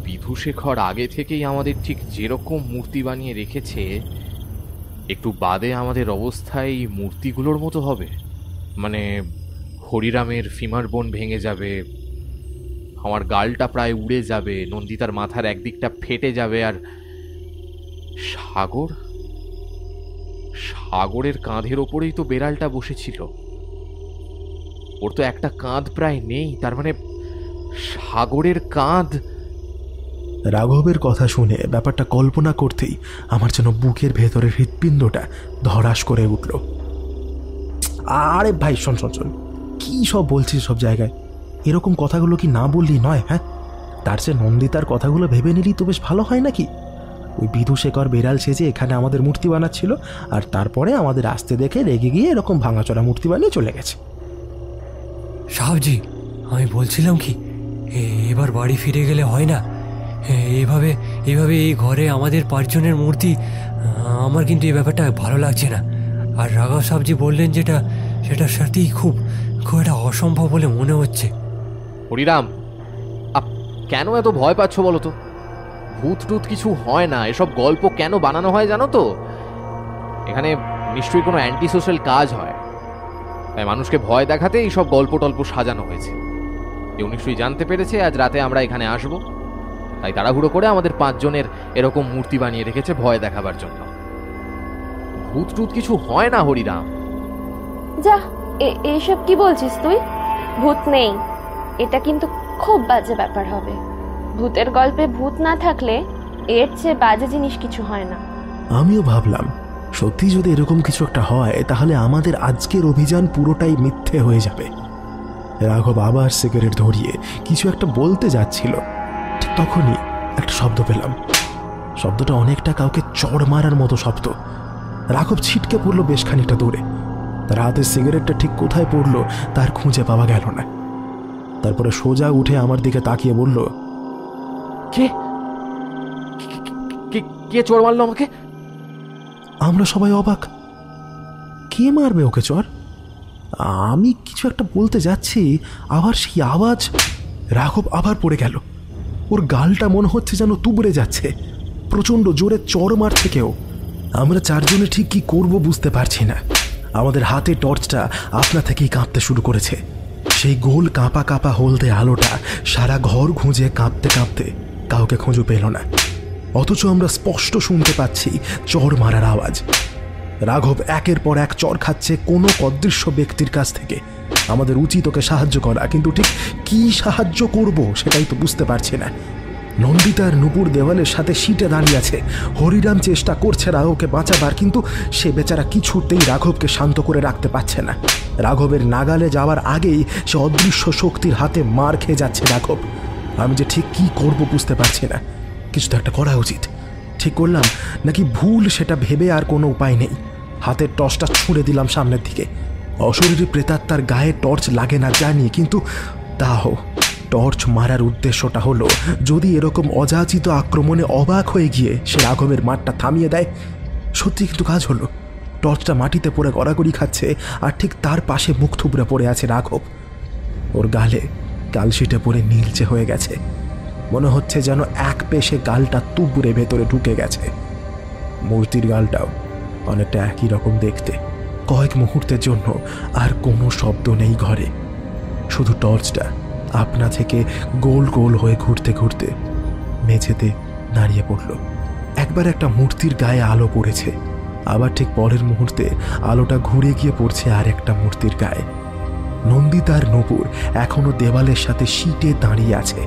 S11: বিধুশেখর আগে থেকেই আমাদের ঠিক যেরকম মূর্তি বানিয়ে রেখেছে, একটু বাদে আমাদের অবস্থা এই মূর্তিগুলোর মতো হবে? মানে হরিরামের ফিমার বোন ভেঙে যাবে, আমার গালটা প্রায় উড়ে যাবে, নন্দিতার মাথার একদিকটা ফেটে যাবে, আর সাগরের কাঁধের ওপরেই তো বেড়ালটা বসেছিল, ওর তো একটা কাঁধ প্রায় নেই। তার মানে সাগরের কাঁধ।
S1: রাঘবের কথা শুনে ব্যাপারটা কল্পনা করতেই আমার যেন বুকের ভেতরের হৃৎপিণ্ডটা ধরাস করে উঠল। আরে ভাই শোন শোন শোন, কি সব বলছিস সব জায়গায়? এরকম কথাগুলো কি না বললি নয়? হ্যাঁ, তার চেয়ে নন্দিতার কথাগুলো ভেবে নিলি তো বেশ ভালো হয় নাকি? ওই বিধুশেখর বেড়াল সেজে এখানে আমাদের মূর্তি বানাচ্ছিল, আর তারপরে আমাদের আসতে দেখে রেগে গিয়ে এরকম ভাঙাচোরা মূর্তি বানিয়ে চলে গেছে।
S12: সাহেবজি, আমি বলছিলাম কি, এবার বাড়ি ফিরে গেলে হয় না? এভাবে এই ঘরে আমাদের 5 জনের মূর্তি, আমার কিন্তু এই ব্যাপারটা ভালো লাগছে না। আর রাঘব সাহেবজি বললেন যেটা, সেটা সত্যিই খুব একটা অসম্ভব বলে মনে হচ্ছে।
S11: হরিরাম, কেন এত ভয় পাচ্ছ বলো তো? ভূত টুত কিছু হয় না, এসব গল্প কেন বানানো হয় জানো তো? এখানে নিশ্চয়ই কোনো অ্যান্টি সোশ্যাল কাজ হয়, তাই মানুষকে ভয় দেখাতে এইসব গল্প টল্প সাজানো হয়েছে। কেউ নিশ্চয়ই জানতে পেরেছে আজ রাতে আমরা এখানে আসব, তাই তাড়াহুড়ো করে আমাদের 5 জনের এরকম মূর্তি বানিয়ে রেখেছে ভয় দেখাবার জন্য। ভূত টুত কিছু হয় না হরিরাম।
S16: যা, এইসব কি বলছিস তুই? ভূত নেই, এটা কিন্তু খুব বাজে ব্যাপার হবে। ভূতের গল্পে ভূত না থাকলে এর চেয়ে বাজে জিনিস কিছু হয় না।
S1: আমিও ভাবলাম সত্যি যদি এরকম কিছু একটা হয় তাহলে আমাদের আজকের অভিযান পুরোটাই মিথ্যে হয়ে যাবে। রাঘব আবার সিগারেট ধরিয়ে কিছু একটা বলতে যাচ্ছিল, ঠিক তখনই একটা শব্দ পেলাম। শব্দটা অনেকটা কাউকে চড় মারার মতো শব্দ। রাঘব ছিটকে পড়লো বেশ খানিকটা দূরে। তার হাতের সিগারেটটা ঠিক কোথায় পড়লো তার খুঁজে পাওয়া গেল না। তারপরে সোজা উঠে আমার দিকে তাকিয়ে বলল,
S11: কে চোর মারলো আমাকে?
S1: আমরা সবাই অবাক। কে মারবে ওকে চোর? আমি কিছু একটা বলতে যাচ্ছি, আবার সেই আওয়াজ। রাঘব আবার পড়ে গেল। ওর গালটা মনে হচ্ছে যেন তুবড়ে যাচ্ছে, প্রচন্ড জোরে চড় মারছে কেউ। আমরা 4 জনে ঠিক কি করব বুঝতে পারছি না। আমাদের হাতে টর্চটা আপনা থেকেই কাঁপতে শুরু করেছে। সেই গোল কাঁপা কাঁপা হলদে আলোটা সারা ঘর খুঁজে কাঁপতে কাঁপতে কাউকে খুঁজে পেল না, অথচ আমরা স্পষ্ট শুনতে পাচ্ছি চড় মারার আওয়াজ। রাঘব একের পর এক চড় খাচ্ছে কোনো অদৃশ্য ব্যক্তির কাছ থেকে। আমাদের উচিত ওকে সাহায্য করা, কিন্তু ঠিক কি সাহায্য করব সেটাই তো বুঝতে পারছি না। নন্দিতার নুপুর দেওয়ালের সাথে সিটে দাঁড়িয়ে আছে। হরিরাম চেষ্টা করছে রাঘবকে বাঁচাবার, কিন্তু সে বেচারা কিছুতেই রাঘবকে শান্ত করে রাখতে পারছে না। রাঘবের নাগালে যাওয়ার আগেই সে অদৃশ্য শক্তির হাতে মার খেয়ে যাচ্ছে রাঘব। আমি যে ঠিক কি করব বুঝতে পারছি না। কিছু তো একটা করা উচিত। ঠিক করলাম নাকি ভুল সেটা ভেবে আর কোনো উপায় নেই। হাতের টর্চটা ছুঁড়ে দিলাম সামনের দিকে। অশরীরী প্রেতাত্মার গায়ে টর্চ লাগে না জানি, কিন্তু তাও টর্চ মারার উদ্দেশ্যটা হলো যদি এরকম অযাচিত আক্রমণে অবাক হয়ে গিয়ে সে রাঘবের মারটা থামিয়ে দেয়। সত্যি কিন্তু কাজ হলো। টর্চটা মাটিতে পড়ে গড়াগড়ি খাচ্ছে, আর ঠিক তার পাশে মুখ থুবড়ে পড়ে আছে রাঘব। ওর গালে কালশিটে পড়ে নীলচে হয়ে গেছে। মনে হচ্ছে যেন এক পেশে গালটা তুবড়ে ভেতরে ঢুকে গেছে। মূর্তির গালটাও অনেকটা একই রকম দেখতে। কয়েক মুহূর্তের জন্য আর কোনো শব্দ নেই ঘরে, শুধু টর্চটা আপনা থেকে গোল গোল হয়ে ঘুরতে ঘুরতে মেঝেতে দাঁড়িয়ে পড়ল। একবার একটা মূর্তির গায়ে আলো পড়েছে, আবার ঠিক পরের মুহূর্তে আলোটা ঘুরে গিয়ে পড়ছে আর একটা মূর্তির গায়ে। নন্দিতার নূপুর এখনো দেওয়ালের সাথে সিটে দাঁড়িয়ে আছে।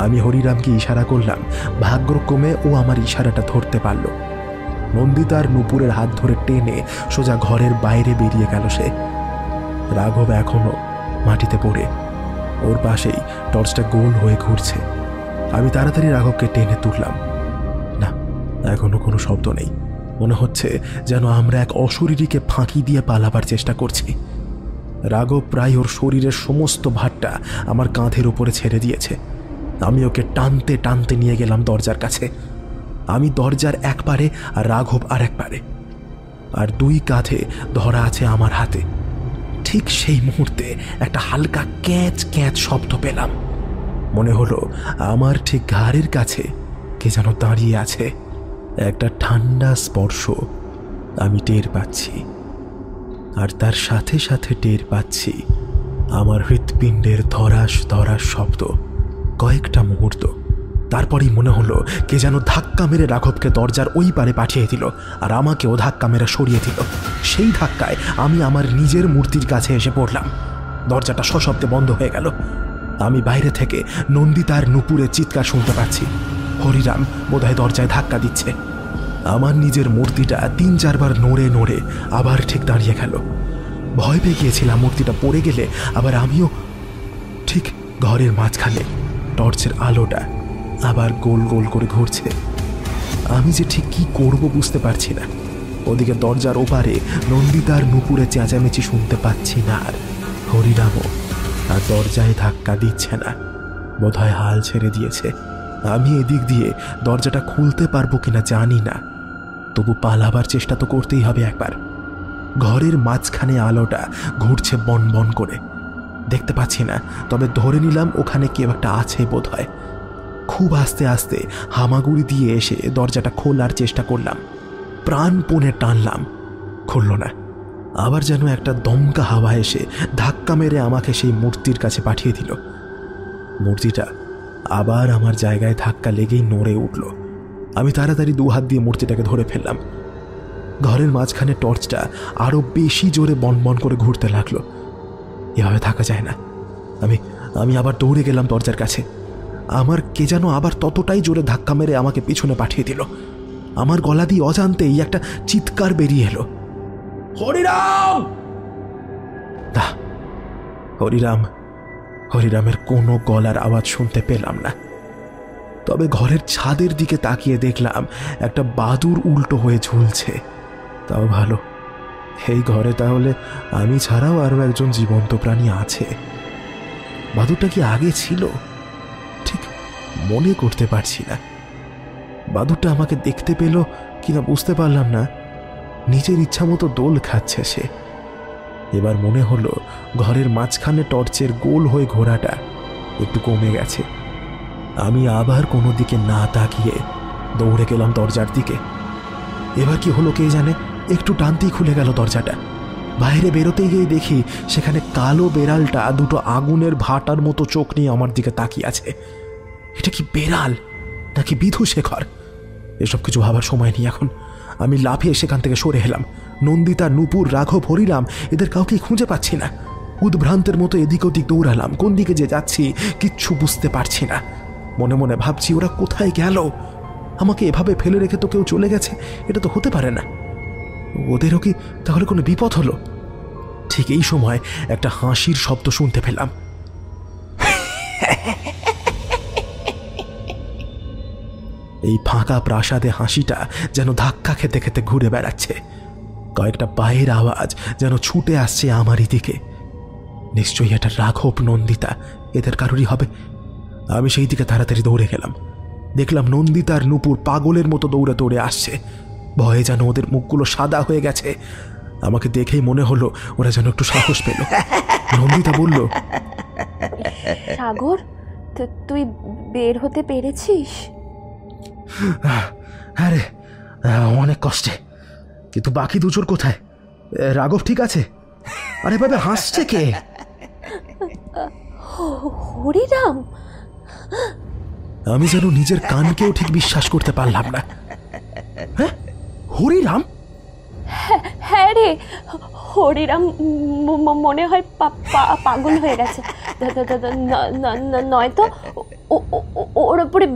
S1: আমি হরিরামকে ইশারা করলাম, ভাগ্যক্রমে ও আমার ইশারাটা ধরতে পারল। নন্দিতার নূপুরের হাত ধরে টেনে সোজা ঘরের বাইরে বেরিয়ে গেল সে। রাঘব এখনো মাটিতে পড়ে ওর পাশেই টর্চটা গোল হয়ে ঘুরছে। আমি তাড়াতাড়ি রাঘবকে টেনে তুললাম। না, এখনো কোনো শব্দ নেই। মনে হচ্ছে যেন আমরা এক অশরীরীকে ফাঁকি দিয়ে পালাবার চেষ্টা করছি। রাঘব প্রায় ওর শরীরের সমস্ত ভারটা আমার কাঁধের উপরে ছেড়ে দিয়েছে। আমি ওকে টানতে টানতে নিয়ে গেলাম দরজার কাছে। আমি দরজার এক পারে আর রাঘব আর এক পারে, আর দুই কাঁধে ধরা আছে আমার হাতে। ঠিক সেই মুহূর্তে একটা হালকা ক্যাঁচ ক্যাঁচ শব্দ পেলাম। মনে হলো আমার ঠিক ঘাড়ের কাছে কে যেন দাঁড়িয়ে আছে। একটা ঠান্ডা স্পর্শ আমি টের পাচ্ছি, আর তার সাথে সাথে টের পাচ্ছি আমার হৃৎপিণ্ডের ধরাস ধরাস শব্দ। কয়েকটা মুহূর্ত, তারপরেই মনে হলো কে যেন ধাক্কা মেরে রাঘবকে দরজার ওই পারে পাঠিয়ে দিল, আর আমাকেও ধাক্কা মেরে সরিয়ে দিল। সেই ধাক্কায় আমি আমার নিজের মূর্তির কাছে এসে পড়লাম। দরজাটা সশব্দে বন্ধ হয়ে গেল। আমি বাইরে থেকে নন্দিতার নুপুরের চিৎকার শুনতে পাচ্ছি। হরিরাম বোধহয় দরজায় ধাক্কা দিচ্ছে। আমার নিজের মূর্তিটা 3-4 বার নড়ে নড়ে আবার ঠিক দাঁড়িয়ে গেল। ভয় পেয়ে গিয়েছিলাম মূর্তিটা পড়ে গেলে আবার আমিও। ঠিক ঘরের মাঝখানে টর্চের আলোটা আবার গোল গোল করে ঘুরছে। আমি যে ঠিক কি করব বুঝতে পারছি না। ওদিকে দরজার ওপারে নন্দিতার নুপুরে চেঁচামেচি শুনতে পাচ্ছি না, আর হরিরামও আর দরজায় ধাক্কা দিচ্ছে না, বোধহয় হাল ছেড়ে দিয়েছে। আমি এদিক দিয়ে দরজাটা খুলতে পারবো কিনা জানি না, তবু পালাবার চেষ্টা তো করতেই হবে একবার। ঘরের মাঝখানে আলোটা ঘুরছে বন বন করে। দেখতে পাচ্ছি না, তবে ধরে নিলাম ওখানে কেউ একটা আছে বোধহয়। খুব আস্তে আস্তে হামাগুড়ি দিয়ে এসে দরজাটা খোলার চেষ্টা করলাম। প্রাণপণে টানলাম, খুলল না। আবার যেন একটা দমকা হাওয়া এসে ধাক্কা মেরে আমাকে সেই মূর্তির কাছে পাঠিয়ে দিল। মূর্তিটা আবার আমার জায়গায় ধাক্কা লেগেই নড়ে উঠল। আমি তাড়াতাড়ি 2 হাত দিয়ে মূর্তিটাকে ধরে ফেললাম। ঘরের মাঝখানে টর্চটা আরো বেশি জোরে বনবন করে ঘুরতে লাগলো। এভাবে থাকা যায় না। আমি আবার দৌড়ে গেলাম দরজার কাছে। আমার কে যেন আবার ততটাই জোরে ধাক্কা মেরে আমাকে পিছনে পাঠিয়ে দিল। আমার গলা দিয়ে অজান্তেই একটা চিৎকার বেরিয়ে এলো, হরিরাম! না, হরিরামের কোনো গলার আওয়াজ শুনতে পেলাম না। তবে ঘরের ছাদের দিকে তাকিয়ে দেখলাম একটা বাদুড় উল্টো হয়ে ঝুলছে। তাও ভালো, এই ঘরে তাহলে আমি ছাড়াও আরো একজন জীবন্ত প্রাণী আছে। বাদুড়টা কি আগে ছিল? ঠিক মনে করতে পারছি না। বাদুড়টা আমাকে দেখতে পেল কিনা বুঝতে পারলাম না। নিজের ইচ্ছা মতো দোল খাচ্ছে সে। এবার মনে হলো ঘরের মাঝখানে টর্চের গোল হয়ে ঘোরাটা একটু কমে গেছে। আমি আবার কোনো দিকে না তাকিয়ে দৌড়ে গেলাম দরজার দিকে। এবার কি হলো কে জানে, একটু টানতেই খুলে গেল দরজাটা। বাইরে বেরোতে গিয়ে দেখি সেখানে কালো বেড়ালটা 2 আগুনের ভাটার মতো চোখ নিয়ে আমার দিকে তাকিয়ে আছে। এটা কি বেড়াল নাকি বিধুশেখর? এসব কিছু ভাবার সময় নেই এখন। আমি লাফিয়ে সেখান থেকে সরে এলাম। নন্দিতা, নুপুর, রাঘব, হরিরাম এদের কাউকেই খুঁজে পাচ্ছি না। উদ্ভ্রান্তের মতো এদিক ওদিক দৌড়ালাম। কোন দিকে যে যাচ্ছি কিচ্ছু বুঝতে পারছি না। মনে মনে ভাবছি, ওরা কোথায় গেল? আমাকে এভাবে ফেলে রেখে তো কেউ চলে গেছে, এটা তো হতে পারে না। ওদেরও কি তাহলে কোনো বিপদ হলো? ঠিক এই সময় একটা হাসির শব্দ শুনতে পেলাম। এই ফাঁকা প্রাসাদে হাসিটা যেন ধাক্কা খেতে খেতে ঘুরে বেড়াচ্ছে। কয়েকটা পায়ের আওয়াজ যেন ছুটে আসছে আমারই দিকে। নিশ্চয়ই এটা রাঘব, নন্দিতা এদের কারোরই হবে। আমি সেই দিকে তাড়াতাড়ি দৌড়ে গেলাম। দেখলাম নন্দিতা আর নুপুর পাগলের মতো দৌড়ে দৌড়ে আসছে। ভয়ে যেন ওদের মুখগুলো সাদা হয়ে গেছে। আমাকে দেখেই মনে হলো ওরা যেন একটু সাহস পেল। নন্দিতা বলল,
S16: সাগর, তুই বের হতে পেরেছিস?
S1: আরে অনেক কষ্টে, কিন্তু বাকি দুজন কোথায়? রাঘব ঠিক আছে? আরে বাবা, হাসছে কে?
S16: হরিরাম!
S1: আমি যেন নিজের কানকেও ঠিক বিশ্বাস করতে পারলাম না। হ্যাঁ, হরিরাম?
S16: হ্যাঁ রে, হরিরাম মনে হয় পাগল হয়ে গেছে। নয়তো ওর উপরে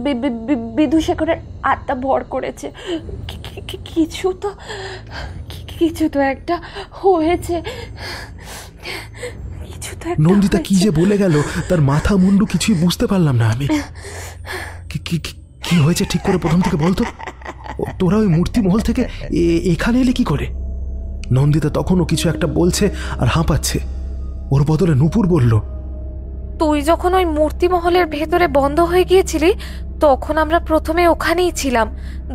S16: বিধুশেখরের আত্মা ভর করেছে। কিছু তো একটা হয়েছে।
S10: কিছু তো একটা
S1: নন্দিতা কি
S10: হয়েছে।
S1: যে বলে গেল তার মাথা মুন্ডু কিছুই বুঝতে পারলাম না আমি। কি হয়েছে ঠিক করে প্রথম থেকে বলতো। তোরা ওই মূর্তি মহল থেকে এখানে এলে কি করে? নন্দিতা তখনও কিছু একটা বলছে আর হাঁপাচ্ছে। ওর বদলে নূপুর বলল,
S15: তুই যখন ওই মূর্তি মহলের ভেতরে বন্ধ হয়ে গিয়েছিলি তখন আমরা প্রথমে ওখানেই ছিলাম,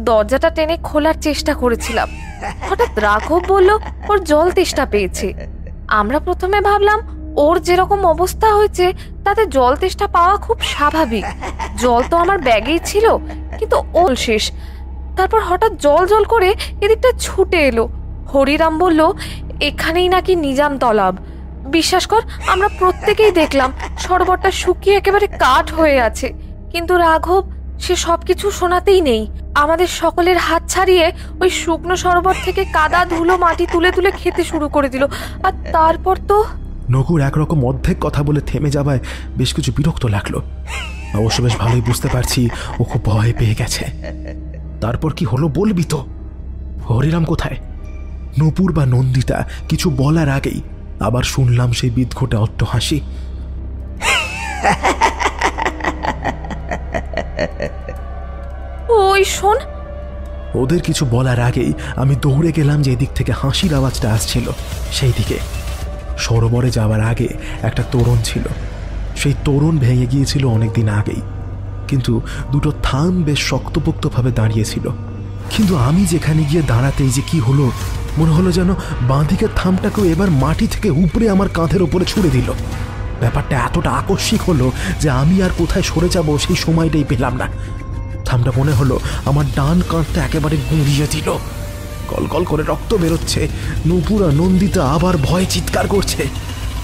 S15: দরজাটা টেনে খোলার চেষ্টা করেছিলাম। হঠাৎ রাঘব বলল ওর জল তেষ্টা পেয়েছে। আমরা প্রথমে ভাবলাম ওর যেরকম অবস্থা হয়েছে তাতে জল তেষ্টা পাওয়া খুব স্বাভাবিক। জল তো আমার ব্যাগেই ছিল, কিন্তু ওল শেষ। তারপর হঠাৎ জল জল করে এদিকটা ছুটে এলো। হরিরাম বলল এখানেই নাকি নিজাম তলাব। বিশ্বাস কর, আমরা প্রত্যেকেই দেখলাম সরোবরটা শুকিয়ে একেবারে কাঠ হয়ে আছে, কিন্তু রাঘব সে সবকিছু শোনাতেই নেই। আমাদের সকলের হাত ছাড়িয়ে ওই শুকনো সরোবর থেকে কাদা ধুলো মাটি তুলে তুলে খেতে শুরু করে দিল। আর তারপর তো
S1: নকুর একরকম অর্ধেক কথা বলে থেমে যাওয়ায় বেশ কিছু বিরক্ত লাগলো। অবশ্য বেশ ভালোই বুঝতে পারছি ও খুব ভয় পেয়ে গেছে। তারপর কি হলো বলবি তো? হরিরাম কোথায়? নূপুর বা নন্দিতা কিছু বলার আগেই আবার শুনলাম সেই বিদঘটে অট্টহাসি।
S15: ওই শোন।
S1: ওদের কিছু বলার আগেই আমি দৌড়ে গেলাম যে দিক থেকে হাসির আওয়াজটা আসছিল সেই দিকে। সরোবরে যাওয়ার আগে একটা তোরণ ছিল, সেই তোরণ ভেঙে গিয়েছিল অনেকদিন আগেই, কিন্তু দুটো থাম বেশ শক্তপোক্তভাবে দাঁড়িয়েছিল। কিন্তু আমি যেখানে গিয়ে দাঁড়াতেই যে কি হলো, মনে হলো যেন বাঁদিকের থামটাকেও এবার মাটি থেকে উপরে আমার কাঁধের ওপরে ছুড়ে দিল। ব্যাপারটা এতটা আকস্মিক হলো যে আমি আর কোথায় সরে যাব সেই সময়টাই পেলাম না। থামটা মনে হলো আমার ডান কাঁধটা একেবারে গুঁড়িয়ে দিল। গলগল করে রক্ত বেরোচ্ছে। নূপুর আর নন্দিতা আবার ভয়ে চিৎকার করছে,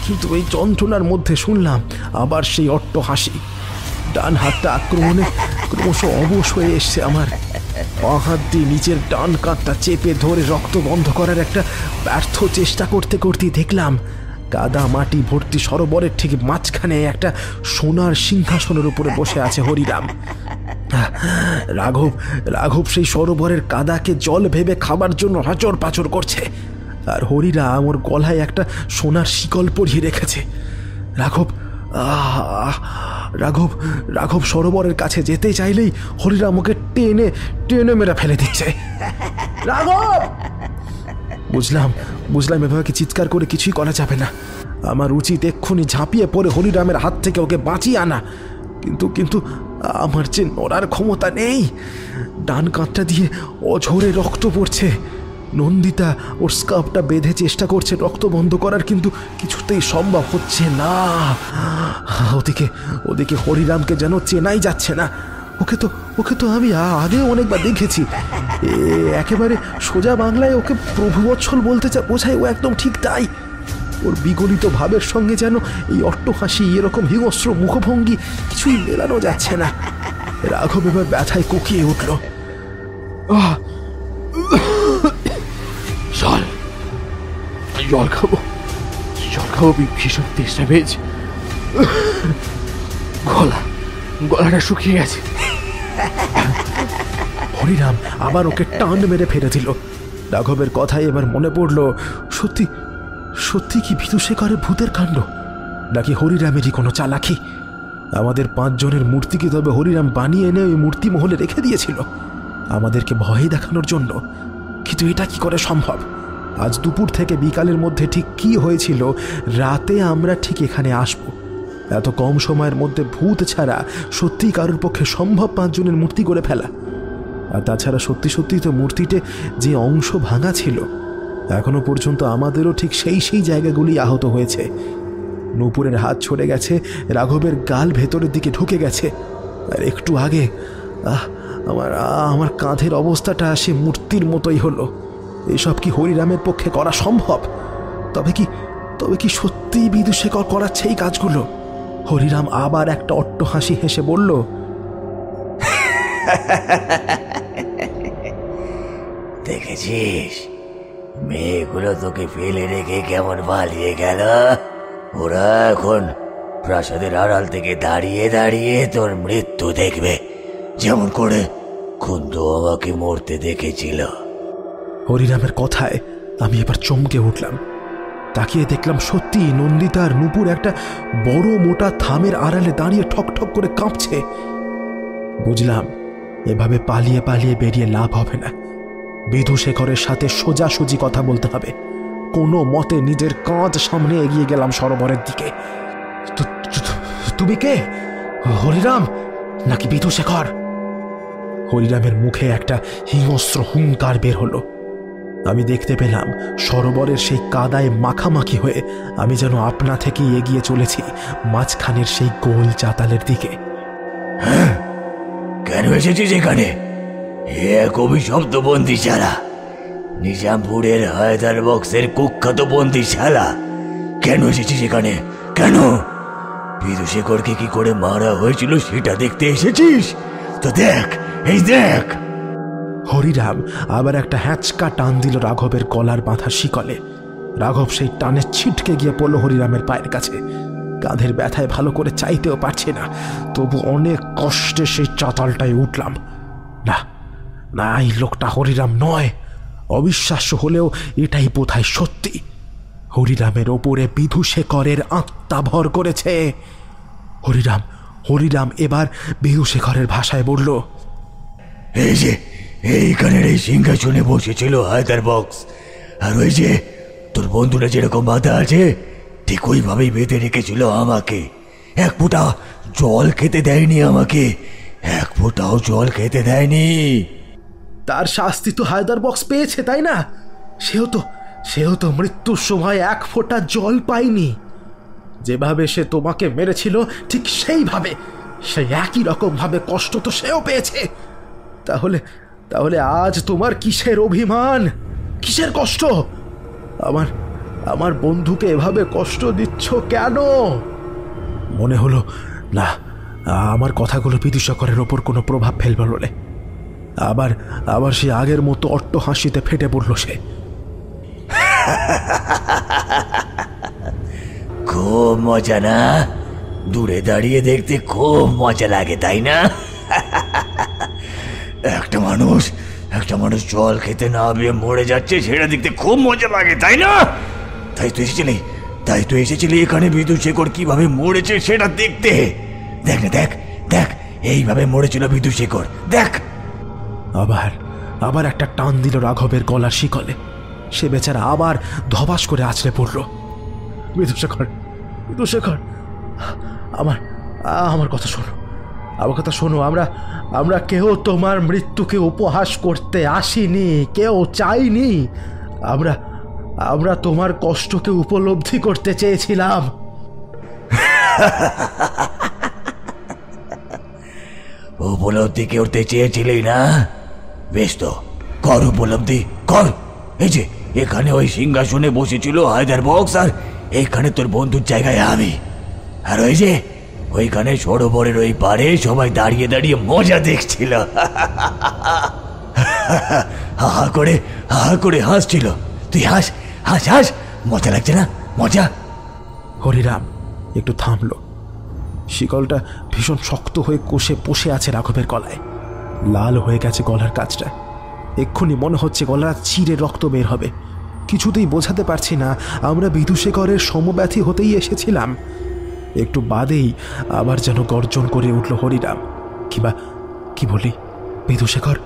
S1: কিন্তু এই যন্ত্রণার মধ্যে শুনলাম আবার সেই অট্টহাসি। ডান হাতটা আক্রমণে ক্রমশ অবশ হয়ে এসছে আমার। বাঁ হাত দিয়ে নিচের ডান কাঁধটা চেপে ধরে রক্ত বন্ধ করার একটা ব্যর্থ চেষ্টা করতে করতেই দেখলাম কাদা মাটি ভর্তি সরোবরের ঠিক মাঝখানে একটা সোনার সিংহাসনের উপরে বসে আছে হরিরাম। রাঘব সেই সরোবরের কাদাকে জল ভেবে খাবার জন্য হাচর পাচর করছে, আর হরিরাম ওর গলায় একটা সোনার শিকল পরিয়ে রেখেছে। রাঘব সরোবরের কাছে যেতে চাইলেই হরিরাম ওকে টেনে টেনে মেরে ফেলে দিচ্ছে। রাঘব! বুঝলাম এভাবে চিৎকার করে কিছুই করা যাবে না। আমার উচিত এক্ষুনি ঝাঁপিয়ে পড়ে হরিরামের হাত থেকে ওকে বাঁচিয়ে আনা, কিন্তু আমার যে নড়ার ক্ষমতা নেই। ডান কাঁধটা দিয়ে অঝরে রক্ত পড়ছে। নন্দিতা ওর স্কার্ফটা বেঁধে চেষ্টা করছে রক্ত বন্ধ করার, কিন্তু কিছুতেই সম্ভব হচ্ছে না। ওদিকে হরিরামকে যেন চেনাই যাচ্ছে না। ওকে তো আমি আগেও অনেকবার দেখেছি। একেবারে সোজা বাংলায় ওকে প্রভুবৎসল বলতে বোঝায়, ও একদম ঠিক তাই। ওর বিগলিত ভাবের সঙ্গে যেন এই অট্টহাসি, এরকম হিংস্র মুখভঙ্গি কিছুই মেলানো যাচ্ছে না। রাঘব এবার ব্যথায় কোকিয়ে উঠল।
S11: জল খাবো ভীষণ তেষ্টা পেয়েছে। গলাটা শুকিয়ে গেছে।
S1: হরিরাম আবার ওকে টান মেরে ফেলে দিল। রাঘবের কথাই এবার মনে পড়ল, সত্যি কি বিদুশেখরে ভূতের কাণ্ড, নাকি হরিরামেরই কোনো চালাকি? আমাদের 5 জনের মূর্তিকে তবে হরিরাম বানিয়ে এনে ওই মূর্তি মহলে রেখে দিয়েছিল আমাদেরকে ভয় দেখানোর জন্য। কিন্তু এটা কি করে সম্ভব? আজ দুপুর থেকে বিকালের মধ্যে ঠিক কি হয়েছিল রাতে আমরা ঠিক এখানে আসব? এত কম সময়ের মধ্যে ভূত ছাড়া সত্যি কারোর পক্ষে সম্ভব 5 জনের মূর্তি করে ফেলা? আর তাছাড়া সত্যি তো মূর্তিতে যে অংশ ভাঙা ছিল, এখনো পর্যন্ত আমাদেরও ঠিক সেই জায়গাগুলি আহত হয়েছে। নূপুরের হাত ছড়ে গেছে, রাঘবের গাল ভেতরের দিকে ঢুকে গেছে, আর একটু আগে আমার কাঁধের অবস্থাটা সে মূর্তির মতোই হলো। এসব কি হরিরামের পক্ষে করা সম্ভব? তবে কি সত্যি বিদুশেখর করাচ্ছে এই কাজগুলো? হরিরাম আবার একটা অট্টহাসি হেসে বলল,
S17: দেখেছিস মেয়েগুলো তোকে ফেলে রেখে কেমন পালিয়ে গেল? ওরা এখন প্রাসাদের আড়াল থেকে দাঁড়িয়ে দাঁড়িয়ে তোর মৃত্যু দেখবে, যেমন করে কুন্দু আমাকে মরতে দেখেছিল।
S1: হরিরামের কথায় আমি এবার চমকে উঠলাম। তাকিয়ে দেখলাম সত্যি নন্দিতা আর নূপুর একটা বড় মোটা থামের আড়ালে দাঁড়িয়ে ঠকঠক করে কাঁপছে। বুঝলাম এভাবে পালিয়ে পালিয়ে বেরিয়ে লাভ হবে না, বিধুশেখরের সাথে সোজাসুজি কথা বলতে হবে। কোনো মতে নিজের কাঁধ সামনে এগিয়ে গেলাম সরোবরের দিকে। তুমি কে, হরিরাম নাকি বিধুশেখর? হরিরামের মুখে একটা হিংস্র হুঙ্কার বের হলো। আমি দেখতে পেলাম সরোবরের সেই কাদায় মাখামাখি হয়ে আমি যেন আপনা থেকেই এগিয়ে চলেছি মাঝখানের সেই গোল চাতালের দিকে।
S17: কেন এসেছিস এখানে? এক অভিশপ্ত বন্দিশালা, নিজামপুরের হায়দার বক্সের কুখ্যাত বন্দিশালা। কেন এসেছিস এখানে? কেন? বিধুশেখরকে কি করে মারা হয়েছিল সেটা দেখতে এসেছিস? তো দেখ, এই দেখ।
S1: হরিরাম আবার একটা হ্যাঁচকা টান দিল রাঘবের গলার বাঁধা শিকলে। রাঘব সেই টানে ছিটকে গিয়ে পড়ল হরিরামের পায়ের কাছে। কাঁধের ব্যথায় ভালো করে চাইতেও পারছি না, তবু অনেক কষ্টে সেই চাতালটায় উঠলাম। না না, এই লোকটা হরিরাম নয়। অবিশ্বাস্য হলেও এটাই বোধহয় সত্যি। হরিরামের ওপরে বিধুশেখরের আত্মা ভর করেছে। হরিরাম এবার বিধুশেখরের ভাষায় বলল,
S17: এই যে এইখানের এই সিংহাসনে বসেছিল হায়দার বক্স, আর ওই যে তোর বন্ধুরা যেরকম বাধা আছে ঠিক ওইভাবেই বেঁধে রেখেছিল আমাকে। এক ফোঁটা জল খেতে দেয়নি আমাকে, এক ফোঁটাও জল খেতে দেয়নি।
S1: তার শাস্তি তো হায়দার বক্স পেয়েছে, তাই না? সেও তো মৃত্যুর সময় এক ফোঁটা জল পায়নি। যেভাবে সে তোমাকে মেরেছিল ঠিক সেইভাবে, সেই একই রকম ভাবে কষ্ট তো সেও পেয়েছে। তাহলে আজ তোমার কিসের অভিমান, কিসের কষ্ট? আমার বন্ধুকে এভাবে কষ্ট দিচ্ছ কেন? মনে হলো না আমার কথাগুলো বিধুশেখরের ওপর কোনো প্রভাব ফেলবে বলে। আবার সে আগের মতো অট্ট হাসিতে ফেটে পড়ল সে।
S17: খুব মজা না? দূরে দাঁড়িয়ে দেখতে খুব মজা লাগে, তাই না? একটা মানুষ জল খেতে না পেয়ে মরে যাচ্ছে, সেটা দেখতে খুব মজা লাগে, তাই না? তাই তো এসেছিলি এখানে বিধুশেখর কিভাবে মরেছে সেটা দেখতে। দেখ না, দেখ এইভাবে মরেছিল বিধুশেখর, দেখ।
S1: আবার একটা টান দিল রাঘবের গলার শিকলে। সে বেচারা আবার ধবাস করে আছড়ে পড়ল। বিধুশেখর, আমার কথা শোনো। আমরা কেউ তোমার মৃত্যুকে উপহাস করতে আসিনি, কেউ চাইনি। আমরা তোমার কষ্টকে উপলব্ধি করতে চেয়েছিলাম।
S17: উপলব্ধি করতে চেয়েছিলি না? বেশ তো, কর উপলব্ধি কর। এই যে এখানে ওই সিংহাসনে বসেছিল হায়দার বক্স, আর এখানে তোর বন্ধুর জায়গায় আমি। আর ওই যে ওইখানে সরোবরের ওই পারে সবাই দাঁড়িয়ে দাঁড়িয়ে মজা দেখছিল, হা করে হাসছিল। তুই হাস, মজা লাগছে না? মজা।
S1: হরিরাম একটু থামল। শিকলটা ভীষণ শক্ত হয়ে কষে বসে আছে রাঘবের গলায়। লাল হয়ে গেছে গলার কাছটা। এক্ষুনি মনে হচ্ছে গলা চিরে রক্ত বের হবে। কিছুতেই বোঝাতে পারছি না আমরা বিধুশেখরের সমব্যথী হতেই এসেছিলাম। একটু বাদেই আবার যেন গর্জন করে উঠল হরিরাম। কি বলি বিধুশেখর?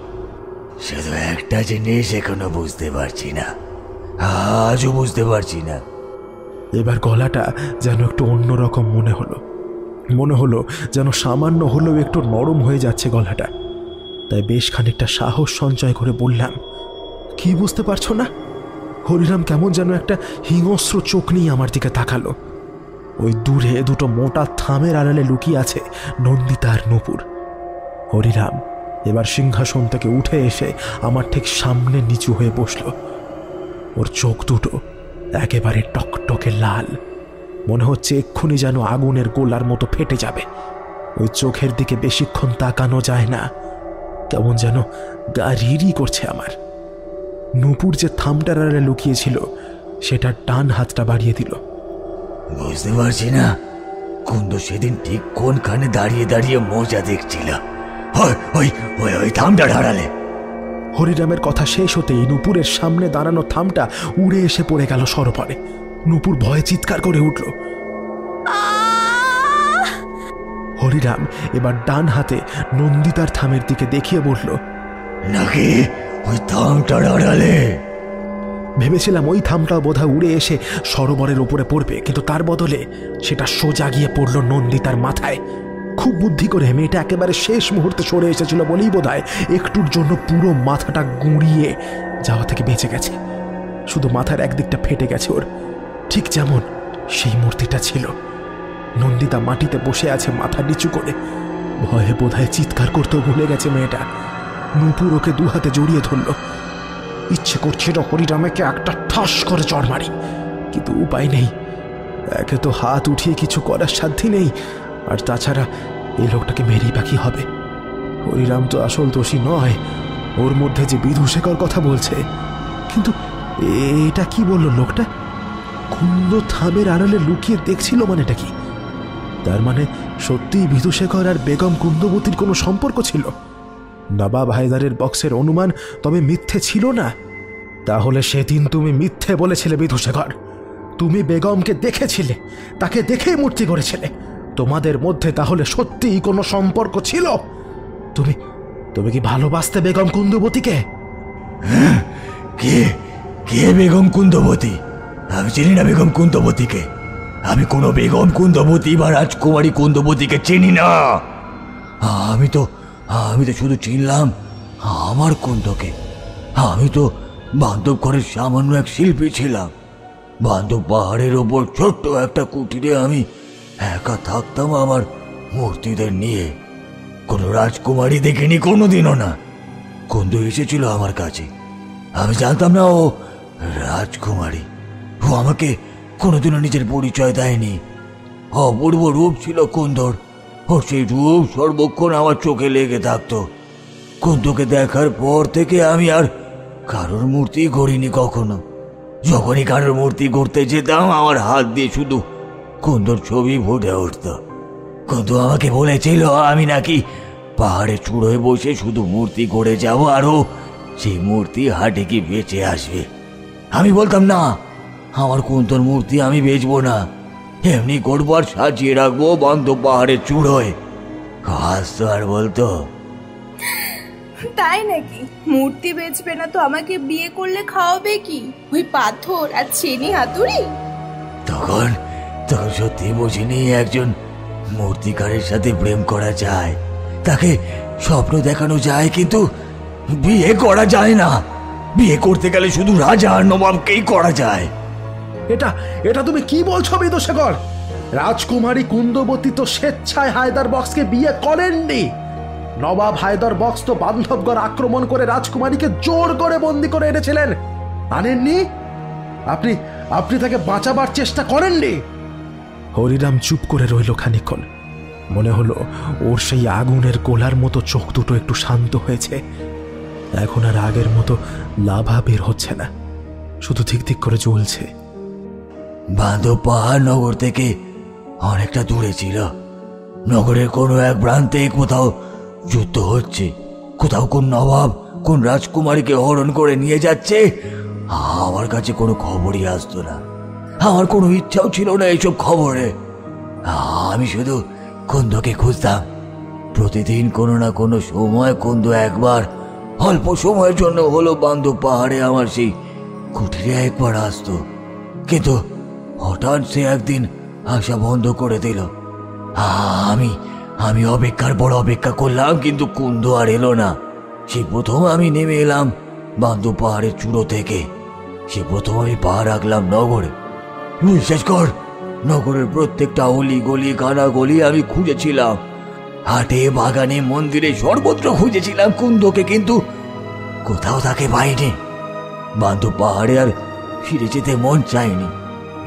S17: শুধু একটা জিনিস এখনো বুঝতে পারছি না, আজও বুঝতে পারছি না।
S1: এবার গলাটা যেন একটু অন্যরকম মনে হলো যেন সামান্য হলেও একটু নরম হয়ে যাচ্ছে গলাটা। তাই বেশ খানিকটা সাহস সঞ্চয় করে বললাম, কি বুঝতে পারছো না? হরিরাম কেমন যেন একটা হিংস্র চোখ নিয়ে আমার দিকে তাকালো। ওই দূরে দুটো মোটা থামের আড়ালে লুকিয়ে আছে নন্দিতা আর নূপুর। হরিরাম এবার সিংহাসন থেকে উঠে এসে আমার ঠিক সামনে নিচু হয়ে বসল। ওর চোখ দুটো একেবারে টকটকে লাল, মনে হচ্ছে এক্ষুনি যেন আগুনের গোলার মতো ফেটে যাবে। ওই চোখের দিকে বেশিক্ষণ তাকানো যায় না, কেমন যেন গা রিরি করছে আমার। নূপুর যে থামটার আড়ালে লুকিয়েছিল সেটা ডান হাতটা বাড়িয়ে দিল।
S17: বুঝতে পারছি না কুন্দ সেদিন ঠিক কোনখানে দাঁড়িয়ে দাঁড়িয়ে মজা দেখছিল। ওই থামটা আড়ালে।
S1: হরিরামের কথা শেষ হতেই নূপুরের সামনে দাঁড়ানো থামটা উড়ে এসে পড়ে গেল সরোবরে। নূপুর ভয়ে চিৎকার করে উঠল। হরিরাম এবার ডান হাতে নন্দিতার থামের দিকে দেখিয়ে বলল,
S17: নাকি ওই থামটার আড়ালে?
S1: ভেবেছিলাম ওই থামটা বোধহয় উড়ে এসে সরোবরের উপরে পড়বে, কিন্তু তার বদলে সেটা সোজা গিয়ে পড়ল নন্দিতার মাথায়। খুব বুদ্ধি করে মেয়েটা একেবারে শেষ মুহূর্তে সরে এসেছিল বলেই বোধহয় একটুর জন্য পুরো মাথাটা গুঁড়িয়ে যাওয়া থেকে বেঁচে গেছে। শুধু মাথার একদিকটা ফেটে গেছে ওর, ঠিক যেমন সেই মূর্তিটা ছিল। নন্দিতা মাটিতে বসে আছে মাথা নিচু করে, ভয়ে বোধহয় চিৎকার করতেও ভুলে গেছে মেয়েটা। নূপুর ওকে দু হাতে জড়িয়ে ধরল। ইচ্ছে করছিল হরিরামকে একটা ঠাস করে চড় মারি, কিন্তু উপায় নেই। একে তো হাত উঠিয়ে কিছু করার সাধ্য নেই, আর তাছাড়া এই লোকটাকে মেরেই বাকি হবে। হরিরাম তো আসল দোষী নয়, ওর মধ্যে যে বিধুশেখর কথা বলছে। কিন্তু এটা কি বলল লোকটা? কুন্দ থামের আড়ালে লুকিয়ে দেখছিল মানেটা কি? তার মানে সত্যিই বিধুশেখর আর বেগম কুন্দবতীর কোনো সম্পর্ক ছিল? নবাব হায়দারের বক্সের অনুমান তবে মিথ্যে ছিল না। তাহলে সেদিন তুমি মিথ্যে বলেছিলে বিধুশেখর। তুমি বেগমকে দেখেছিলে, তাকে দেখেই মূর্তি করেছিলে। তোমাদের মধ্যে তাহলে সত্যিই কোনো সম্পর্ক ছিল? তুমি তুমি কি ভালোবাসতে বেগম কুন্দবতীকে?
S17: কে কে বেগম কুন্দবতী? আমি চিনি না বেগম কুন্দবতীকে। আমি কোনো বেগম কুন্দবতী বা রাজকুমারী কুন্দবতীকে চিনি না। আমি তো শুধু চিনলাম আমার কুন্দকে। আমি তো বান্ধব ঘরের সামান্য এক শিল্পী ছিলাম। বান্ধব পাহাড়ের ওপর ছোট্ট একটা কুটিরে আমি একা থাকতাম আমার মূর্তিদের নিয়ে। কোনো রাজকুমারী দেখিনি কোনোদিনও না। কুন্দ এসেছিল আমার কাছে, আমি জানতাম না ও রাজকুমারী। ও আমাকে কোনোদিনও নিজের পরিচয় দেয়নি। অপূর্ব রূপ ছিল কুন্দর, ও সেই রূপ সর্বক্ষণ আমার চোখে লেগে থাকতো। কুন্দকে দেখার পর থেকে আমি আর কারোর মূর্তি গড়িনি কখনো। যখনই কারোর মূর্তি গড়তে যেতাম আমার হাত দিয়ে শুধু কুন্দর ছবি ফুটে উঠত। কুন্দু আমাকে বলেছিল আমি নাকি পাহাড়ে চূড়োয় বসে শুধু মূর্তি গড়ে যাবো, আরও সেই মূর্তি হাটে কি বেঁচে আসবে। আমি বলতাম না, আমার কুন্দর মূর্তি আমি বেচবো না, এমনি করবো আর সাজিয়ে রাখবো বান্ধব পাহাড়ের চূড়োয়। হাসতো আর বলতো,
S18: তাই নাকি? মূর্তি বেচবে না তো আমাকে বিয়ে করলে খাওয়াবে কি? ওই পাথর আর চিনি হাতুড়ি?
S17: তখন সত্যি বুঝিনি একজন মূর্তিকারের সাথে প্রেম করা যায়, তাকে স্বপ্ন দেখানো যায়, কিন্তু বিয়ে করা যায় না। বিয়ে করতে গেলে শুধু রাজা আর নবাবকেই করা যায়।
S1: এটা তুমি কি বলছো বিধুশেখর? রাজকুমারী কুন্দবতী তো স্বেচ্ছায় হায়দার বক্সকে বিয়ে করেননি। নবাব হায়দার বক্স তো বান্ধবগড় আক্রমণ করে রাজকুমারীকে জোর করে বন্দি করে এনেছিলেন, আনেননি? আপনি তাকে বাঁচাবার চেষ্টা করেননি? হরিরাম চুপ করে রইল খানিকক্ষণ। মনে হলো ওর সেই আগুনের গোলার মতো চোখ দুটো একটু শান্ত হয়েছে। এখন আর আগের মতো লাভা বের হচ্ছে না, শুধু ঠিক ঠিক করে জ্বলছে।
S17: বান্ধব পাহাড় নগর থেকে অনেকটা দূরে ছিল। নগরের কোনো এক প্রান্তে কোথাও যুদ্ধ হচ্ছে, কোথাও কোন নবাব কোন রাজকুমারীকে হরণ করে নিয়ে যাচ্ছে। আমার কাছে কোনো খবরই আসতো না, আমার কোনো ইচ্ছাও ছিল না এইসব খবরে। আমি শুধু কুন্দকে খুঁজতাম। প্রতিদিন কোনো না কোনো সময় কুন্দ একবার অল্প সময়ের জন্য হলো বান্ধব পাহাড়ে আমার সেই কুটিরে একবার আসতো, কিন্তু হঠাৎ সে একদিন আসা বন্ধ করে দিল। আমি অপেক্ষার পর অপেক্ষা করলাম, কিন্তু কুন্দ আর এলো না। সেই প্রথম আমি নেমে এলাম বান্ধব পাহাড়ের চূড়ো থেকে। সে প্রথম আমি পা রাখলাম নগরে। বিশ্বাস কর, নগরের প্রত্যেকটা অলি গলি গানা গলি আমি খুঁজেছিলাম। হাটে বাগানে মন্দিরে সর্বত্র খুঁজেছিলাম কুন্দকে, কিন্তু কোথাও তাকে পাইনি। বান্ধব পাহাড়ে আর ফিরে যেতে মন চাইনি।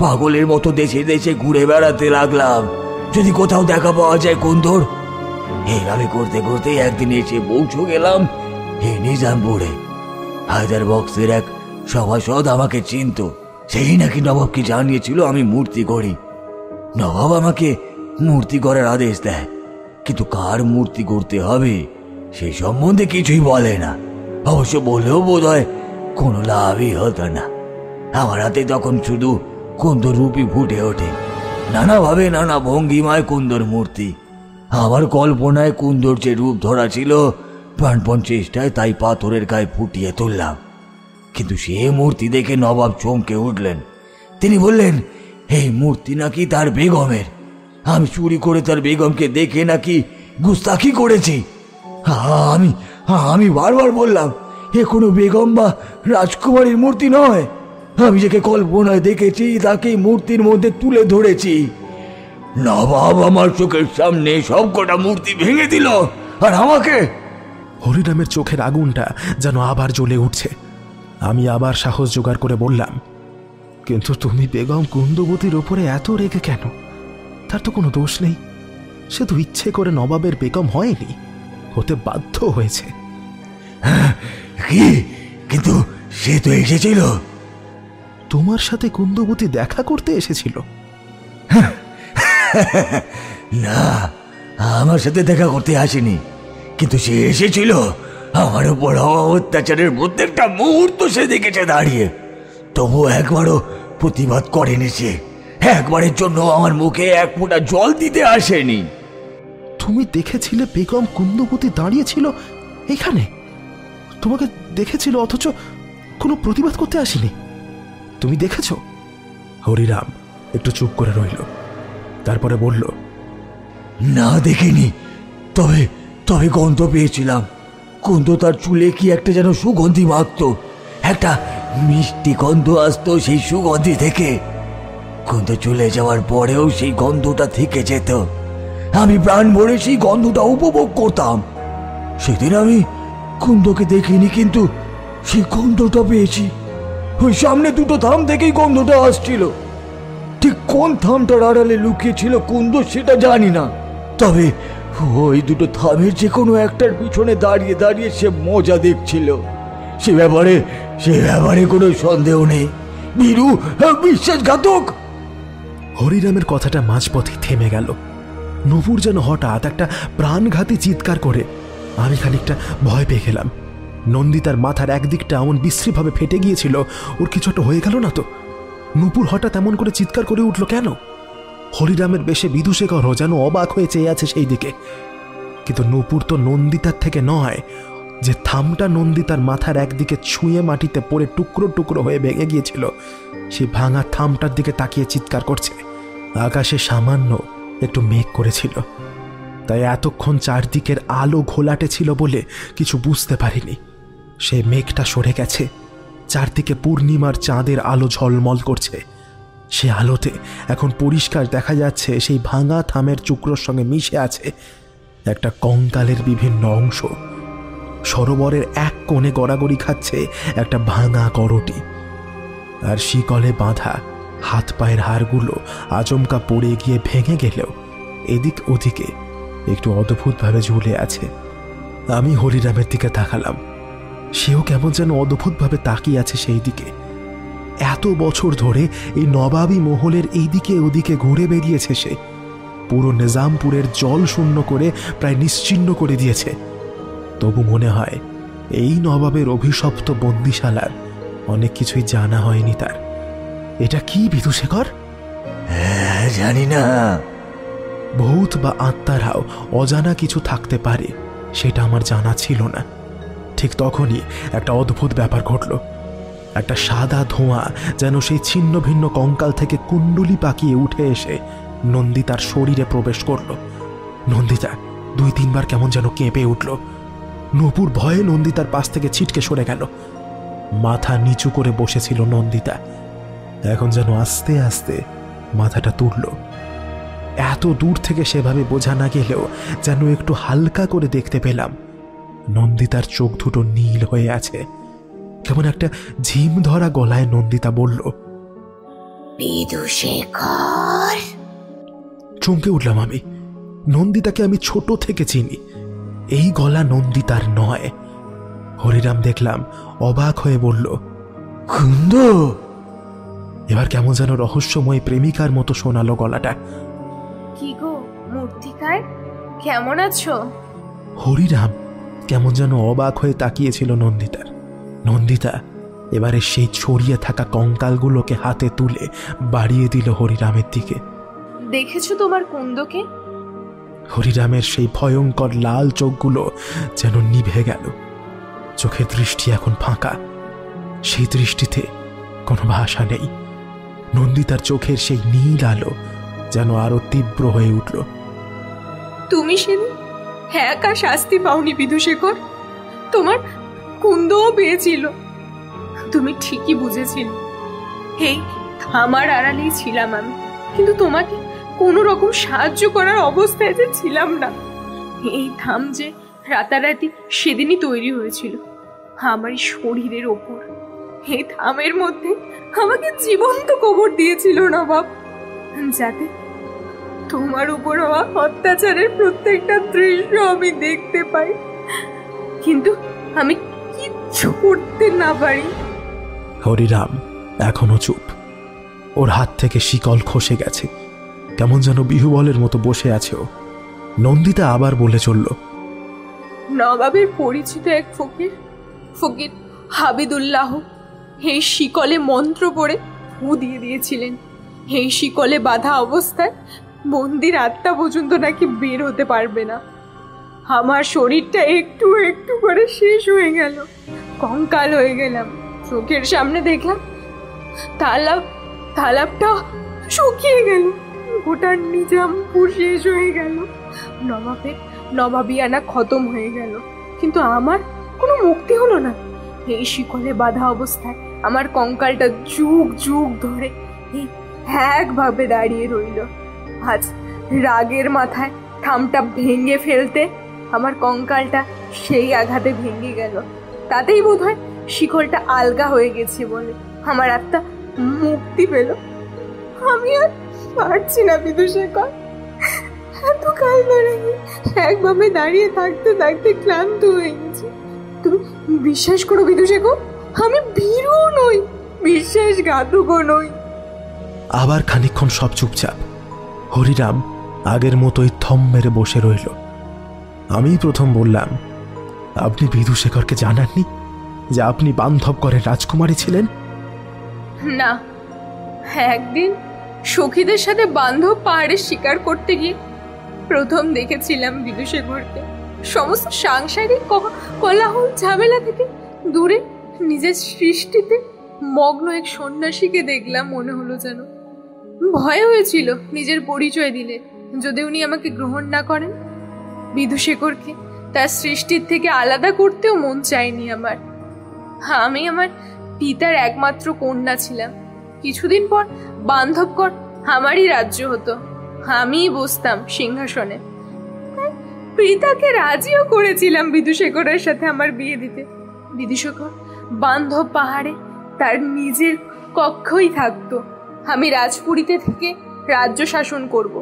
S17: পাগলের মতো দেশে দেশে ঘুরে বেড়াতে লাগলাম, যদি কোথাও দেখা পাওয়া যায় কুন্দর। এইভাবে করতে করতে একদিন এসে পৌঁছে গেলাম এই নিজামপুরে। হায়দার বক্সের এক সভাসদ আমাকে চিনত। সেই নাকি নবাবকে জানিয়েছিল আমি মূর্তি করি। নবাব আমাকে মূর্তি করার আদেশ দেয়, কিন্তু কার মূর্তি করতে হবে সেই সম্বন্ধে কিছুই বলে না। অবশ্য বলেও বোধ হয় কোনো লাভই হতো না। আমার হাতে তখন শুধু কুন্দর রূপই ফুটে ওঠে। নানাভাবে নানা ভঙ্গিমায় কুন্দর মূর্তি। আমার কল্পনায় কুন্দর যে রূপ ধরা ছিল, প্রাণপণ চেষ্টায় তাই পাথরের গায়ে ফুটিয়ে তুললাম। কিন্তু সে মূর্তি দেখে নবাব চমকে উঠলেন। তিনি বললেন, এই মূর্তি নাকি তার বেগমের। আমি চুরি করে তার বেগমকে দেখে নাকি গুস্তাখি করেছি। আমি বারবার বললাম, এ কোনো বেগম বা রাজকুমারীর মূর্তি নয়। আমি যাকে কল্পনায় দেখেছি তাকেই মূর্তির মধ্যে তুলে ধরেছি। নবাব আমার চোখের সামনে সবকটা মূর্তি ভেঙে দিল, আর আমাকে।
S1: হরিরামের চোখের আগুনটা যেন আবার জ্বলে উঠছে। আমি আবার সাহস জোগাড় করে বললাম, কিন্তু তুমি বেগম কুন্দবতীর ওপরে এত রেগে কেন? তার তো কোনো দোষ নেই। সে তো ইচ্ছে করে নবাবের বেগম হয়নি, হতে বাধ্য হয়েছে।
S17: কি? কিন্তু সে তো এসেছিল।
S1: তোমার সাথে কুন্দবতী দেখা করতে এসেছিল?
S17: না, আমার সাথে দেখা করতে আসেনি, কিন্তু সে এসেছিল। আমার উপর হওয়া অত্যাচারের প্রত্যেকটা মুহূর্ত সে দেখেছে দাঁড়িয়ে, তবু একবারও প্রতিবাদ করেনি। সে একবারের জন্য আমার মুখে এক ফোঁটা জল দিতে আসেনি।
S1: তুমি দেখেছিলে বেগম কুন্দবতী দাঁড়িয়েছিল এখানে? তোমাকে দেখেছিল অথচ কোনো প্রতিবাদ করতে আসেনি? তুমি দেখেছ? হরিরাম একটু চুপ করে রইল, তারপরে বলল,
S17: না দেখিনি, তবে তবে গন্ধ পেয়েছিলাম। কুন্দ তার চুলে কি একটা যেন সুগন্ধি মাখত, একটা মিষ্টি গন্ধ আসতো সেই সুগন্ধি থেকে। কুন্দ চলে যাওয়ার পরেও সেই গন্ধটা থেকে যেত। আমি প্রাণ ভরে সেই গন্ধটা উপভোগ করতাম। সেদিন আমি কুন্দকে দেখিনি, কিন্তু সেই গন্ধটা পেয়েছি। ওই সামনে দুটো থাম থেকেই গন্ধটা আসছিল। ঠিক কোন থামটার আড়ালে লুকিয়ে ছিল কুন্দ সেটা জানি না, তবে ওই দুটো থামের যে কোনো একটার পিছনে দাঁড়িয়ে দাঁড়িয়ে সে মজা দেখছিল। সে ব্যাপারে কোনো সন্দেহ নেই। বীরু বিশ্বাসঘাতক।
S1: হরিরামের কথাটা মাঝপথে থেমে গেল। নূপুর যেন হঠাৎ একটা প্রাণঘাতী চিৎকার করে। আমি খানিকটা ভয় পেয়ে গেলাম। নন্দিতার মাথার একদিকটা এমন বিশ্রীভাবে ফেটে গিয়েছিল, ওর কিছু একটা হয়ে গেল না তো? নূপুর হঠাৎ এমন করে চিৎকার করে উঠল কেন? হরিরামের বেশে বিদুশেখরও যেন অবাক হয়ে চেয়ে আছে সেই দিকে। কিন্তু নূপুর তো নন্দিতার থেকে নয়, যে থামটা নন্দিতার মাথার একদিকে ছুঁয়ে মাটিতে পড়ে টুকরো টুকরো হয়ে ভেঙে গিয়েছিল, সেই ভাঙা থামটার দিকে তাকিয়ে চিৎকার করছে। আকাশে সামান্য একটু মেঘ করেছিল, তাই এতক্ষণ চারদিকের আলো ঘোলাটে ছিল বলে কিছু বুঝতে পারিনি। সেই মেঘটা সরে গেছে, চারদিকে পূর্ণিমার চাঁদের আলো ঝলমল করছে। সে আলোতে এখন পরিষ্কার দেখা যাচ্ছে সেই ভাঙা থামের চুকরোর সঙ্গে মিশে আছে একটা কঙ্কালের বিভিন্ন অংশ। সরোবরের এক কোণে গড়াগড়ি খাচ্ছে একটা ভাঙা করটি, আর শিকলে বাঁধা হাত পায়ের হাড়গুলো আচমকা পড়ে গিয়ে ভেঙে গেলেও এদিক ওদিকে একটু অদ্ভুতভাবে ঝুলে আছে। আমি হরিরামের দিকে তাকালাম, সেও কেমন যেন অদ্ভুতভাবে তাকিয়ে আছে সেই দিকে। এত বছর ধরে এই নবাবী মহলের এইদিকে ওদিকে ঘুরে বেরিয়েছে সে, পুরো নিজামপুরের জল শূন্য করে প্রায় নিশ্চিহ্ন করে দিয়েছে। তবু মনে হয় এই নবাবের অভিশপ্ত বন্দিশালার অনেক কিছুই জানা হয়নি তার। এটা কি বিদুশেখর?
S17: জানি না।
S1: ভূত বা আত্মারাও অজানা কিছু থাকতে পারে, সেটা আমার জানা ছিল না। ঠিক তখনই একটা অদ্ভুত ব্যাপার ঘটল। একটা সাদা ধোঁয়া যেন সেই ছিন্ন ভিন্ন কঙ্কাল থেকে কুণ্ডুলি পাকিয়ে উঠে এসে নন্দিতার শরীরে প্রবেশ করল। নন্দিতা 2-3 বার কেমন যেন কেঁপে উঠল। নূপুর ভয়ে নন্দিতার পাশ থেকে ছিটকে সরে গেল। মাথা নিচু করে বসেছিল নন্দিতা, এখন যেন আস্তে আস্তে মাথাটা তুলল। এত দূর থেকে সেভাবে বোঝা না গেলেও যেন একটু হালকা করে দেখতে পেলাম নন্দিতার চোখ দুটো নীল হয়ে আছে। কেমন একটা ঝিম ধরা গলায় নন্দিতা বলল,
S6: বিদুশেখর।
S1: চমকে উঠলাম আমি। নন্দিতাকে আমি ছোট থেকে চিনি, এই গলা নন্দিতার নয়। হরিরাম দেখলাম অবাক হয়ে বলল,
S17: কুন্দ।
S1: এবার কেমন যেন রহস্যময় প্রেমিকার মতো শোনালো গলাটা।
S16: কি গো মূর্তিকার, কেমন আছো?
S1: হরিরাম কেমন যেন অবাক হয়ে তাকিয়েছিল নন্দিতার। নন্দিতা এবারে সেই ছড়িয়ে থাকা কঙ্কালগুলোকে হাতে তুলে বাড়িয়ে দিল হরিরামের দিকে।
S18: দেখেছো তোমার কুন্দকে?
S1: হরিরামের সেই ভয়ঙ্কর লাল চোখগুলো যেন নিভে গেল। চোখের দৃষ্টি এখন ফাঁকা, সেই দৃষ্টিতে কোনো ভাষা নেই। নন্দিতার চোখের সেই নীল আলো যেন আরো তীব্র হয়ে উঠল।
S18: তুমি সেদিন একা শাস্তি পাওনি বিধুশেখর, তোমার কুন্দও পেয়েছিল। তুমি ঠিকই বুঝেছিল এই আমার আড়ালেই ছিলাম আমি, কিন্তু তোমাকে কোনো রকম সাহায্য করার অবস্থায় যে ছিলাম না। এই থাম যে রাতারাতি সেদিনই তৈরি হয়েছিল আমারই শরীরের ওপর। এই থামের মধ্যে আমাকে জীবন্ত কবর দিয়েছিল নবাব, যাতে তোমার উপর হওয়া অত্যাচারের প্রত্যেকটা দৃশ্য আমি দেখতে পাই, কিন্তু আমি কিচ্ছু করতে না পারি।
S1: হরিরাম এখনো চুপ। ওর হাত থেকে শিকল খসে গেছে, কেমন যেন বিহুবলের মতো বসে আছে ও। নন্দিতা আবার বলে চলল,
S18: নবাবের পরিচিত এক ফকির ফকির হাবিদুল্লাহ এই শিকলে মন্ত্র পড়ে ফু দিয়ে দিয়েছিলেন। এই শিকলে বাঁধা অবস্থায় বন্দির আত্মা পর্যন্ত নাকি বের হতে পারবে না। আমার শরীরটা একটু একটু করে শেষ হয়ে গেল, কঙ্কাল হয়ে গেলাম। চোখের সামনে দেখলাম তালাবটা শুকিয়ে গেল, গোটার নিজামপুর শেষ হয়ে গেল, নবাবিয়ানা খতম হয়ে গেল, কিন্তু আমার কোনো মুক্তি হলো না। এই শিকলে বাঁধা অবস্থায় আমার কঙ্কালটা যুগ যুগ ধরে একভাবে দাঁড়িয়ে রইল। আজ রাগের মাথায় থামটা ভেঙে ফেলতে আমার কঙ্কালটা সেই আঘাতে ভেঙে গেল। তাতেই বোধহয় শিকলটা আলগা হয়ে গেছে বলে আমার আত্মা মুক্তি পেল। আমি আর পারছি না বিদুশেখর, এত কাল ধরে একভাবে দাঁড়িয়ে থাকতে থাকতে ক্লান্ত হয়ে গেছি। তুমি বিশ্বাস করো বিদুশেখর, আমি ভীরু নই, বিশ্বাসঘাতকও নই।
S1: আবার খানিকক্ষণ সব চুপচাপ। হরিরাম আগের মতোই থম মেরে বসে রইল। আমি প্রথম বললাম, আপনি বিধুশেখরকে জানাননি যে আপনি বান্ধবগড়ের রাজকুমারী ছিলেন?
S18: না, একদিন সখীদের সাথে বান্ধব পাহাড়ে শিকার করতে গিয়ে প্রথম দেখেছিলাম বিদুশেখরকে। সমস্ত সাংসারিক কোলাহল ঝামেলা থেকে দূরে নিজের সৃষ্টিতে মগ্ন এক সন্ন্যাসীকে দেখলাম। মনে হলো যেন ভয় হয়েছিল নিজের পরিচয় দিলে যদি উনি আমাকে গ্রহণ না করেন। বিদুশেখরকে তার সৃষ্টির থেকে আলাদা করতেও মন চায়নি আমার। আমি আমার পিতার একমাত্র কন্যা ছিলাম। কিছুদিন পর বান্ধবগড় আমারই রাজ্য হতো, আমিই বসতাম সিংহাসনে। পিতাকে রাজিও করেছিলাম বিদুশেখরের সাথে আমার বিয়ে দিতে। বিদুশেখর বান্ধব পাহাড়ে তার নিজের কক্ষই থাকতো। আমি রাজপুরীতে থেকে রাজ্য শাসন করব।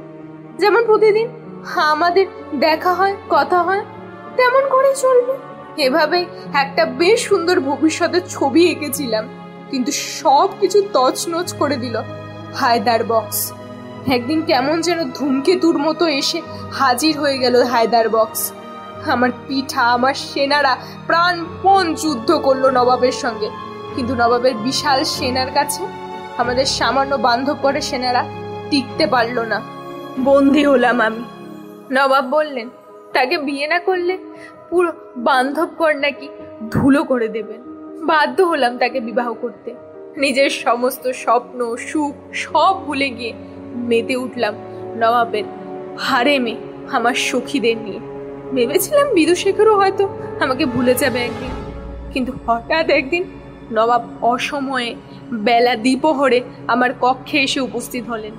S18: যেমন প্রতিদিন আমাদের দেখা হয়, কথা হয়, তেমন করে চলবে। এভাবে একটা বেশ সুন্দর ভবিষ্যতের ছবি এঁকেছিলাম, কিন্তু সব কিছু তছনছ করে দিল হায়দার বক্স। একদিন কেমন যেন ধূমকেতুর মতো এসে হাজির হয়ে গেল হায়দার বক্স। আমার পিঠা, আমার সেনারা প্রাণপণ যুদ্ধ করলো নবাবের সঙ্গে, কিন্তু নবাবের বিশাল সেনার কাছে আমাদের সামান্য বান্ধবগড়ের সেনারা টিকতে পারল না। বন্দী হলাম আমি। নবাব বললেন তাকে বিয়ে না করলে পুরো বান্ধবগড় নাকি ধুলো করে দেবেন। বাধ্য হলাম তাকে বিবাহ করতে। নিজের সমস্ত স্বপ্ন সুখ সব ভুলে গিয়ে মেতে উঠলাম নবাবের হারেমে আমার সখীদের নিয়ে। ভেবেছিলাম বিদুশেখরও হয়তো আমাকে ভুলে যাবে একদিন, কিন্তু হঠাৎ একদিন নবাব অসময়ে বেলা দ্বিপ্রহরে আমার কক্ষে এসে উপস্থিত হলেন।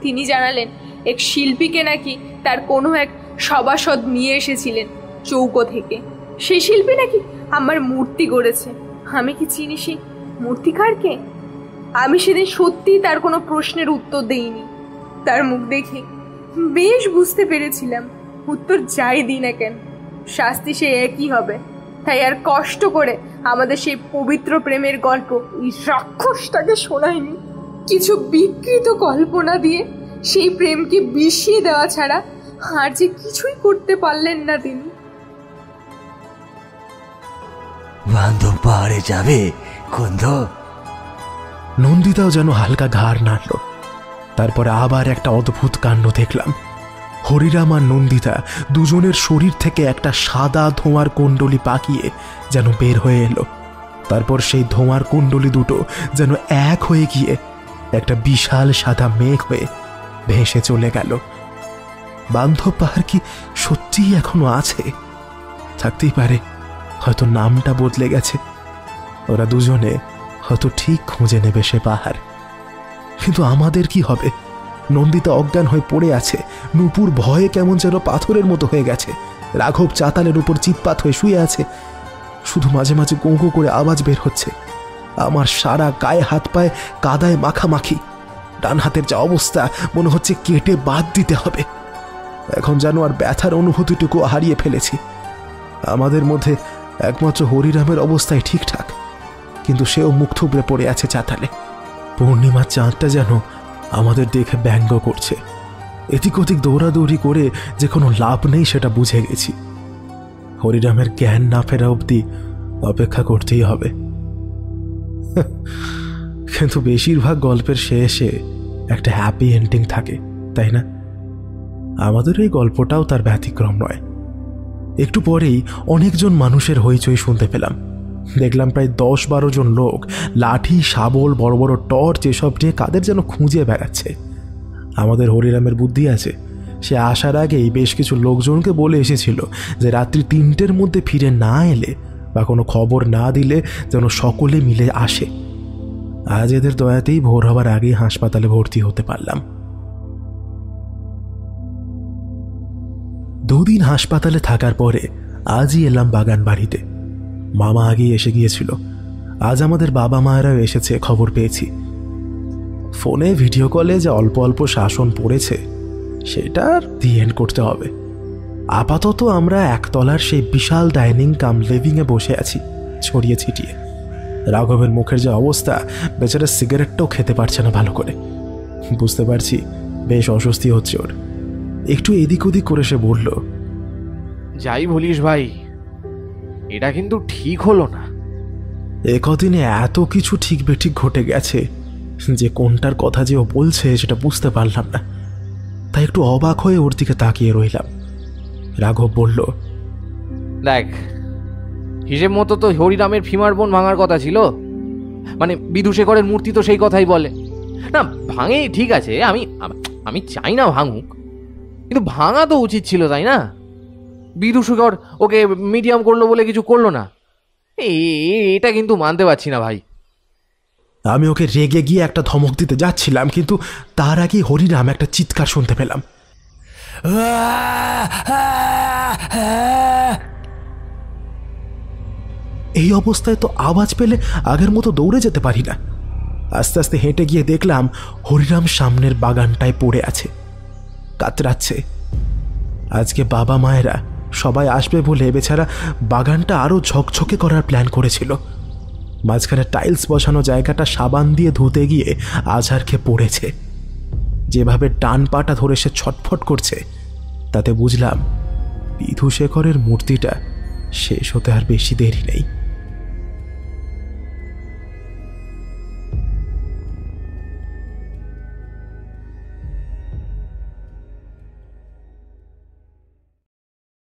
S18: তিনি জানালেন এক শিল্পীকে নাকি তার কোনো এক সভাসদ নিয়ে এসেছিলেন চৌকো থেকে। সেই শিল্পী নাকি আমার মূর্তি গড়েছে। আমি কি চিনি সেই মূর্তিকারকে? আমি সেদিন সত্যিই তার কোনো প্রশ্নের উত্তর দেইনি। তার মুখ দেখে বেশ বুঝতে পেরেছিলাম উত্তর যাই দিই না কেন শাস্তি সে একই হবে। তাই আর কষ্ট করে আমাদের সেই পবিত্র প্রেমের গল্প ওই রাক্ষসটাকে শোনায়নি। কিছু বিকৃত কল্পনা দিয়ে সেই প্রেমকে বিষিয়ে দেওয়া ছাড়া আর যে কিছুই করতে পারলেন না তিনি।
S17: বান্ধব পাহাড়ে যাবে গন্ধ।
S1: নন্দিতাও যেন হালকা ঘাড় নাড়ল। তারপরে আবার একটা অদ্ভুত কাণ্ড দেখলাম। হরিরাম আর নন্দিতা দুজনের শরীর থেকে একটা সাদা ধোঁয়ার কুণ্ডলি পাকিয়ে যেন বের হয়ে এলো। তারপর সেই ধোঁয়ার কুণ্ডলি দুটো যেন এক হয়ে গিয়ে একটা বিশাল সাদা মেঘ হয়ে ভেসে চলে গেল। বান্ধব পাহাড় কি সত্যিই এখনো আছে? থাকতেই পারে, হয়তো নামটা বদলে গেছে। ওরা দুজনে হয়তো ঠিক খুঁজে নেবে সে পাহাড়। কিন্তু আমাদের কি হবে? নন্দিতা অজ্ঞান হয়ে পড়ে আছে, নূপুর ভয়ে কেমন যেন পাথরের মতো হয়ে গেছে, রাঘব চাতালের উপর চিৎপাত হয়ে শুয়ে আছে, শুধু মাঝে মাঝে গোঁ করে আওয়াজ বের হচ্ছে। আমার সারা গায়ে হাত পায়ে কাদায় মাখামাখি, ডান হাতের যা অবস্থা মনে হচ্ছে কেটে বাদ দিতে হবে। এখন যেন আর ব্যথার অনুভূতিটুকু হারিয়ে ফেলেছি। আমাদের মধ্যে একমাত্র হরিরামের অবস্থায় ঠিকঠাক, কিন্তু সেও মুখ থুবড়ে পড়ে আছে চাতালে। পূর্ণিমার চাঁদটা যেন আমাদের দেখে ব্যঙ্গ করছে। এদিক ওদিক দৌড়াদৌড়ি করে যে কোনো লাভ নেই সেটা বুঝে গেছি। হরিরামের জ্ঞান না ফেরা অবধি অপেক্ষা করতেই হবে। কিন্তু বেশিরভাগ গল্পের শেষে একটা হ্যাপি এন্ডিং থাকে, তাই না? আমাদের এই গল্পটাও তার ব্যতিক্রম নয়। একটু পরেই অনেকজন মানুষের হইচই শুনতে পেলাম। দেখলাম প্রায় 10-12 জন লোক লাঠি, শাবল, বড় বড় টর্চ এসব নিয়ে কাদের যেন খুঁজে বেড়াচ্ছে। আমাদের হরিরামের বুদ্ধি আছে, সে আসার আগেই বেশ কিছু লোকজনকে বলে এসেছিল যে রাত্রি 3টের মধ্যে ফিরে না এলে বা কোনো খবর না দিলে যেন সকলে মিলে আসে। আজ এদের দয়াতেই ভোর হবার আগেই হাসপাতালে ভর্তি হতে পারলাম। 2 দিন হাসপাতালে থাকার পরে আজই এলাম বাগান বাড়িতে। মামা আগেই এসে গিয়েছিল। আজ আমাদের বাবা মায়েরাও এসেছে, খবর পেয়েছি। ফোনে ভিডিও কলে যে অল্প অল্প শাসন পড়েছে সেটা আর দি এন্ড করতে হবে। আপাতত আমরা একতলার সেই বিশাল ডাইনিং কাম লিভিংয়ে বসে আছি, ছড়িয়ে ছিটিয়ে। রাঘবের মুখের যে অবস্থা, বেচারা সিগারেটটাও খেতে পারছে না ভালো করে। বুঝতে পারছি বেশ অস্বস্তি হচ্ছে ওর। একটু এদিক ওদিক করে সে বলল,
S11: যাই বলিস ভাই, এটা কিন্তু ঠিক হলো না।
S1: কদিনে এত কিছু ঠিক বেঠিক ঘটে গেছে যে কোনটার কথা যে ও বলছে সেটা বুঝতে পারলাম না। তাই একটু অবাক হয়ে ওর দিকে তাকিয়ে রইলাম। রাঘব বলল,
S11: দেখ, হিসেব মতো তো হরিরামের ফিমার বোন ভাঙার কথা ছিল। মানে বিদুশেখরের মূর্তি তো সেই কথাই বলে। না ভাঙে ঠিক আছে, আমি চাই না ভাঙুক, কিন্তু ভাঙা তো উচিত ছিল, তাই না? বিদুশেখর ওকে মিডিয়াম করলো বলে কিছু করলো না, এটা কিন্তু মানতে পারছি না ভাই।
S1: আমি ওকে রেগে গিয়ে একটা ধমক দিতে যাচ্ছিলাম, কিন্তু তার আগে হরিরাম একটা চিৎকার শুনতে পেলাম। এই অবস্থায় তো আওয়াজ পেলে আগের মতো দৌড়ে যেতে পারি না। আস্তে আস্তে হেঁটে গিয়ে দেখলাম হরিরাম সামনের বাগানটায় পড়ে আছে, কাতরাচ্ছে। আজকে বাবা মায়েরা সবাই আসবে বলে বেচারা বাগানটা আরো ঝকঝকে করার প্ল্যান করেছিল। মাঝখানে টাইলস বসানো জায়গাটা সাবান দিয়ে ধুতে গিয়ে আঝার খেয়ে পড়েছে। যেভাবে ডান পাটা ধরে সে ছটফট করছে তাতে বুঝলাম বিধুশেখরের মূর্তিটা শেষ হতে আর বেশি দেরি নেই।